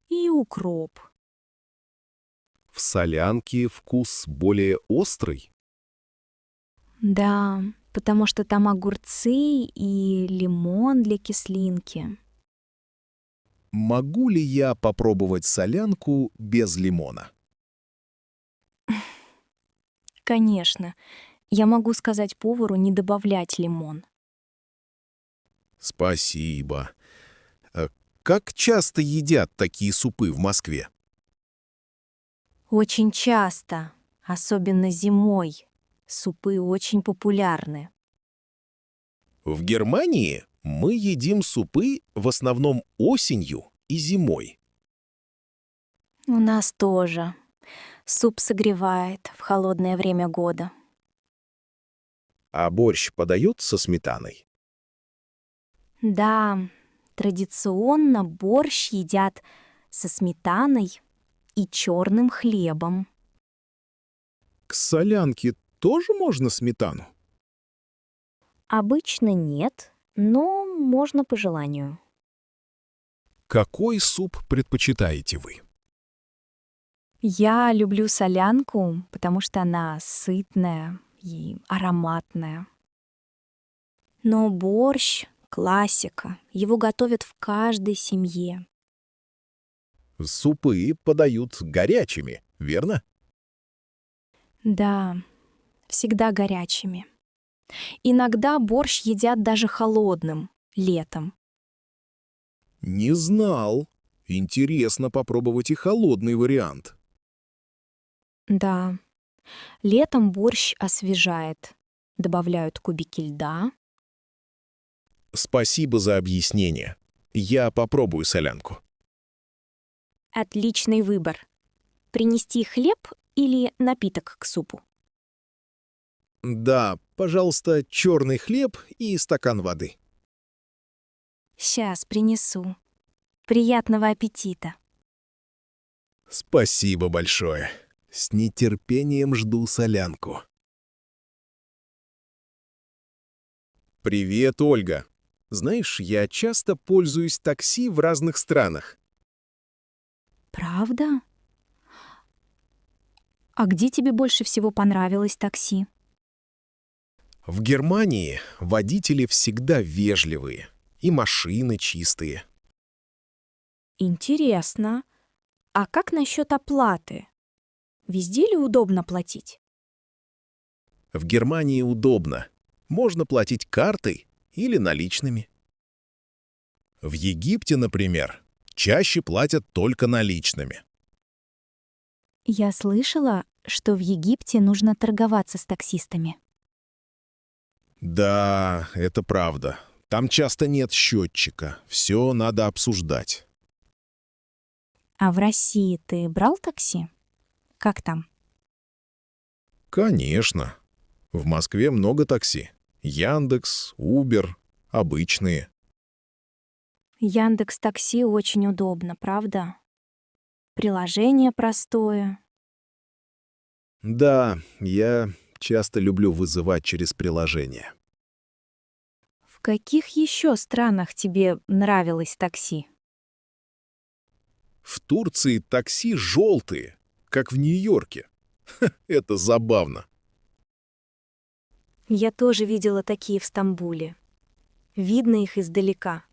и укроп. В солянке вкус более острый? Да, потому что там огурцы и лимон для кислинки. Могу ли я попробовать солянку без лимона? Конечно, я могу сказать повару не добавлять лимон. Спасибо. Как часто едят такие супы в Москве? Очень часто, особенно зимой, супы очень популярны. В Германии мы едим супы в основном осенью и зимой. У нас тоже. Суп согревает в холодное время года. А борщ подают со сметаной? Да, традиционно борщ едят со сметаной и черным хлебом. К солянке тоже можно сметану? Обычно нет, но можно по желанию. Какой суп предпочитаете вы? Я люблю солянку, потому что она сытная и ароматная. Но борщ — классика. Его готовят в каждой семье. Супы подают горячими, верно? Да, всегда горячими. Иногда борщ едят даже холодным, летом. Не знал. Интересно попробовать и холодный вариант. Да, летом борщ освежает. Добавляют кубики льда. Спасибо за объяснение. Я попробую солянку. Отличный выбор. Принести хлеб или напиток к супу? Да, пожалуйста, черный хлеб и стакан воды. Сейчас принесу. Приятного аппетита. Спасибо большое. С нетерпением жду солянку. Привет, Ольга. Знаешь, я часто пользуюсь такси в разных странах. Правда? А где тебе больше всего понравилось такси? В Германии водители всегда вежливые, и машины чистые. Интересно. А как насчет оплаты? Везде ли удобно платить? В Германии удобно. Можно платить картой или наличными. В Египте, например, чаще платят только наличными. Я слышала, что в Египте нужно торговаться с таксистами. Да, это правда. Там часто нет счетчика. Все надо обсуждать. А в России ты брал такси? Как там? Конечно. В Москве много такси. Яндекс, Убер, обычные. Яндекс Такси очень удобно, правда? Приложение простое. Да, я часто люблю вызывать через приложение. В каких еще странах тебе нравилось такси? В Турции такси желтые, как в Нью-Йорке. Это забавно. Я тоже видела такие в Стамбуле. Видно их издалека.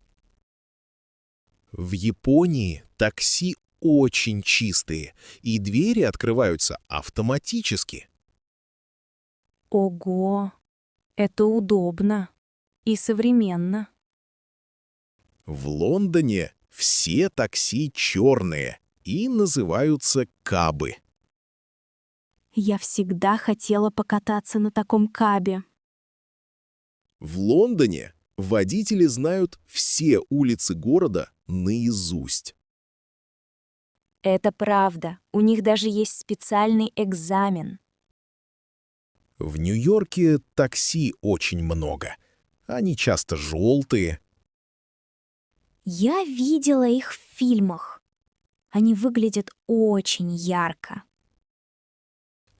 В Японии такси очень чистые, и двери открываются автоматически. Ого, это удобно и современно. В Лондоне все такси черные и называются кабы. Я всегда хотела покататься на таком кабе. В Лондоне водители знают все улицы города наизусть. Это правда. У них даже есть специальный экзамен. В Нью-Йорке такси очень много. Они часто желтые. Я видела их в фильмах. Они выглядят очень ярко.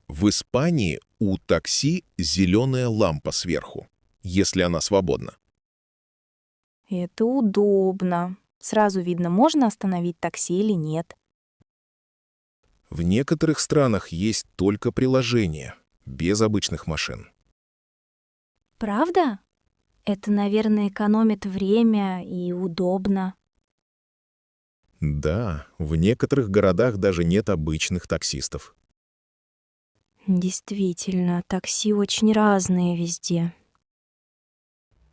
В Испании у такси зеленая лампа сверху, если она свободна. Это удобно. Сразу видно, можно остановить такси или нет. В некоторых странах есть только приложение, без обычных машин. Правда? Это, наверное, экономит время и удобно. Да, в некоторых городах даже нет обычных таксистов. Действительно, такси очень разные везде.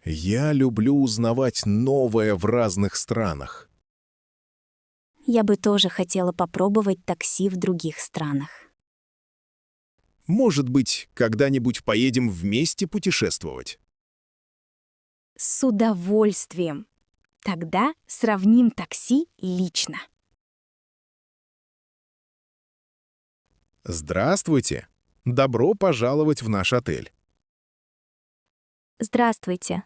Я люблю узнавать новое в разных странах. Я бы тоже хотела попробовать такси в других странах. Может быть, когда-нибудь поедем вместе путешествовать? С удовольствием. Тогда сравним такси лично. Здравствуйте! Добро пожаловать в наш отель. Здравствуйте.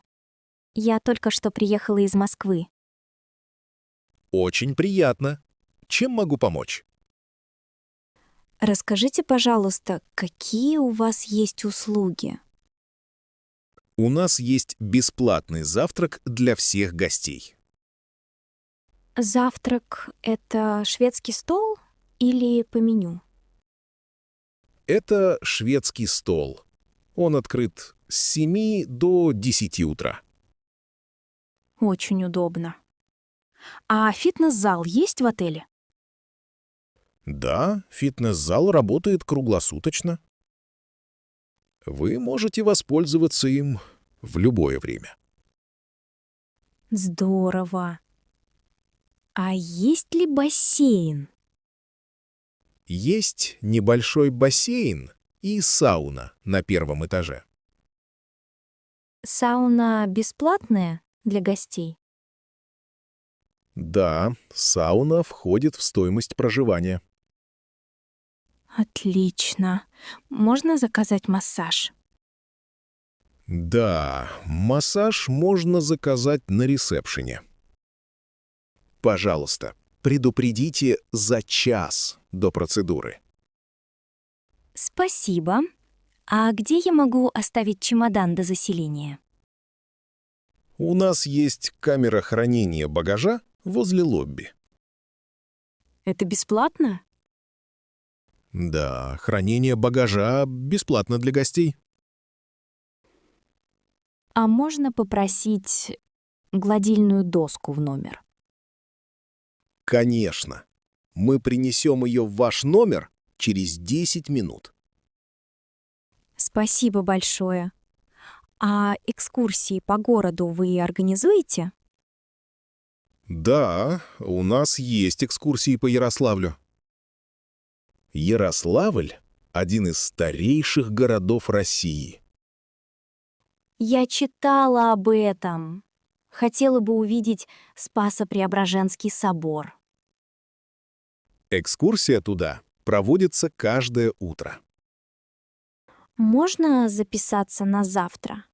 Я только что приехала из Москвы. Очень приятно. Чем могу помочь? Расскажите, пожалуйста, какие у вас есть услуги? У нас есть бесплатный завтрак для всех гостей. Завтрак — это шведский стол или по меню? Это шведский стол. Он открыт с 7 до 10 утра. Очень удобно. А фитнес-зал есть в отеле? Да, фитнес-зал работает круглосуточно. Вы можете воспользоваться им в любое время. Здорово. А есть ли бассейн? Есть небольшой бассейн и сауна на первом этаже. Сауна бесплатная для гостей? Да, сауна входит в стоимость проживания. Отлично. Можно заказать массаж? Да, массаж можно заказать на ресепшене. Пожалуйста, предупредите за час до процедуры. Спасибо. А где я могу оставить чемодан до заселения? У нас есть камера хранения багажа возле лобби. Это бесплатно? Да, хранение багажа бесплатно для гостей. А можно попросить гладильную доску в номер? Конечно. Мы принесем ее в ваш номер через 10 минут. Спасибо большое. А экскурсии по городу вы организуете? Да, у нас есть экскурсии по Ярославлю. Ярославль — один из старейших городов России. Я читала об этом. Хотела бы увидеть Спасо-Преображенский собор. Экскурсия туда проводится каждое утро. Можно записаться на завтра?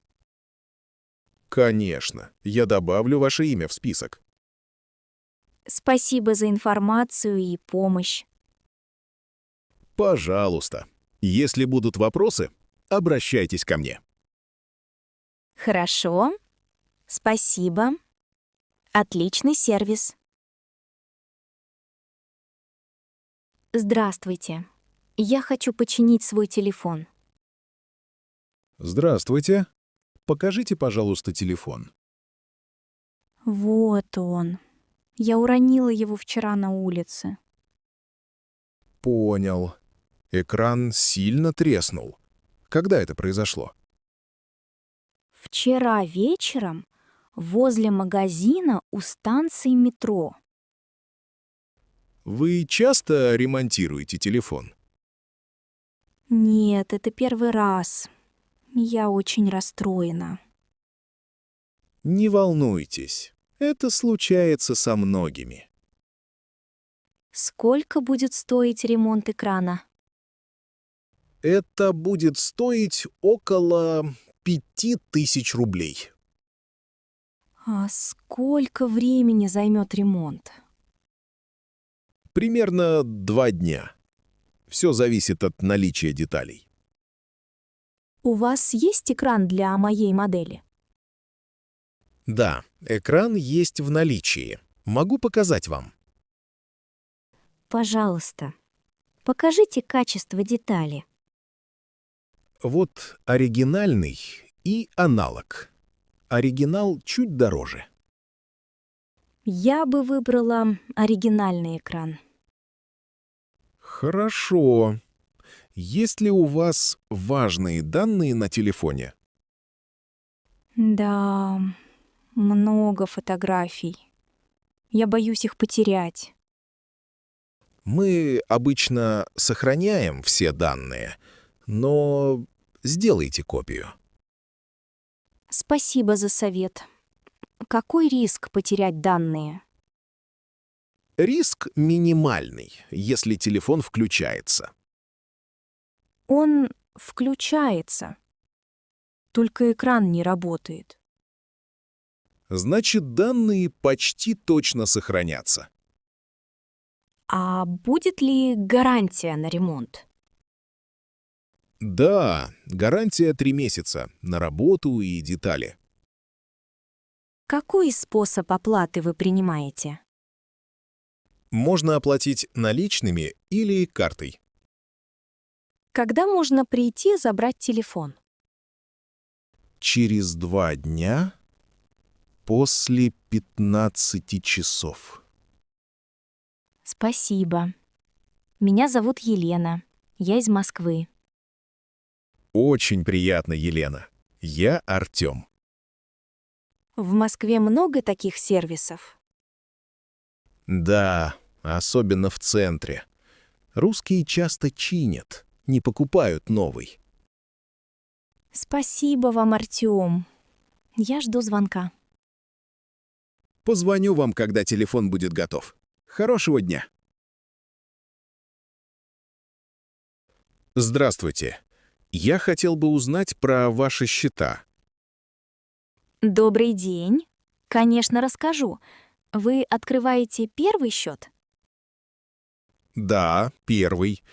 Конечно, я добавлю ваше имя в список. Спасибо за информацию и помощь. Пожалуйста, если будут вопросы, обращайтесь ко мне. Хорошо. Спасибо. Отличный сервис. Здравствуйте. Я хочу починить свой телефон. Здравствуйте. Покажите, пожалуйста, телефон. Вот он. Я уронила его вчера на улице. Понял. Экран сильно треснул. Когда это произошло? Вчера вечером возле магазина у станции метро. Вы часто ремонтируете телефон? Нет, это первый раз. Я очень расстроена. Не волнуйтесь, это случается со многими. Сколько будет стоить ремонт экрана? Это будет стоить около 5000 рублей. А сколько времени займет ремонт? Примерно 2 дня. Все зависит от наличия деталей. У вас есть экран для моей модели? Да, экран есть в наличии. Могу показать вам. Пожалуйста, покажите качество детали. Вот оригинальный и аналог. Оригинал чуть дороже. Я бы выбрала оригинальный экран. Хорошо. Есть ли у вас важные данные на телефоне? Да, много фотографий. Я боюсь их потерять. Мы обычно сохраняем все данные, но сделайте копию. Спасибо за совет. Какой риск потерять данные? Риск минимальный, если телефон включается. Он включается, только экран не работает. Значит, данные почти точно сохранятся. А будет ли гарантия на ремонт? Да, гарантия 3 месяца на работу и детали. Какой способ оплаты вы принимаете? Можно оплатить наличными или картой. Когда можно прийти забрать телефон? Через 2 дня после 15 часов. Спасибо. Меня зовут Елена. Я из Москвы. Очень приятно, Елена. Я Артём. В Москве много таких сервисов? Да, особенно в центре. Русские часто чинят, не покупают новый. Спасибо вам, Артём. Я жду звонка. Позвоню вам, когда телефон будет готов. Хорошего дня. Здравствуйте. Я хотел бы узнать про ваши счета. Добрый день. Конечно, расскажу. Вы открываете первый счет? Да, первый.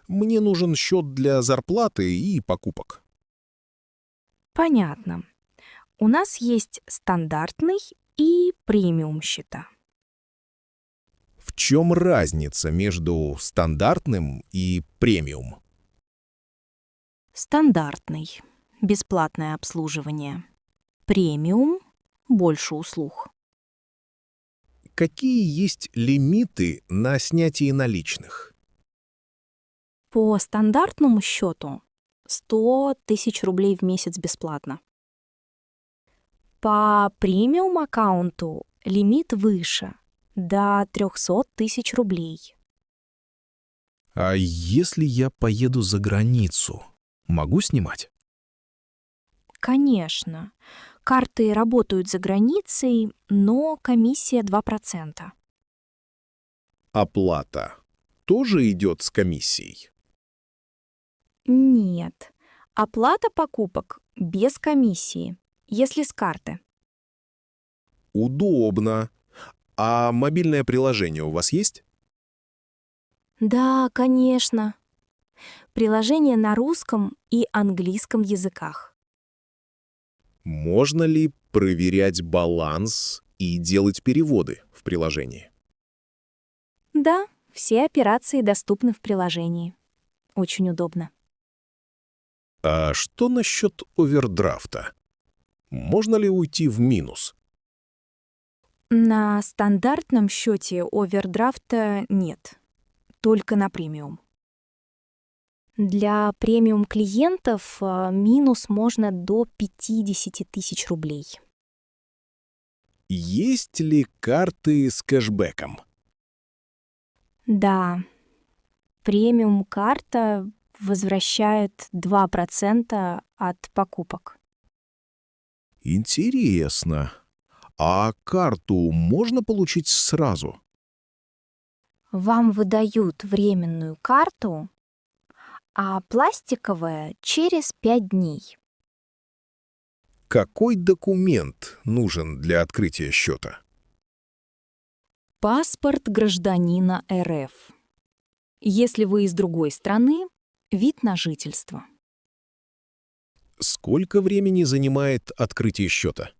Мне нужен счет для зарплаты и покупок. Понятно. У нас есть стандартный и премиум счета. В чем разница между стандартным и премиум? Стандартный — бесплатное обслуживание. Премиум — больше услуг. Какие есть лимиты на снятие наличных? По стандартному счету 100 тысяч рублей в месяц бесплатно. По премиум аккаунту лимит выше — до 300 тысяч рублей. А если я поеду за границу, могу снимать? Конечно, карты работают за границей, но комиссия 2%. Оплата тоже идет с комиссией? Нет, оплата покупок без комиссии, если с карты. Удобно. А мобильное приложение у вас есть? Да, конечно. Приложение на русском и английском языках. Можно ли проверять баланс и делать переводы в приложении? Да, все операции доступны в приложении. Очень удобно. А что насчет овердрафта? Можно ли уйти в минус? На стандартном счете овердрафта нет, только на премиум. Для премиум клиентов минус можно до 50 тысяч рублей. Есть ли карты с кэшбэком? Да, премиум карта возвращает 2% от покупок. Интересно. А карту можно получить сразу? Вам выдают временную карту, а пластиковая через 5 дней. Какой документ нужен для открытия счета? Паспорт гражданина РФ. Если вы из другой страны, вид на жительство. Сколько времени занимает открытие счета?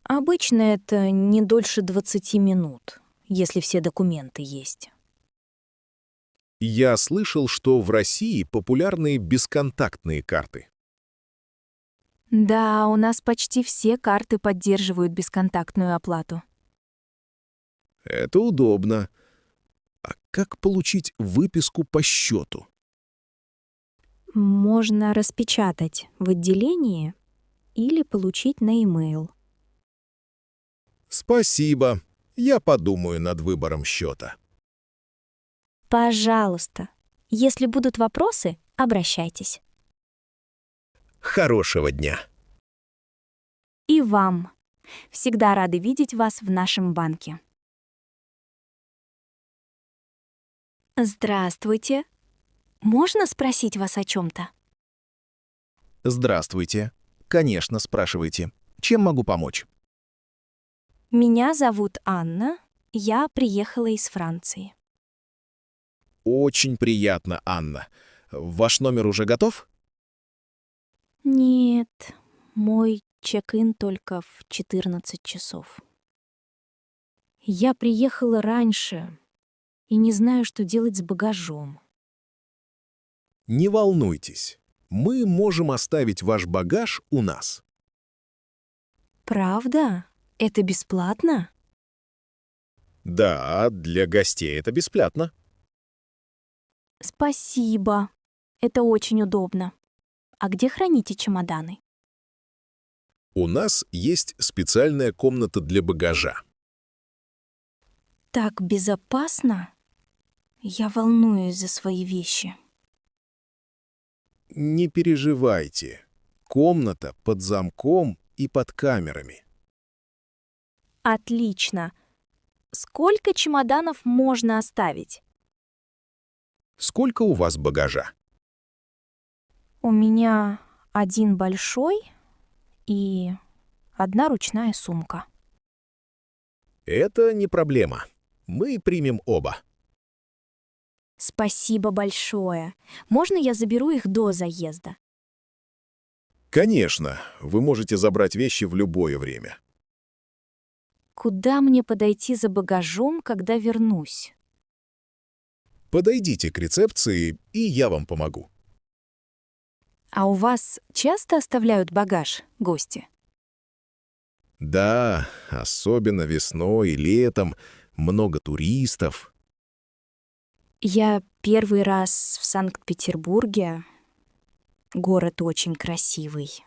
Обычно это не дольше 20 минут, если все документы есть. Я слышал, что в России популярны бесконтактные карты. Да, у нас почти все карты поддерживают бесконтактную оплату. Это удобно. А как получить выписку по счету? Можно распечатать в отделении или получить на e-mail. Спасибо. Я подумаю над выбором счета. Пожалуйста, если будут вопросы, обращайтесь. Хорошего дня. И вам. Всегда рады видеть вас в нашем банке. Здравствуйте. Можно спросить вас о чем-то? Здравствуйте. Конечно, спрашивайте. Чем могу помочь? Меня зовут Анна. Я приехала из Франции. Очень приятно, Анна. Ваш номер уже готов? Нет, мой чек-ин только в 14 часов. Я приехала раньше и не знаю, что делать с багажом. Не волнуйтесь. Мы можем оставить ваш багаж у нас. Правда? Это бесплатно? Да, для гостей это бесплатно. Спасибо. Это очень удобно. А где храните чемоданы? У нас есть специальная комната для багажа. Так безопасно? Я волнуюсь за свои вещи. Не переживайте. Комната под замком и под камерами. Отлично. Сколько чемоданов можно оставить? Сколько у вас багажа? У меня один большой и одна ручная сумка. Это не проблема. Мы примем оба. Спасибо большое. Можно я заберу их до заезда? Конечно, вы можете забрать вещи в любое время. Куда мне подойти за багажом, когда вернусь? Подойдите к рецепции, и я вам помогу. А у вас часто оставляют багаж гости? Да, особенно весной и летом много туристов. Я первый раз в Санкт-Петербурге. Город очень красивый.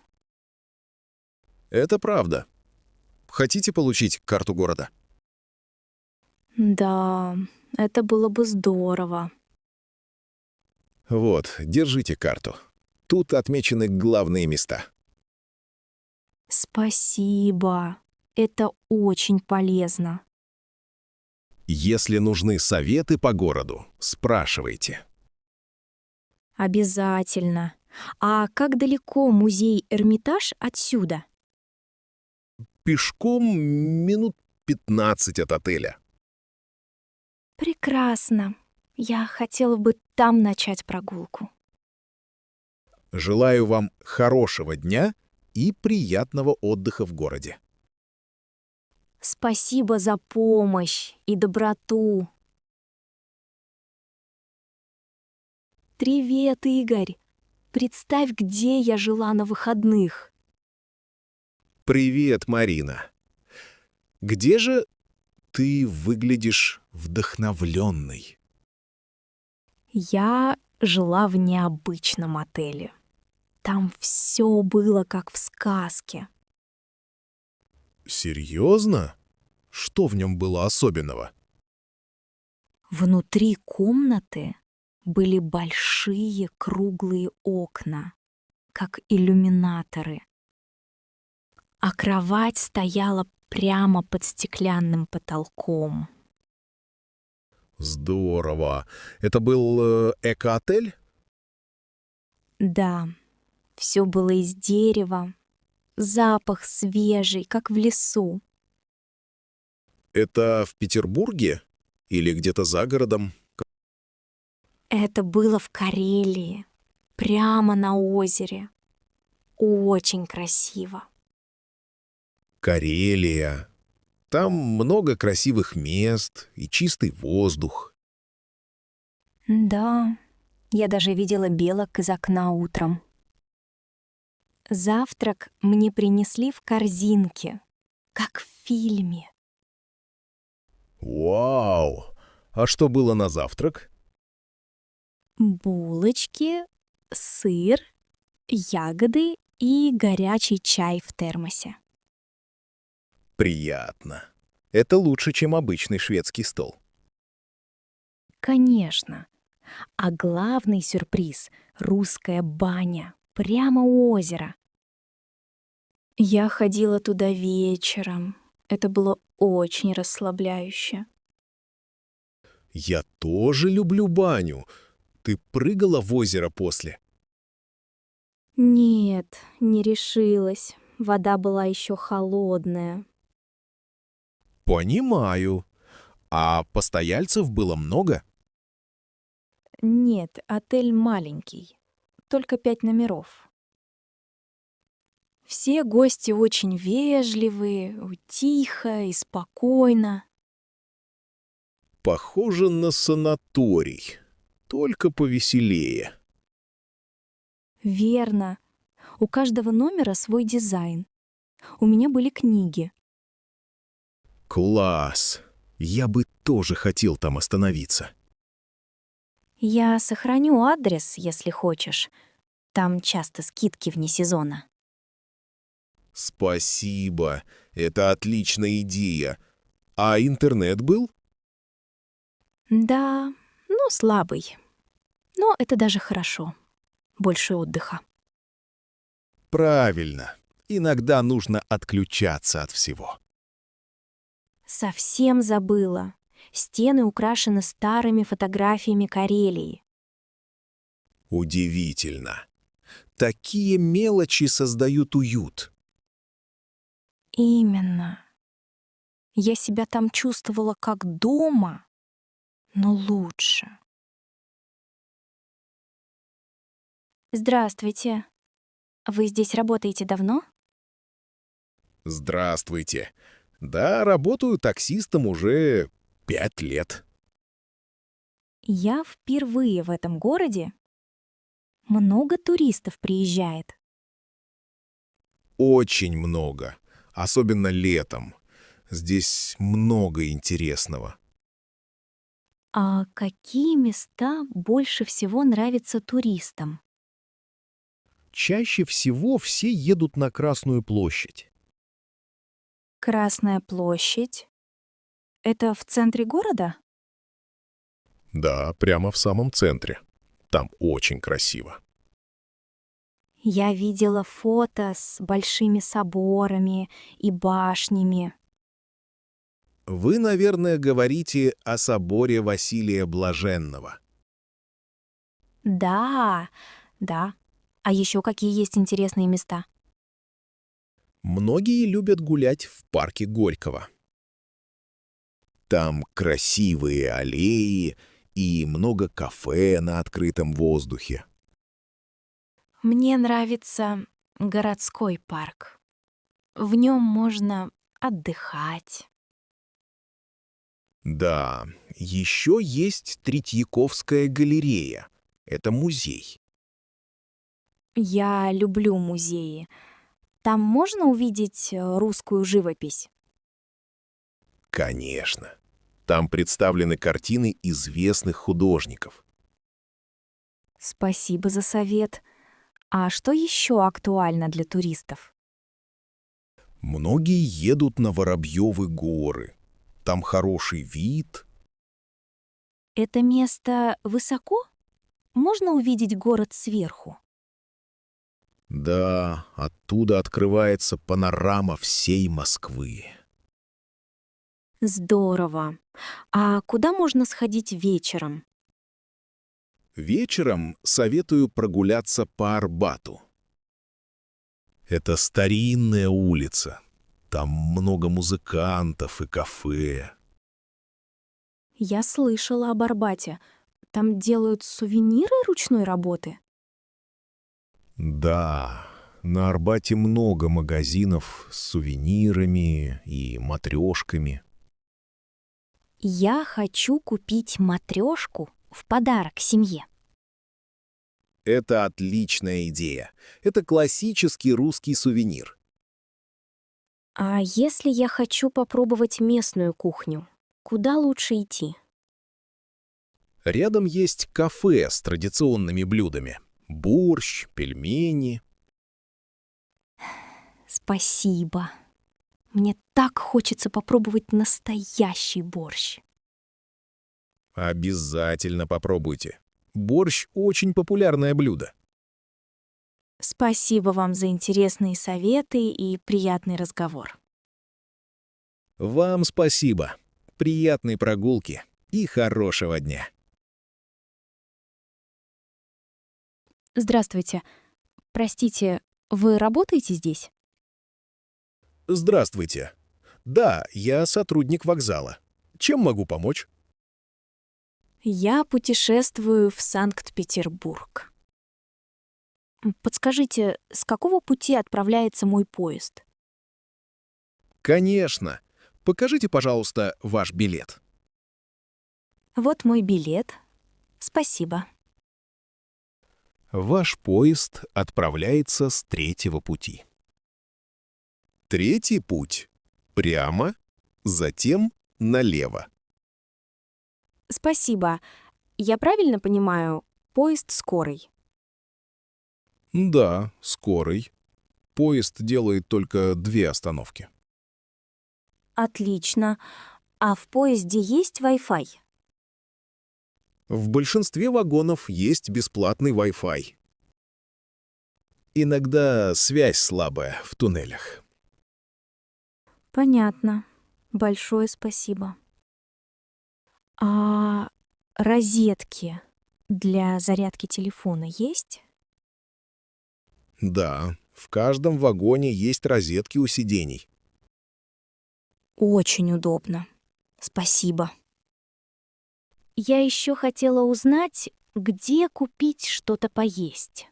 Это правда. Хотите получить карту города? Да, это было бы здорово. Вот, держите карту. Тут отмечены главные места. Спасибо. Это очень полезно. Если нужны советы по городу, спрашивайте. Обязательно. А как далеко музей Эрмитаж отсюда? Пешком минут 15 от отеля. Прекрасно. Я хотела бы там начать прогулку. Желаю вам хорошего дня и приятного отдыха в городе. Спасибо за помощь и доброту. Привет, Игорь. Представь, где я жила на выходных. Привет, Марина. Где же ты выглядишь вдохновленной? Я жила в необычном отеле. Там все было как в сказке. Серьезно? Что в нем было особенного? Внутри комнаты были большие круглые окна, как иллюминаторы. А кровать стояла прямо под стеклянным потолком. Здорово. Это был эко-отель? Да, все было из дерева, запах свежий, как в лесу. Это в Петербурге? Или где-то за городом? Это было в Карелии, прямо на озере. Очень красиво. Карелия. Там много красивых мест и чистый воздух. Да, я даже видела белок из окна утром. Завтрак мне принесли в корзинке, как в фильме. Вау! А что было на завтрак? Булочки, сыр, ягоды и горячий чай в термосе. Приятно. Это лучше, чем обычный шведский стол. Конечно. А главный сюрприз — русская баня прямо у озера. Я ходила туда вечером. Это было очень расслабляюще. Я тоже люблю баню. Ты прыгала в озеро после? Нет, не решилась. Вода была еще холодная. Понимаю. А постояльцев было много? Нет, отель маленький. Только 5 номеров. Все гости очень вежливые, тихо и спокойно. Похоже на санаторий, только повеселее. Верно. У каждого номера свой дизайн. У меня были книги. Класс! Я бы тоже хотел там остановиться. Я сохраню адрес, если хочешь. Там часто скидки вне сезона. Спасибо, это отличная идея. А интернет был? Да, ну, слабый. Но это даже хорошо. Больше отдыха. Правильно. Иногда нужно отключаться от всего. Совсем забыла. Стены украшены старыми фотографиями Карелии. Удивительно. Такие мелочи создают уют. Именно. Я себя там чувствовала как дома, но лучше. Здравствуйте. Вы здесь работаете давно? Здравствуйте. Да, работаю таксистом уже 5 лет. Я впервые в этом городе. Много туристов приезжает. Очень много. Особенно летом. Здесь много интересного. А какие места больше всего нравятся туристам? Чаще всего все едут на Красную площадь. Красная площадь. Это в центре города? Да, прямо в самом центре. Там очень красиво. Я видела фото с большими соборами и башнями. Вы, наверное, говорите о соборе Василия Блаженного. Да, да. А еще какие есть интересные места? Многие любят гулять в парке Горького. Там красивые аллеи и много кафе на открытом воздухе. Мне нравится городской парк. В нем можно отдыхать. Да, еще есть Третьяковская галерея. Это музей. Я люблю музеи. Там можно увидеть русскую живопись? Конечно. Там представлены картины известных художников. Спасибо за совет. А что еще актуально для туристов? Многие едут на Воробьевы горы. Там хороший вид. Это место высоко? Можно увидеть город сверху? Да, оттуда открывается панорама всей Москвы. Здорово. А куда можно сходить вечером? Вечером советую прогуляться по Арбату. Это старинная улица. Там много музыкантов и кафе. Я слышала об Арбате. Там делают сувениры ручной работы? Да, на Арбате много магазинов с сувенирами и матрешками. Я хочу купить матрешку в подарок семье. Это отличная идея. Это классический русский сувенир. А если я хочу попробовать местную кухню, куда лучше идти? Рядом есть кафе с традиционными блюдами. Борщ, пельмени. Спасибо. Мне так хочется попробовать настоящий борщ. Обязательно попробуйте. Борщ — очень популярное блюдо. Спасибо вам за интересные советы и приятный разговор. Вам спасибо. Приятной прогулки и хорошего дня. Здравствуйте. Простите, вы работаете здесь? Здравствуйте. Да, я сотрудник вокзала. Чем могу помочь? Я путешествую в Санкт-Петербург. Подскажите, с какого пути отправляется мой поезд? Конечно. Покажите, пожалуйста, ваш билет. Вот мой билет. Спасибо. Ваш поезд отправляется с третьего пути. Третий путь. Прямо, затем налево. Спасибо. Я правильно понимаю, поезд скорый? Да, скорый. Поезд делает только 2 остановки. Отлично. А в поезде есть Wi-Fi? В большинстве вагонов есть бесплатный Wi-Fi. Иногда связь слабая в туннелях. Понятно. Большое спасибо. А розетки для зарядки телефона есть? Да, в каждом вагоне есть розетки у сидений. Очень удобно. Спасибо. Я еще хотела узнать, где купить что-то поесть.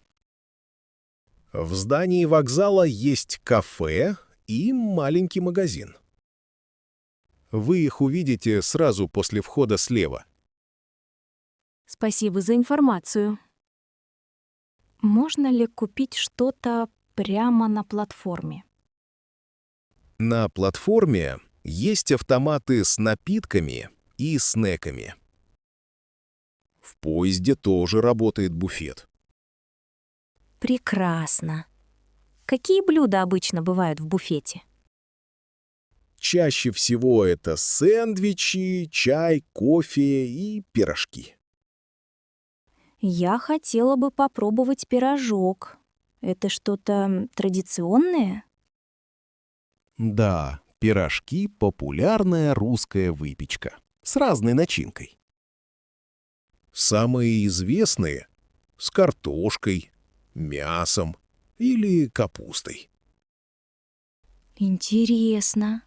В здании вокзала есть кафе и маленький магазин. Вы их увидите сразу после входа слева. Спасибо за информацию. Можно ли купить что-то прямо на платформе? На платформе есть автоматы с напитками и снеками. В поезде тоже работает буфет. Прекрасно. Какие блюда обычно бывают в буфете? Чаще всего это сэндвичи, чай, кофе и пирожки. Я хотела бы попробовать пирожок. Это что-то традиционное? Да, пирожки — популярная русская выпечка с разной начинкой. Самые известные — с картошкой, мясом или капустой. Интересно.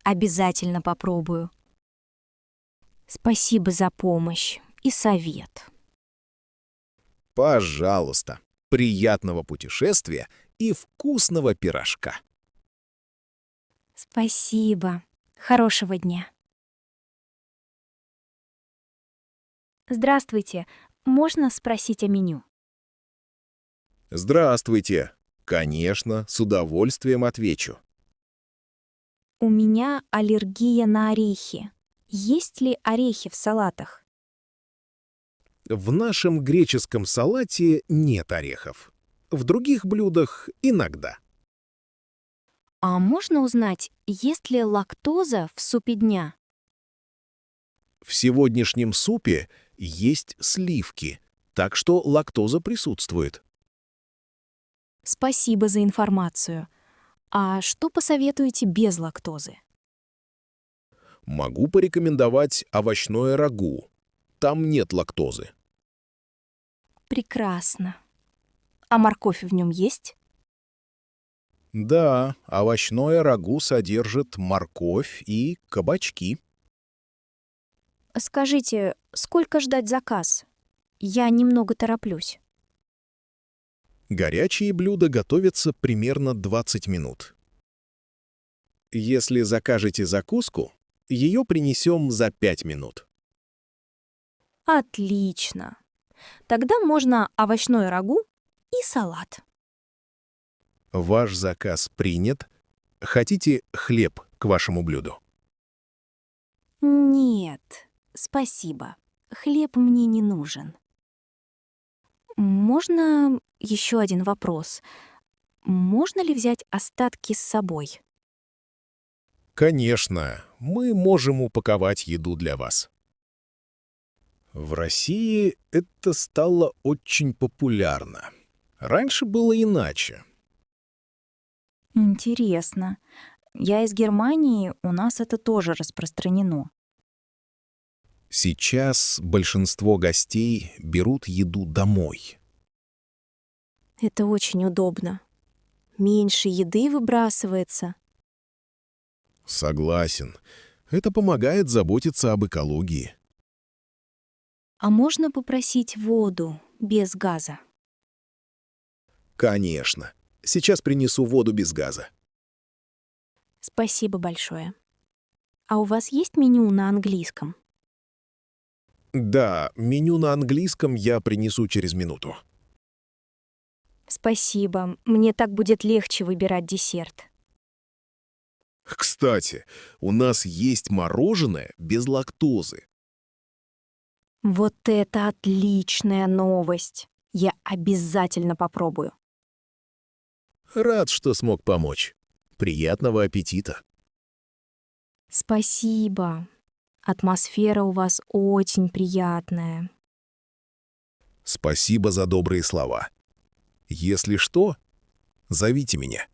Обязательно попробую. Спасибо за помощь и совет. Пожалуйста, приятного путешествия и вкусного пирожка. Спасибо. Хорошего дня. Здравствуйте. Можно спросить о меню? Здравствуйте. Конечно, с удовольствием отвечу. У меня аллергия на орехи. Есть ли орехи в салатах? В нашем греческом салате нет орехов. В других блюдах иногда. А можно узнать, есть ли лактоза в супе дня? В сегодняшнем супе есть сливки, так что лактоза присутствует. Спасибо за информацию. А что посоветуете без лактозы? Могу порекомендовать овощное рагу. Там нет лактозы. Прекрасно. А морковь в нем есть? Да, овощное рагу содержит морковь и кабачки. Скажите, сколько ждать заказ? Я немного тороплюсь. Горячие блюда готовятся примерно 20 минут. Если закажете закуску, ее принесем за 5 минут. Отлично. Тогда можно овощное рагу и салат. Ваш заказ принят. Хотите хлеб к вашему блюду? Нет, спасибо. Хлеб мне не нужен. Можно еще один вопрос? можно ли взять остатки с собой? Конечно, мы можем упаковать еду для вас. В России это стало очень популярно. Раньше было иначе. Интересно. Я из Германии, у нас это тоже распространено. Сейчас большинство гостей берут еду домой. Это очень удобно. Меньше еды выбрасывается. Согласен. Это помогает заботиться об экологии. А можно попросить воду без газа? Конечно. Сейчас принесу воду без газа. Спасибо большое. А у вас есть меню на английском? Да, меню на английском я принесу через минуту. Спасибо. Мне так будет легче выбирать десерт. Кстати, у нас есть мороженое без лактозы. Вот это отличная новость. Я обязательно попробую. Рад, что смог помочь. Приятного аппетита. Спасибо. Атмосфера у вас очень приятная. Спасибо за добрые слова. Если что, зовите меня.